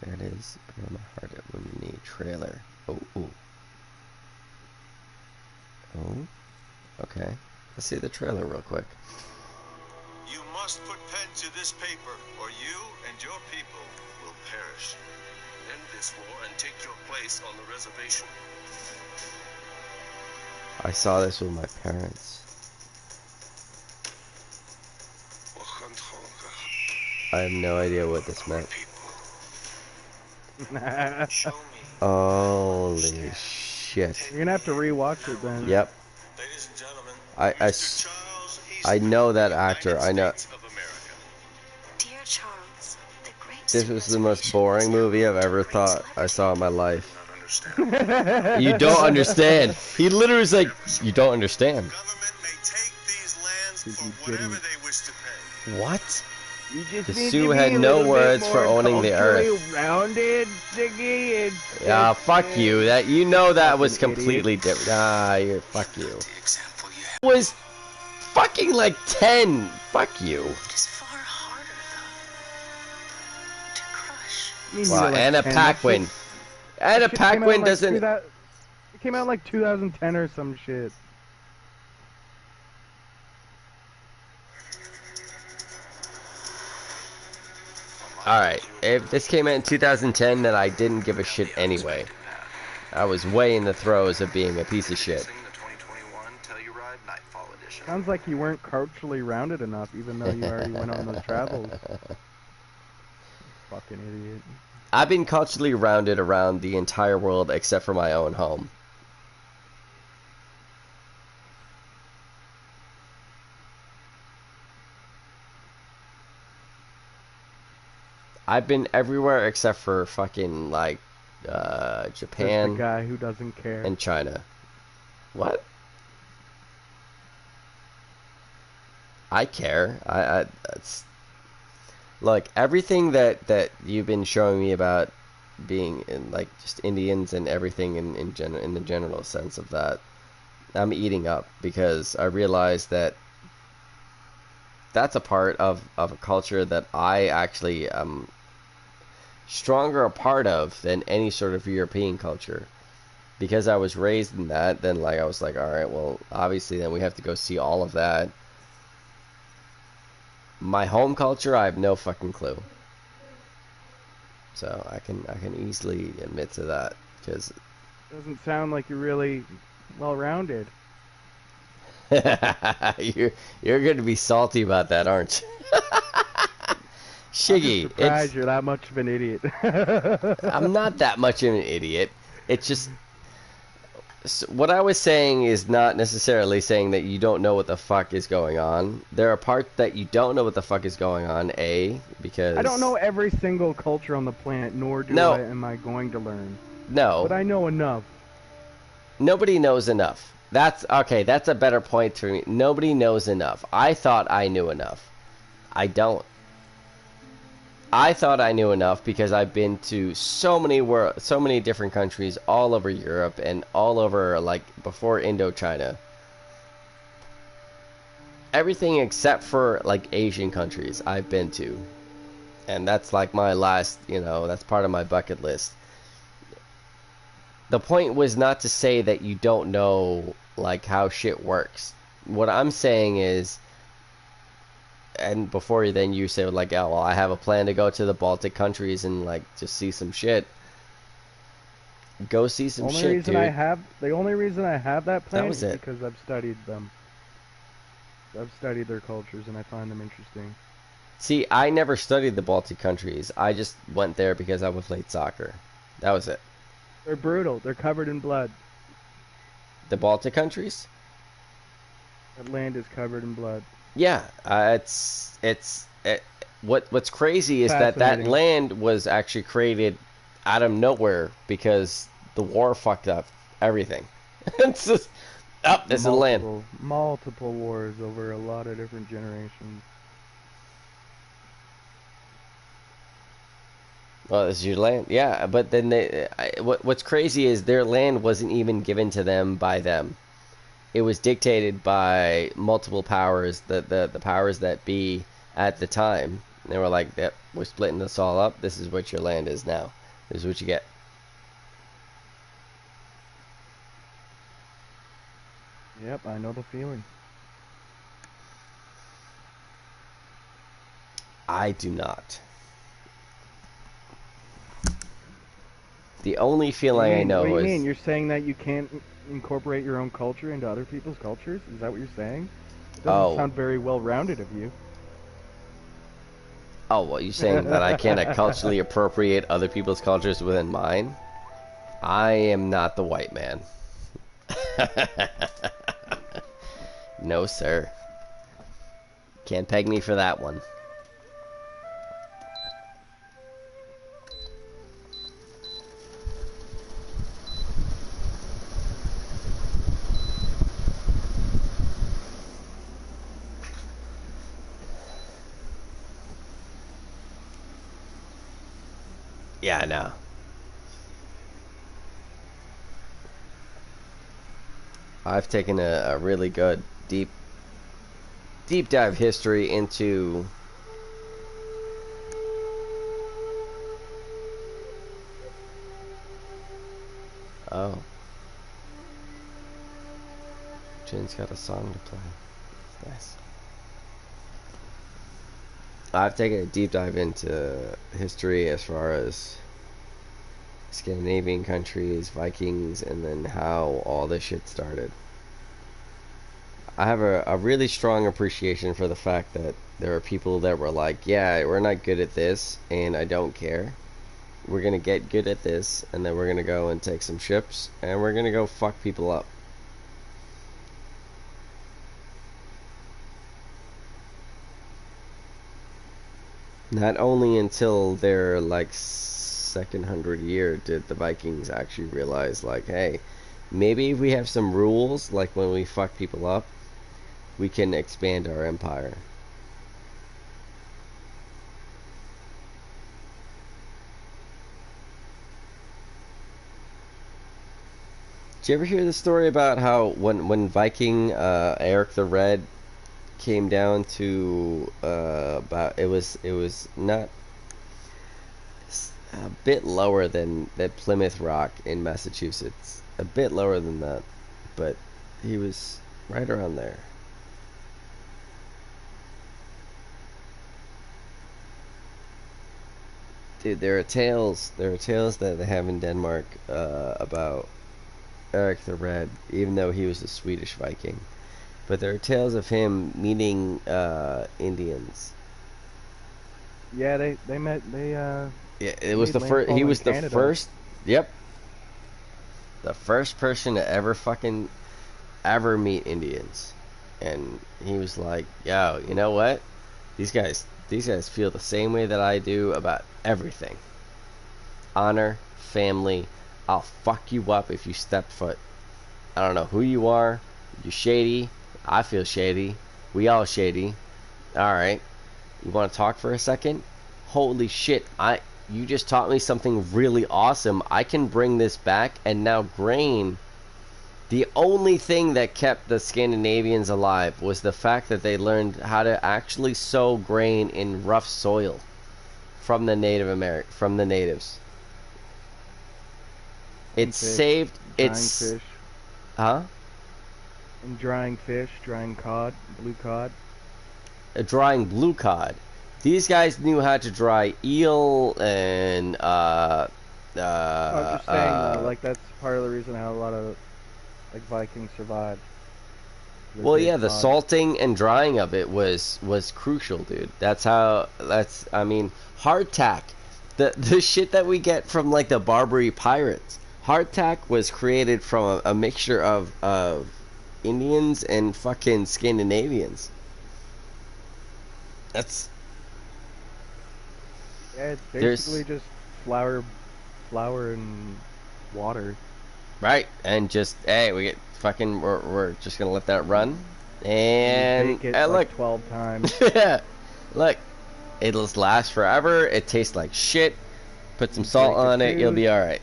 There it is. Bury my heart at Wounded Knee trailer. Oh. Ooh. Oh. Okay. Let's see the trailer real quick. You must put pen to this paper, or you and your people will perish. End this war and take your place on the reservation. I saw this with my parents. I have no idea what this meant. Show me. Holy shit. You're gonna have to rewatch it then. Yep. Ladies and gentlemen, I Mr. Charles I know that Eastman, actor. I know. United States of America. Dear Charles, the great This was the most boring movie I've ever thought I saw in my life. Not understand. You don't understand. He literally was like, you don't understand. Government may take these lands Because for you whatever didn't. they wish to pay. What? You just The need Sioux to be had a no little bit words for more owning the earth. culturally rounded, Ziggy. It's Yeah, just, fuck you. That you know that was Fucking completely different. Ah, you're fuck you. The example you have. Was fucking like 10. Fuck you. It is far harder, though, to crush. You mean Wow, you're like Anna 10? That Paquin. shit- Anna that shit came out Paquin like doesn't. It came out like 2010 or some shit. Alright, if this came out in 2010, then I didn't give a shit anyway. I was way in the throes of being a piece of shit. The 2021 Telluride Nightfall Edition. Sounds like you weren't culturally rounded enough, even though you already went on those travels. Fucking idiot. I've been culturally rounded around the entire world except for my own home. I've been everywhere except for fucking like Just the Japan guy who doesn't care. and China. What? I care. It's, look, everything that you've been showing me about being in like just Indians and everything in the general sense of that, I'm eating up because I realize that that's a part of a culture that I actually am stronger a part of than any sort of European culture. Because I was raised in that, then like I was like, alright, well, obviously then we have to go see all of that. My home culture, I have no fucking clue. So I can easily admit to that because Doesn't sound like you're really well-rounded. you're going to be salty about that, aren't you? Shiggy, I'm surprised you're that much of an idiot. I'm not that much of an idiot. It's just what I was saying is not necessarily saying that you don't know what the fuck is going on. There are parts that you don't know what the fuck is going on. Because I don't know every single culture on the planet, nor am I going to learn. No. But I know enough. Nobody knows enough. That's okay. That's a better point for me. Nobody knows enough. I thought I knew enough. I don't. I thought I knew enough because I've been to so many different countries all over Europe and all over, like, before Indochina. Everything except for, like, Asian countries I've been to. And that's like my last, you know, that's part of my bucket list. The point was not to say that you don't know, like, how shit works. What I'm saying is, and before then you say, like, oh, well, I have a plan to go to the Baltic countries and, like, just see some shit. Go see some shit, dude. The only reason I have that plan was is it. because I've studied them. I've studied their cultures and I find them interesting. See, I never studied the Baltic countries. I just went there because I played soccer. That was it. They're brutal. They're covered in blood. The Baltic countries? That land is covered in blood. Yeah, what's crazy is that land was actually created out of nowhere because the war fucked up everything. It's just, this is the land. Multiple wars over a lot of different generations. Well, this is your land, yeah. But then what's crazy is their land wasn't even given to them by them. It was dictated by multiple powers, the powers that be at the time. They were like, yep, we're splitting this all up. This is what your land is now. This is what you get. Yep, I know the feeling. I do not. The only feeling I know is... What do you mean? You're saying that you can't incorporate your own culture into other people's cultures? Is that what you're saying? It doesn't sound very well-rounded of you. Oh, well, you're saying that I can't culturally appropriate other people's cultures within mine? I am not the white man. No, sir. Can't peg me for that one. Yeah, I know. I've taken a really good deep dive history into Jen's got a song to play. Nice. I've taken a deep dive into history as far as Scandinavian countries, Vikings, and then how all this shit started. I have a really strong appreciation for the fact that there are people that were like, yeah, we're not good at this, and I don't care. We're gonna get good at this, and then we're gonna go and take some ships, and we're gonna go fuck people up. Not only until their, like, second 100 year did the Vikings actually realize, like, hey, maybe if we have some rules, like when we fuck people up, we can expand our empire. Did you ever hear the story about how when Viking Eric the Red came down to about it was not a bit lower than Plymouth Rock in Massachusetts, a bit lower than that, but he was right around there. Dude, there are tales that they have in Denmark about Eric the Red, even though he was a Swedish Viking. But there are tales of him meeting Indians. Yeah, they met. Yeah, it was the first. He was the first. Yep. The first person to ever meet Indians, and he was like, "Yo, you know what? These guys feel the same way that I do about everything. Honor, family. I'll fuck you up if you step foot. I don't know who you are. You're shady. I feel shady. We all shady. All right. You want to talk for a second? Holy shit, you just taught me something really awesome. I can bring this back, and now grain, the only thing that kept the Scandinavians alive was the fact that they learned how to actually sow grain in rough soil from the from the natives. It saved fish. Huh? And drying fish, drying cod, blue cod. Drying blue cod. These guys knew how to dry eel and I'm just saying, like, that's part of the reason how a lot of like Vikings survived. Well, yeah, the salting and drying of it was crucial, dude. I mean, hardtack. The shit that we get from like the Barbary pirates. Hardtack was created from a mixture of Indians and fucking Scandinavians. That's it's basically just flour and water. Right, and just hey, we get fucking we're just gonna let that run, and bake it hey, like look, 12 times. look, it'll last forever. It tastes like shit. Put some salt break on it, you'll be all right.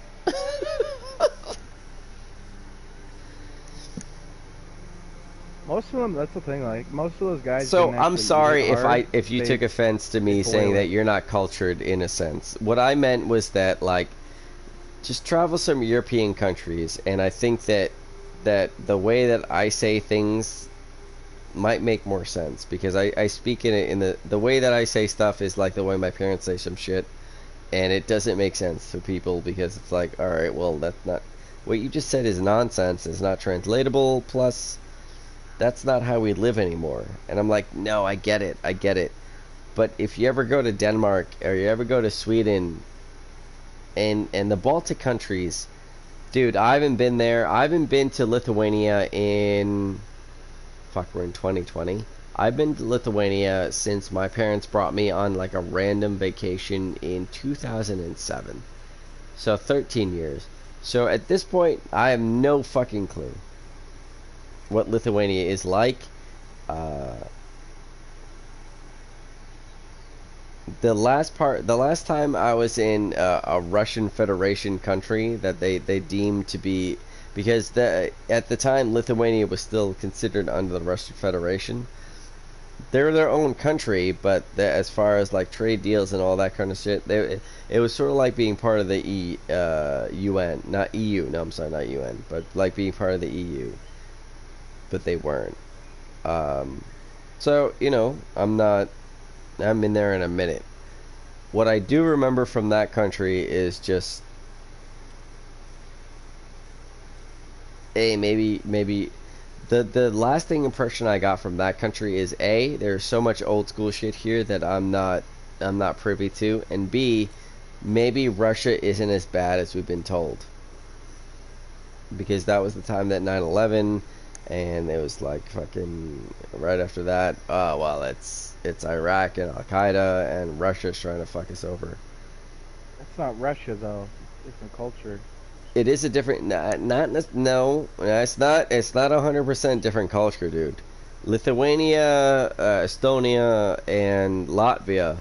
Most of them, that's the thing. Like most of those guys. So didn't I'm actually sorry eat it hard. if you took offense to me saying boil that it. you're not cultured in a sense. What I meant was that like just travel some European countries, and I think that the way that I say things might make more sense because I speak in it in the way that I say stuff is like the way my parents say some shit, and it doesn't make sense to people because it's like, all right, well, that's not what you just said is nonsense. It's not translatable. Plus, that's not how we live anymore. And I'm like, no, I get it. But if you ever go to Denmark or you ever go to Sweden and the Baltic countries, dude, I haven't been there. I haven't been to Lithuania in we're in 2020. I've been to Lithuania since my parents brought me on like a random vacation in 2007. So 13 years. So at this point, I have no fucking clue what Lithuania is like. The last time I was in a Russian Federation country that they deemed to be, because at the time Lithuania was still considered under the Russian Federation. They're their own country, but as far as like trade deals and all that kind of shit, it was sort of like being part of the UN, not EU. No, I'm sorry, not UN, but like being part of the EU. But they weren't. So you know, I'm in there in a minute. What I do remember from that country is just, maybe the lasting impression I got from that country is A, there's so much old school shit here that I'm not privy to, and B, maybe Russia isn't as bad as we've been told. Because that was the time that 9/11, and it was like fucking right after that, oh well, it's Iraq and Al-Qaeda, and Russia's trying to fuck us over. That's not Russia though. It's different culture. It is a different, no, it's not 100% different culture, dude. Lithuania, Estonia, and Latvia,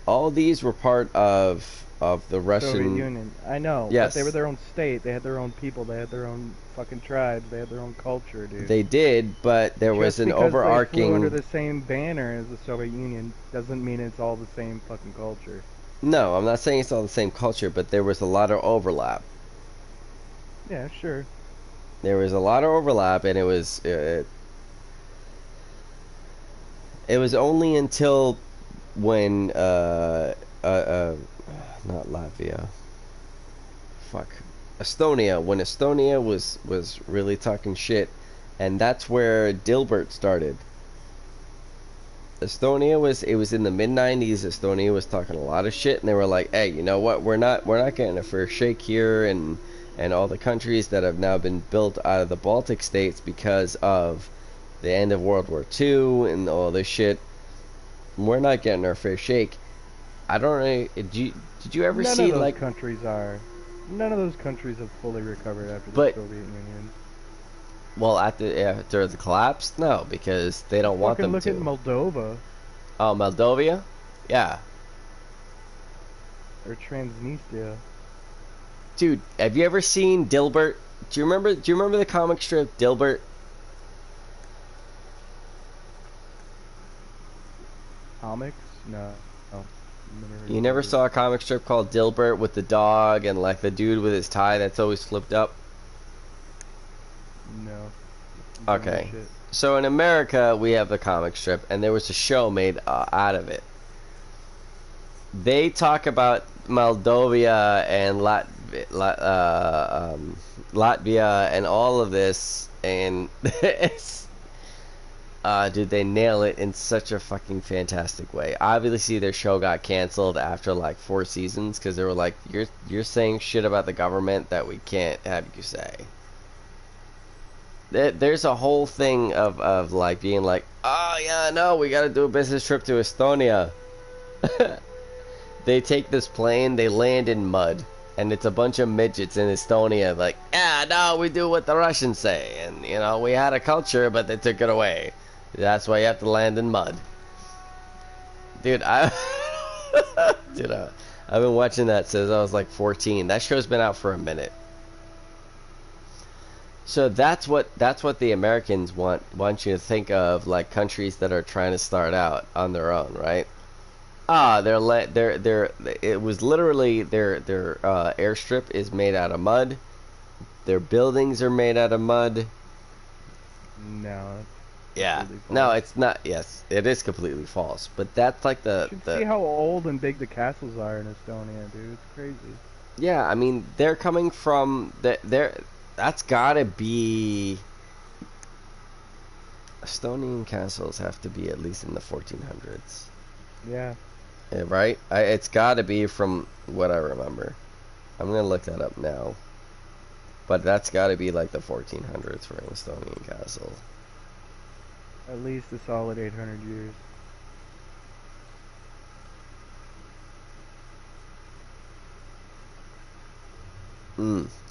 all these were part of the Russian Soviet Union. I know. Yes. But they were their own state. They had their own people. They had their own fucking tribes. They had their own culture, dude. They did, but there was an because overarching. they flew under the same banner as the Soviet Union doesn't mean it's all the same fucking culture. No, I'm not saying it's all the same culture, but there was a lot of overlap. Yeah, sure. There was a lot of overlap, and it was only until when not Latvia, Estonia, when Estonia was really talking shit, and that's where Dilbert started. Estonia was in the mid 90s. Estonia was talking a lot of shit, and they were like, hey, you know what, we're not getting a fair shake here, and all the countries that have now been built out of the Baltic states because of the end of World War II and all this shit, we're not getting our fair shake. I don't know, did you ever None see of those like countries are. None of those countries have fully recovered after the But- Soviet Union. well after the collapse? No, because they don't want Fucking them look to. at Moldova. Oh, Moldova? Yeah. Or Transnistria. Dude, have you ever seen Dilbert? Do you remember the comic strip Dilbert? Comics? No. Oh, never heard You of never Dilbert. saw a comic strip called Dilbert with the dog and like the dude with his tie that's always flipped up? No. Okay. Shit. So in America, we have the comic strip, and there was a show made out of it. They talk about Moldova and Latvia and all of this, and it's, dude, they nail it in such a fucking fantastic way. Obviously, their show got canceled after like 4 seasons because they were like, "You're saying shit about the government that we can't have you say." There's a whole thing of like being like, oh yeah, no, we gotta do a business trip to Estonia. They take this plane, they land in mud, and it's a bunch of midgets in Estonia like, yeah, no, we do what the Russians say, and you know, we had a culture, but they took it away. That's why you have to land in mud. Dude, dude, I've been watching that since I was like 14. That show's been out for a minute. So that's what the Americans want you to think of, like countries that are trying to start out on their own, right? It was literally their airstrip is made out of mud. Their buildings are made out of mud. No. Yeah. No, it's not. Yes, it is completely false. But that's like You should see how old and big the castles are in Estonia, dude. It's crazy. Yeah, I mean, they're coming from that's gotta be... Estonian castles have to be at least in the 1400s. Yeah. Yeah, right? It's gotta be from what I remember. I'm gonna look that up now. But that's gotta be like the 1400s for an Estonian castle. At least a solid 800 years.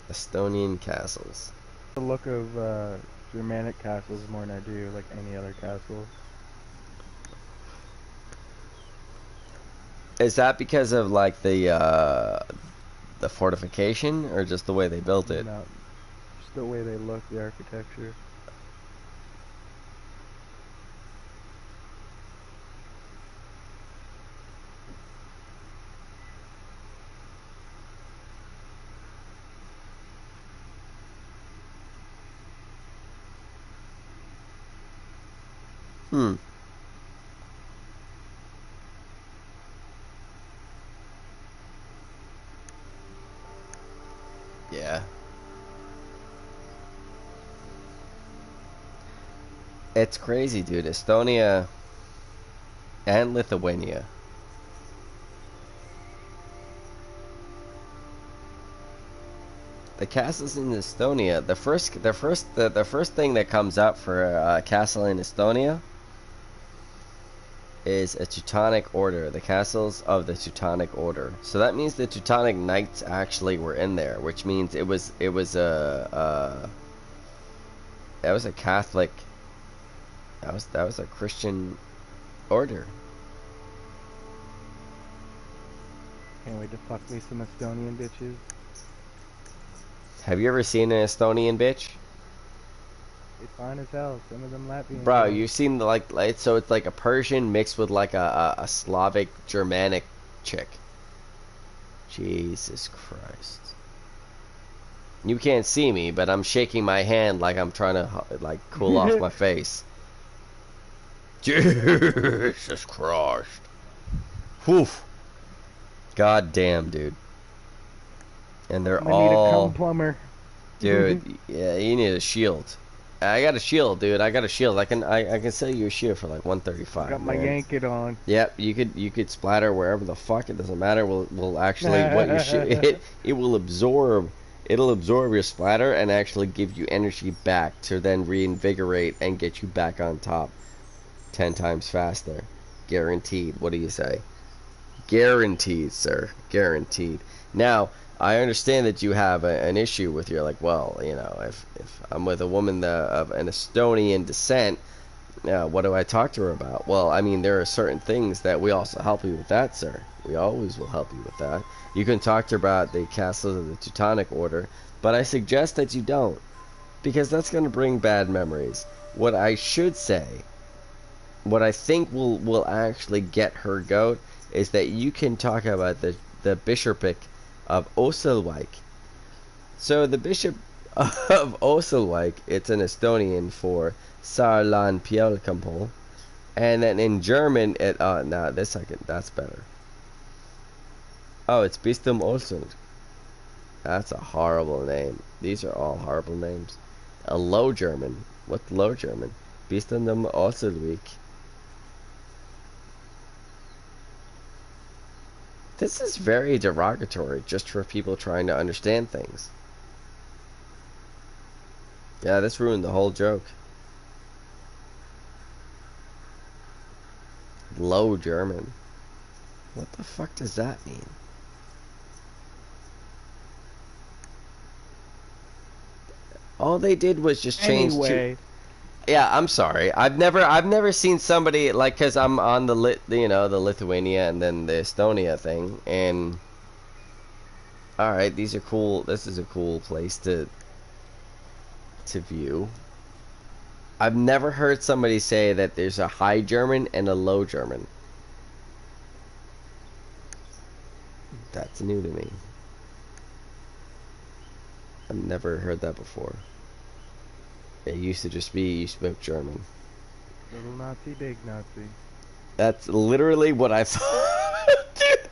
Estonian castles. The look of Germanic castles more than I do like any other castle. Is that because of like the fortification, or just the way they built it? No, just the way they look, the architecture. Yeah. It's crazy, dude. Estonia and Lithuania. The castles in Estonia, the first thing that comes up for a castle in Estonia is a Teutonic Order, the castles of the Teutonic Order. So that means the Teutonic Knights actually were in there, which means it was a Catholic, that was a Christian order. Can't wait to fuck me some Estonian bitches. Have you ever seen an Estonian bitch? It's fine as hell. Some of them Latvian. Bro, you've seen the, so it's like a Persian mixed with like a Slavic Germanic chick. Jesus Christ. You can't see me, but I'm shaking my hand like I'm trying to like cool off my face. Jesus Christ. Whew. God damn, dude. And they're I need a all... cum plumber. Dude, yeah, you need a shield. I got a shield, dude. I got a shield. I can sell you a shield for like 135. Got my yank it on. Yep, you could splatter wherever the fuck. It doesn't matter. Will actually what your it will absorb. It'll absorb your splatter and actually give you energy back to then reinvigorate and get you back on top 10 times faster. Guaranteed. What do you say? Guaranteed, sir. Guaranteed. Now, I understand that you have an issue with, you're like, well, you know, if I'm with a woman of an Estonian descent, Yeah, what do I talk to her about? Well, I mean, there are certain things that we also help you with that, sir. We always will help you with that. You can talk to her about the Castles of the Teutonic Order, but I suggest that you don't, because that's going to bring bad memories. What I should say, what I think will actually get her goat, is that you can talk about the bishopric of Oselwijk. So the bishop of Oselwijk, it's an Estonian for Saarland Pielkampol, and then in German it that's better. Oh, it's Bistum Osel. That's a horrible name. These are all horrible names. A Low German. What's Low German? Bistum Oselwijk. This is very derogatory just for people trying to understand things. Yeah, this ruined the whole joke. Low German. What the fuck does that mean? All they did was just change Anyway. Yeah, I'm sorry. I've never seen somebody like, cuz I'm on the the Lithuania and then the Estonia thing, and all right, these are cool. This is a cool place to view. I've never heard somebody say that there's a High German and a Low German. That's new to me. I've never heard that before. It used to just be you spoke German. Little Nazi, big Nazi. That's literally what I thought.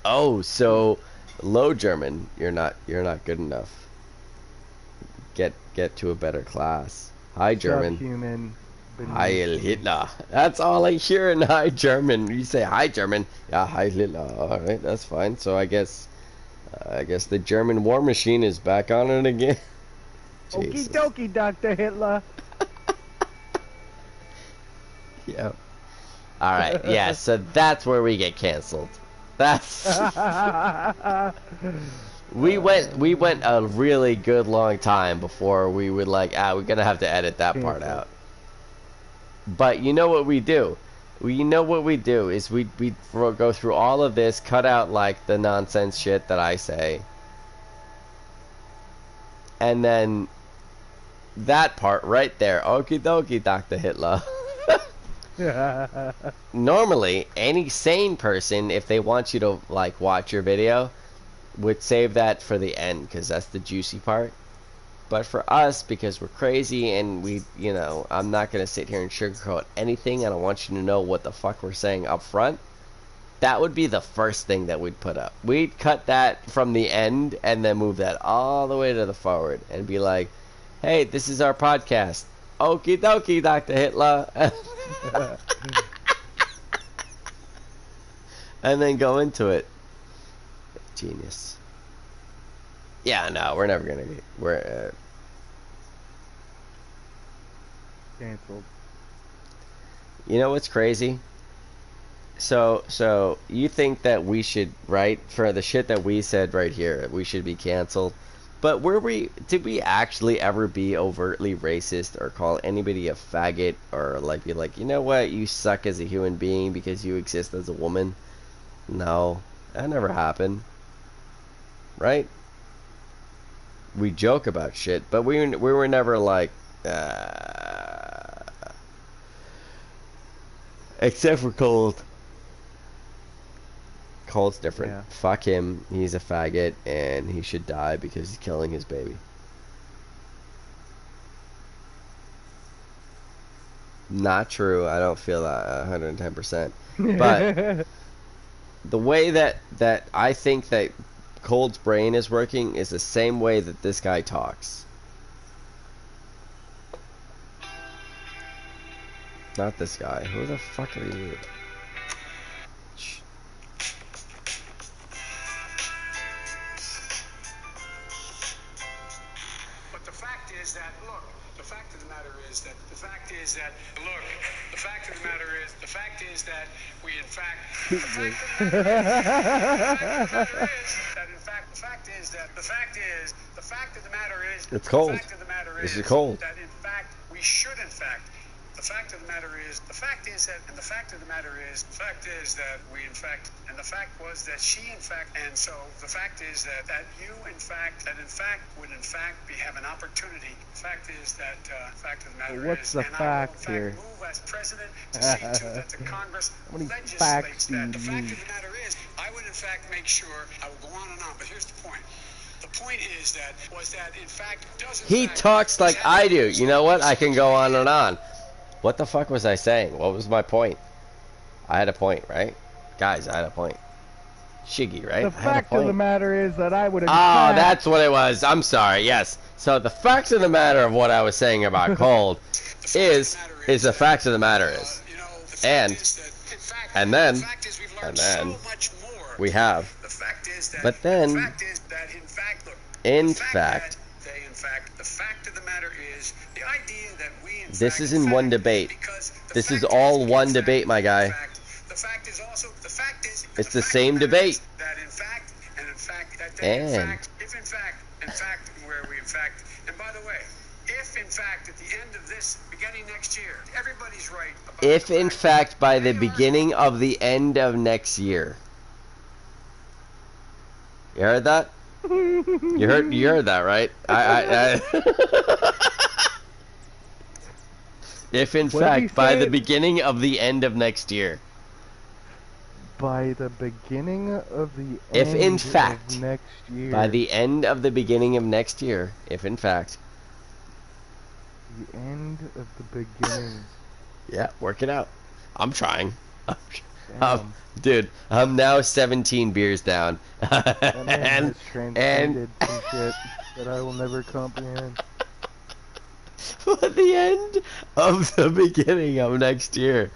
Oh, so Low German, you're not good enough. Get to a better class. High German. Subhuman. Heil Hitler. That's all I hear in High German. You say High German, yeah, Heil Hitler. All right, that's fine. So I guess the German war machine is back on it again. Okie dokie, Dr. Hitler. Yeah. All right. Yeah. So that's where we get canceled. That's. We went a really good long time before we would like, we're gonna have to edit that part out. But you know what we do? You know what we do is we go through all of this, cut out like the nonsense shit that I say, and then that part right there, okie dokie, Dr. Hitler. Normally, any sane person, if they want you to like watch your video, would save that for the end because that's the juicy part. But for us, because we're crazy and we, I'm not going to sit here and sugarcoat anything. I don't want you to know what the fuck we're saying up front. That would be the first thing that we'd put up. We'd cut that from the end and then move that all the way to the forward and be like, hey, this is our podcast. Okie dokie, Dr. Hitler. And then go into it. Genius. Yeah, no, we're never gonna get. We're canceled. You know what's crazy? So you think that we should, right, for the shit that we said right here, we should be canceled? But did we actually ever be overtly racist or call anybody a faggot or like be like, you know what, you suck as a human being because you exist as a woman? No, that never happened. Right? We joke about shit, but we were never like, except for Cold. Cold's different. Yeah. Fuck him. He's a faggot, and he should die because he's killing his baby. Not true. I don't feel that 110%. But the way that I think that Cold's brain is working is the same way that this guy talks. Not this guy. Who the fuck are you? But the fact is that, look, the fact of the matter is that, look, the fact of the matter is, the fact is that we, in fact, the fact of the matter is that, in fact, the fact of the matter is, It's cold. The fact of the matter This is is cold. that in fact we should in fact. The fact of the matter is, the fact is that, and the fact of the matter is, the fact is that we in fact, and the fact was that she in fact, and so the fact is that you in fact, that in fact would in fact have an opportunity. The fact is that, fact of the matter What's is, the and fact I will here? in fact move as president to see to that the Congress How many legislates facts do that. you The fact need? of the matter is, I would in fact make sure, I will go on and on, but here's the point. The point is that, in fact, doesn't. He talks like I do. You know what? I can go on and on. What the fuck was I saying? What was my point? I had a point, right? Guys, I had a point. Shiggy, right? The I had a fact of the point. matter is that I would. Oh, that's what it was. I'm sorry. Yes. So the fact of the matter of what I was saying about cold is the fact of the matter is, and then we have. But then, in fact, the fact of the matter is the idea that we in this fact, is in one debate. because the This is fact all in one fact, debate, my guy. the fact is also the fact is It's the the fact same of the matter debate. is that in fact and in fact that And in fact if in fact where we in fact and by the way if in fact at the end of this beginning next year everybody's right about if the in fact by the beginning of the end of next year. You heard that? You heard that, right? I If in What did he fact by the say? beginning of the end of next year. By the beginning of the If end in fact, of next year. by the end of the beginning of next year, if in fact. The end of the beginning. Yeah, work it out. I'm trying. Damn. Dude, I'm now 17 beers down. That man and has transcended some shit that I will never comprehend. at the end of the beginning of next year.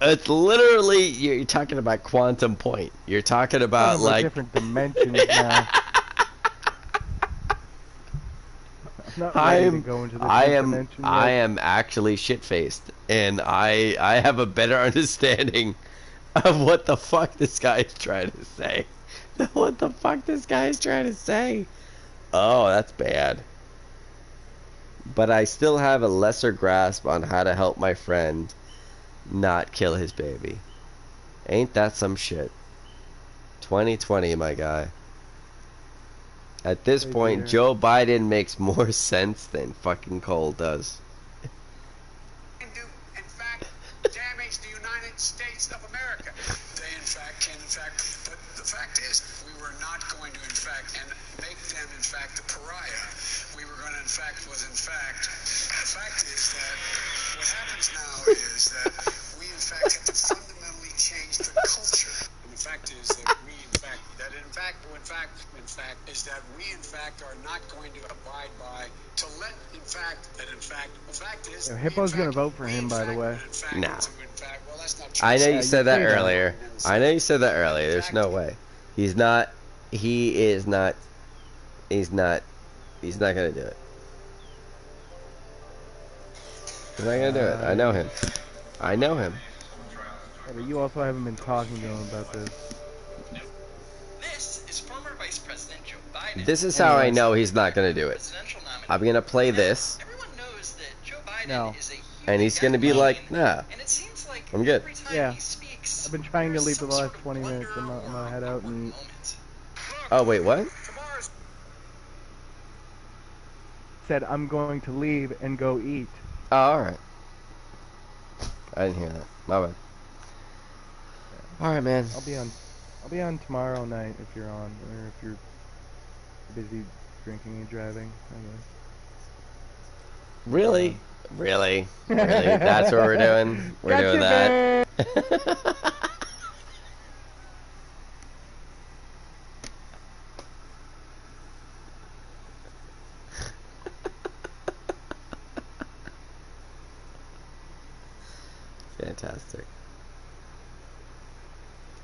It's literally, you're talking about quantum point. You're talking about like different dimensions now. I'm not ready to go into the dimension yet. I am actually shit-faced, and I have a better understanding of what the fuck this guy is trying to say. What the fuck this guy is trying to say. Oh, that's bad. But I still have a lesser grasp on how to help my friend not kill his baby. Ain't that some shit? 2020, my guy. At this point, Joe Biden makes more sense than fucking Cole does. in fact damage the United States of America. They in fact can in fact, but the fact is we were not going to in fact and make them in fact the pariah. We were going to in fact was in fact. The fact is that what happens now is that we in fact have to fundamentally change the culture. And the fact is that we in fact is that we in fact are not going to abide by to let in fact that in fact the fact is Hippo's gonna vote for him, by the way. Nah. Well, that's not true. I know Yeah, you said you that say that. earlier. I know you said that earlier. There's no way. He's not. He is not. He's not. He's not gonna do it. He's not gonna do it. I know him. I know him. Yeah, but you also haven't been talking to him about this. This is former Vice President Joe Biden. This is how I know he's not gonna do it. Presidential nominee. I'm gonna play this, Everyone knows that Joe Biden No. is a huge and he's gonna be guy, like, nah. and it seems like I'm good. every time Yeah. he speaks, I've been trying to there's leave for the some last sort of 20 minutes. wonder I'm gonna or head out awkward and eat. moment. Oh wait, what? Tomorrow's Said I'm going to leave and go eat. Oh, all right. I didn't hear that. My bad. All right, man. I'll be on tomorrow night if you're on, or if you're busy drinking and driving. I guess. Really? Really? Really? That's what we're doing? We're doing that? Fantastic.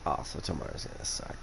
Oh, so tomorrow's gonna suck.